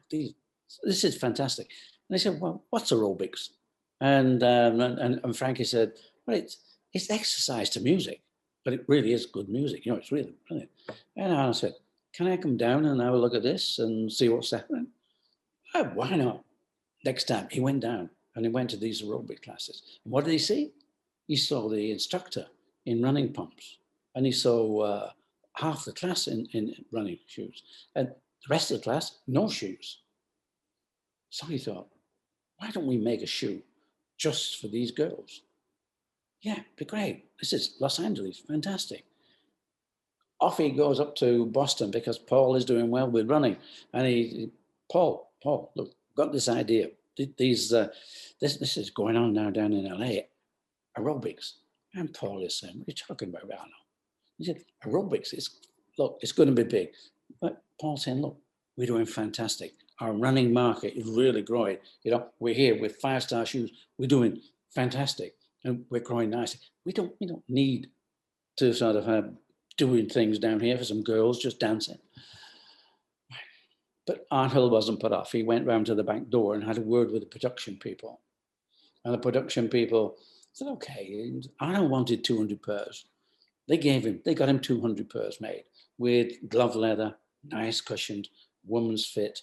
this is fantastic. And they said, well, what's aerobics? And Frankie said, well, it's exercise to music, but it really is good music. It's really brilliant. And Arnold said, can I come down and have a look at this and see what's happening? Why not? Next time he went down and he went to these aerobic classes. And what did he see? He saw the instructor in running pumps, and he saw half the class in running shoes, and the rest of the class, no shoes. So he thought, why don't we make a shoe just for these girls? Yeah, be great. This is Los Angeles, fantastic. Off he goes up to Boston because Paul is doing well with running. And Paul, look, got this idea. This is going on now down in LA, aerobics. And Paul is saying, what are you talking about, Arnold? He said, aerobics is look, it's going to be big. But Paul's saying, look, we're doing fantastic. Our running market is really growing. You know, we're here with 5-star shoes. We're doing fantastic, and we're growing nicely. We don't need to sort of have doing things down here for some girls just dancing. But Arnhill wasn't put off. He went round to the back door and had a word with the production people. And the production people said, okay, Arnhill wanted 200 pairs. They got him 200 pairs made with glove leather, nice cushioned, woman's fit.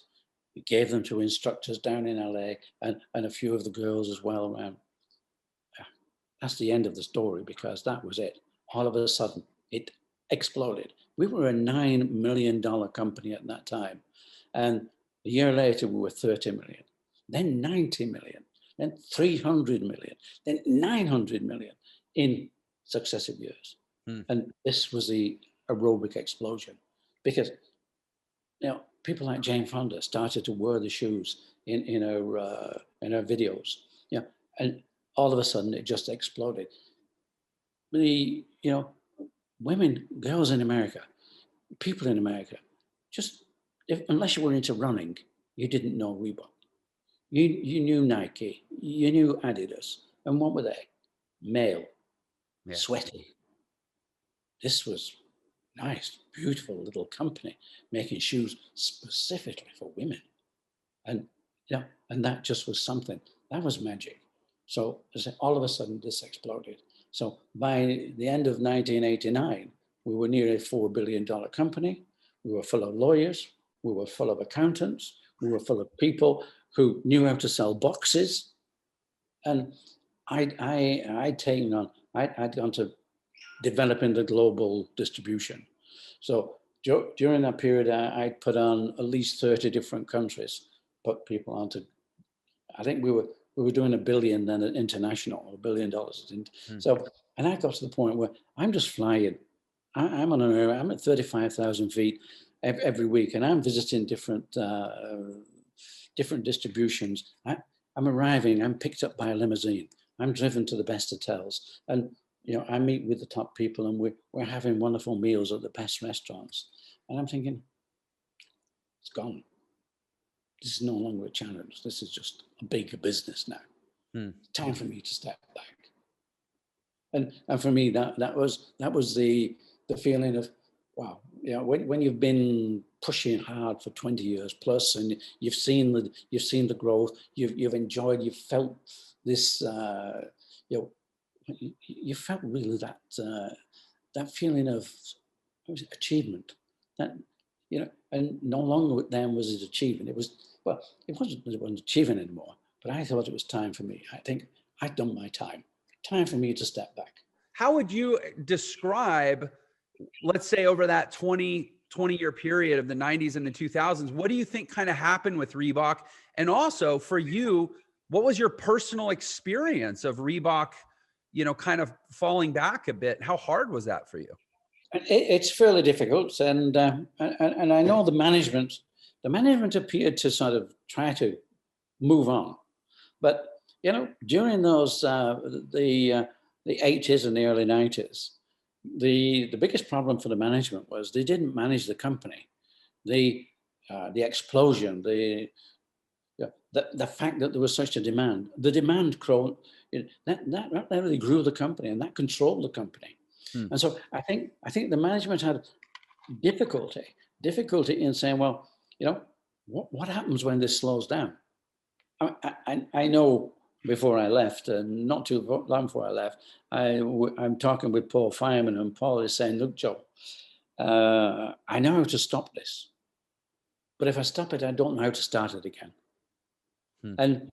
He gave them to instructors down in LA and a few of the girls as well around. That's the end of the story, because that was it. All of a sudden, it exploded. We were a $9 million company at that time. And a year later, we were 30 million, then 90 million, then 300 million, then 900 million in successive years. And this was the aerobic explosion, because people like Jane Fonda started to wear the shoes in her videos, and all of a sudden it just exploded. Women, girls in America, people in America, unless you were into running, you didn't know Reebok. You knew Nike, you knew Adidas, and what were they? Male, sweaty. This was nice, beautiful little company making shoes specifically for women. And that just was something. That was magic. So all of a sudden this exploded. So by the end of 1989, we were nearly a $4 billion company. We were full of lawyers. We were full of accountants. We were full of people who knew how to sell boxes. And I'd gone to developing the global distribution. So during that period, I'd put on at least 30 different countries, put people onto, I think we were doing $1 billion then at international, $1 billion. So, and I got to the point where I'm just flying. I'm at 35,000 feet every week, and I'm visiting different distributions. I'm arriving, I'm picked up by a limousine. I'm driven to the best hotels, and I meet with the top people, and we're having wonderful meals at the best restaurants. And I'm thinking, it's gone. This is no longer a challenge. This is just a bigger business now. It's time for me to step back. And for me, that was the feeling of, wow, when you've been pushing hard for 20 years plus, and you've seen the growth, you've enjoyed, you've felt this, you felt really that feeling of achievement, and no longer then was it achievement. It wasn't achieving anymore, but I thought it was time for me. I think I'd done my time for me to step back. How would you describe, let's say, over that 20-year period of the 90s and the 2000s, what do you think kind of happened with Reebok? And also for you, what was your personal experience of Reebok, kind of falling back a bit? How hard was that for you? It's fairly difficult. And I know the management appeared to sort of try to move on. But, during those, the 80s and the early 90s, the biggest problem for the management was they didn't manage the company. The explosion, the fact that there was such a demand, the demand growth, that really grew the company, and that controlled the company. And so I think the management had difficulty in saying, well, what happens when this slows down? I know before I left, and not too long before I left, I'm talking with Paul Fireman, and Paul is saying, look, Joe, I know how to stop this, but if I stop it, I don't know how to start it again. And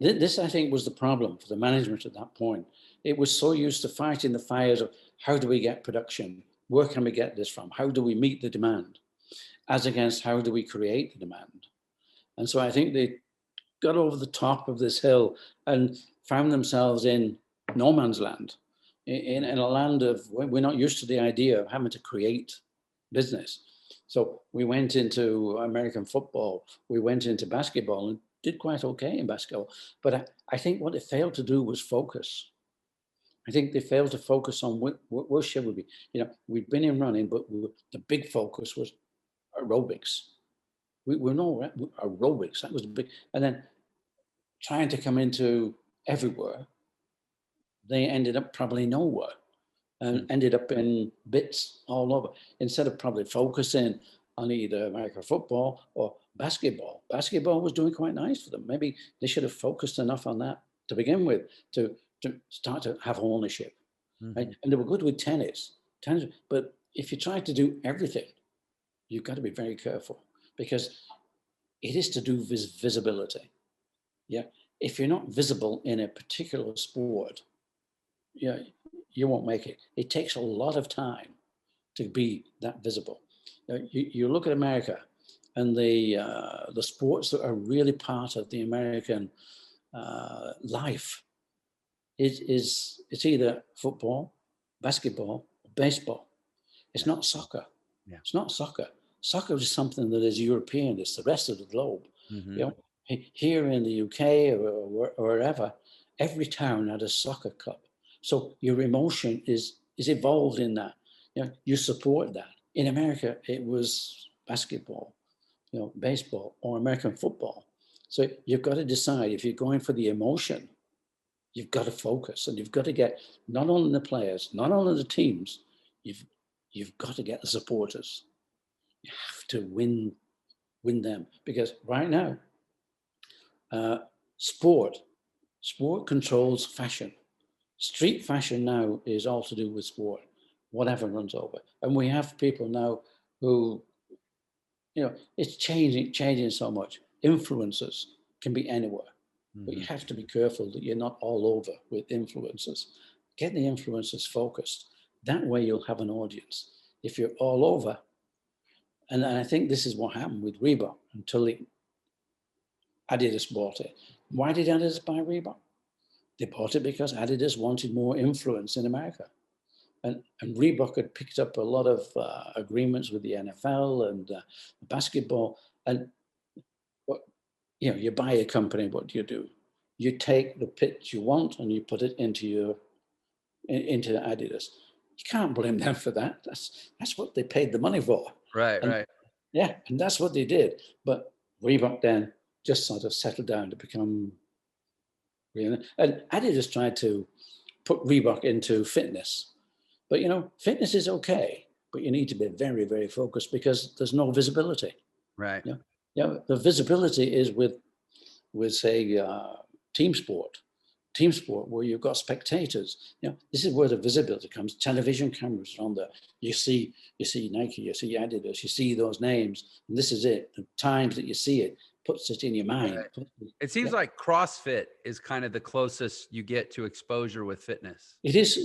this, I think, was the problem for the management at that point. It was so used to fighting the fires of how do we get production? Where can we get this from? How do we meet the demand? As against how do we create the demand? And so I think they got over the top of this hill and found themselves in no man's land, in a land of, we're not used to the idea of having to create business. So we went into American football, we went into basketball, and did quite okay in basketball. But I think what it failed to do was focus. I think they failed to focus on what should we be. You know, we'd been in running, but the big focus was aerobics. We're no aerobics. That was the big, and then trying to come into everywhere, they ended up probably nowhere and ended up in bits all over instead of probably focusing on either American football or basketball. Basketball was doing quite nice for them. Maybe they should have focused enough on that to begin with to start to have ownership. Right? And they were good with tennis, but if you try to do everything, you've got to be very careful because it is to do with visibility. Yeah. If you're not visible in a particular sport, yeah, you won't make it. It takes a lot of time to be that visible. You look at America and the sports that are really part of the American life. It's either football, basketball, baseball. It's not soccer. Yeah. It's not soccer. Soccer is something that is European. It's the rest of the globe. You know, here in the UK or wherever, every town had a soccer club. So your emotion is evolved in that. You know, you support that. In America, it was basketball, you know, baseball or American football. So you've got to decide if you're going for the emotion, you've got to focus and you've got to get not only the players, not only the teams, you've got to get the supporters. You have to win them because right now, sport controls fashion. Street fashion now is all to do with sport, whatever runs over. And we have people now who, you know, it's changing so much. Influencers can be anywhere, but you have to be careful that you're not all over with influencers. Get the influencers focused. That way you'll have an audience. If you're all over, and I think this is what happened with Reebok until Adidas bought it. Why did Adidas buy Reebok? They bought it because Adidas wanted more influence in America. And Reebok had picked up a lot of agreements with the NFL and basketball. And you know, you buy a company, what do? You take the pitch you want and you put it into Adidas. You can't blame them for that. That's what they paid the money for. Right, and, right. Yeah, and that's what they did. But Reebok then just sort of settled down to become, you know, and Adidas tried to put Reebok into fitness. But, you know, fitness is okay, but you need to be very, very focused because there's no visibility. Right. You know, the visibility is with say, team sport where you've got spectators. You know, this is where the visibility comes. Television cameras are on there. You see Nike, you see Adidas, you see those names, and this is it. The times that you see it puts it in your mind. Right. It seems like CrossFit is kind of the closest you get to exposure with fitness. It is.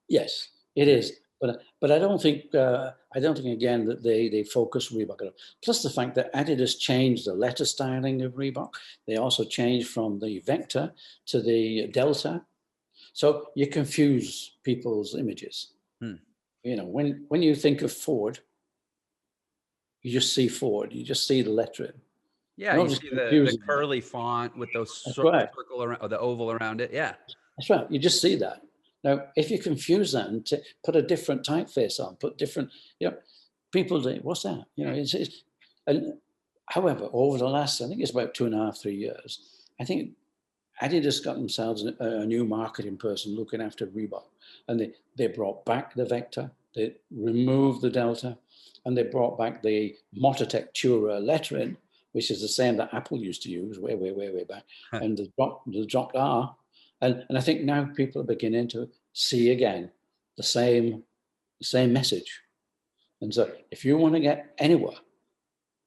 Yes, it is. But I don't think again that they focus Reebok on. Plus the fact that Adidas changed the letter styling of Reebok. They also changed from the vector to the delta. So you confuse people's images. You know, when you think of Ford, you just see Ford. You just see the lettering. Yeah, you see the curly font with those circle around, or the oval around it. Yeah, that's right. You just see that. Now, if you confuse that and put a different typeface on, put different, you know, people say, what's that? You know, and however, over the last, I think it's about 2.5, 3 years, I think Adidas got themselves a new marketing person looking after Reebok, and they brought back the vector, they removed the delta, and they brought back the Mototech Tura lettering, which is the same that Apple used to use way back, and the dropped R. And I think now people are beginning to see again the same message. And so if you want to get anywhere,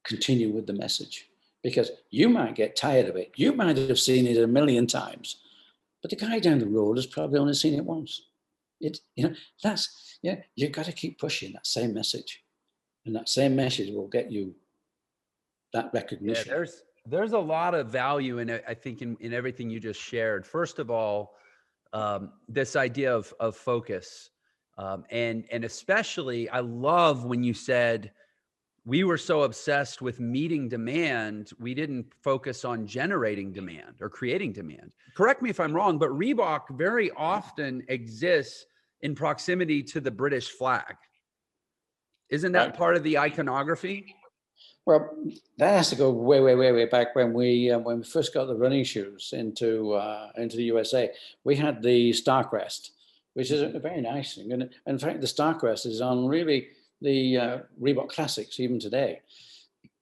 continue with the message, because you might get tired of it. You might have seen it 1,000,000 times, but the guy down the road has probably only seen it once. You've got to keep pushing that same message, and that same message will get you that recognition. Yeah, there's a lot of value in it, I think, in everything you just shared. First of all, this idea of focus, and especially I love when you said we were so obsessed with meeting demand, we didn't focus on generating demand or creating demand. Correct me if I'm wrong, but Reebok very often exists in proximity to the British flag. Isn't that part of the iconography? Well, that has to go way, way, way, way back when we first got the running shoes into the USA. We had the Starcrest, which is a very nice thing, and in fact, the Starcrest is on really the Reebok Classics even today.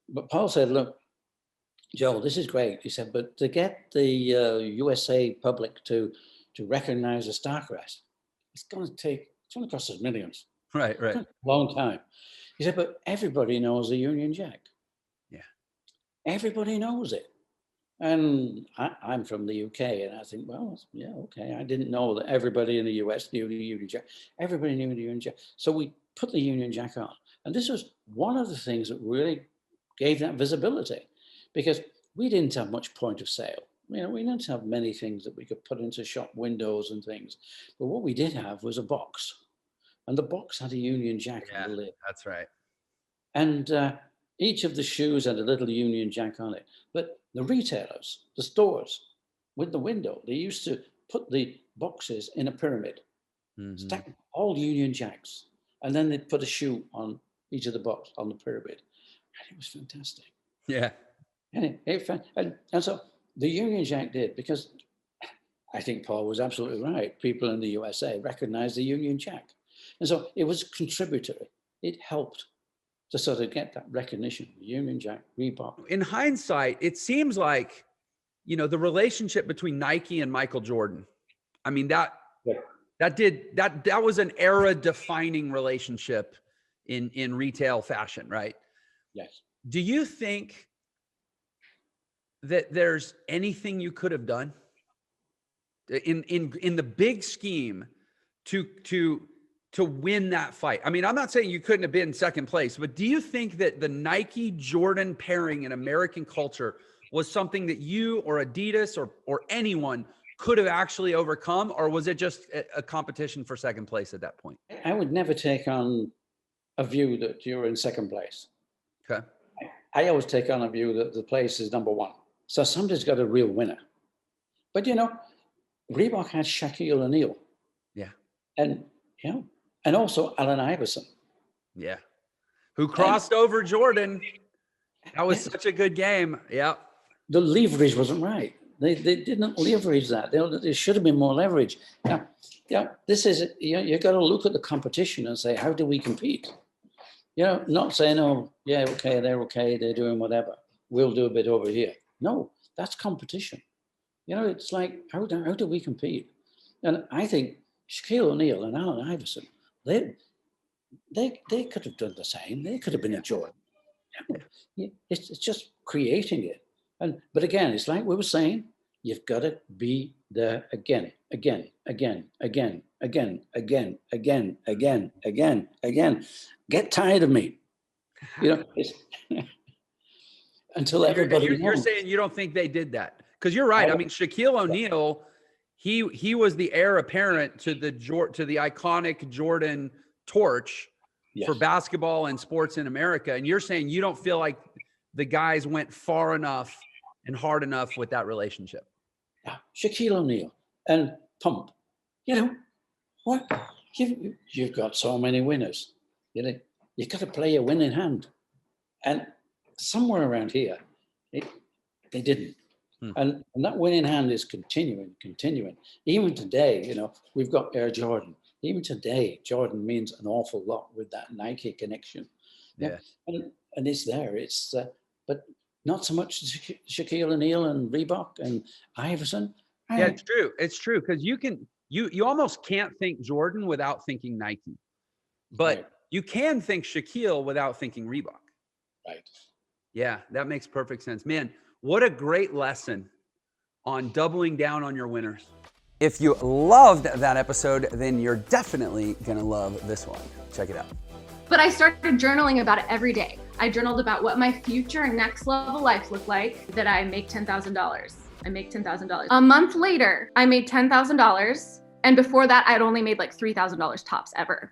But Paul said, "Look, Joel, this is great." He said, "But to get the USA public to recognize the Starcrest, it's going to cost us millions." Right, right. Long time. He said, "But everybody knows the Union Jack." Yeah. Everybody knows it. And I'm from the UK, and I think, well, yeah, okay. I didn't know that everybody in the US knew the Union Jack. Everybody knew the Union Jack. So we put the Union Jack on. And this was one of the things that really gave that visibility, because we didn't have much point of sale. You know, we didn't have many things that we could put into shop windows and things. But what we did have was a box. And the box had a Union Jack on the lid. That's right. And each of the shoes had a little Union Jack on it. But the retailers, the stores with the window, they used to put the boxes in a pyramid, stack all Union Jacks, and then they'd put a shoe on each of the box on the pyramid. And it was fantastic. Yeah. And so the Union Jack did, because I think Paul was absolutely right. People in the USA recognized the Union Jack. And so it was contributory. It helped to sort of get that recognition, Union Jack, Reebok. In hindsight, it seems like, you know, the relationship between Nike and Michael Jordan, I mean, that was an era defining relationship in retail fashion, right? Yes. Do you think that there's anything you could have done in the big scheme to win that fight? I mean, I'm not saying you couldn't have been second place, but do you think that the Nike Jordan pairing in American culture was something that you or Adidas or anyone could have actually overcome, or was it just a competition for second place at that point? I would never take on a view that you're in second place. Okay. I always take on a view that the place is number one. So somebody's got a real winner. But, you know, Reebok had Shaquille O'Neal. Yeah. And, you know, and also Allen Iverson. Yeah. Who crossed over Jordan. That was such a good game. Yeah. The leverage wasn't right. They didn't leverage that. There should have been more leverage. Now, this is, you got to look at the competition and say, how do we compete? You know, not saying, oh, yeah, okay, they're doing whatever. We'll do a bit over here. No, that's competition. You know, it's like, how do we compete? And I think Shaquille O'Neal and Allen Iverson, they could have done the same. They could have been a Jordan. It's just creating it. But again, it's like we were saying, you've got to be there again. Get tired of me. You know, until everybody you're saying you don't think they did that? Because you're right. I mean, Shaquille O'Neal, he was the heir apparent to the iconic Jordan torch for basketball and sports in America. And you're saying you don't feel like the guys went far enough and hard enough with that relationship. Yeah, Shaquille O'Neal and Pump. You know what? You've got so many winners. You know, you've got to play a winning hand, and somewhere around here, they didn't. And that winning hand is continuing. Even today, you know, we've got Air Jordan. Even today, Jordan means an awful lot with that Nike connection. Yeah. And it's there. It's but not so much Shaquille O'Neal and Reebok and Iverson. Yeah, it's true. It's true, because you almost can't think Jordan without thinking Nike, but you can think Shaquille without thinking Reebok. Right. Yeah, that makes perfect sense, man. What a great lesson on doubling down on your winners. If you loved that episode, then you're definitely gonna love this one. Check it out. But I started journaling about it every day. I journaled about what my future and next level life looked like, that I make $10,000. I make $10,000. A month later, I made $10,000. And before that, I'd only made like $3,000 tops ever.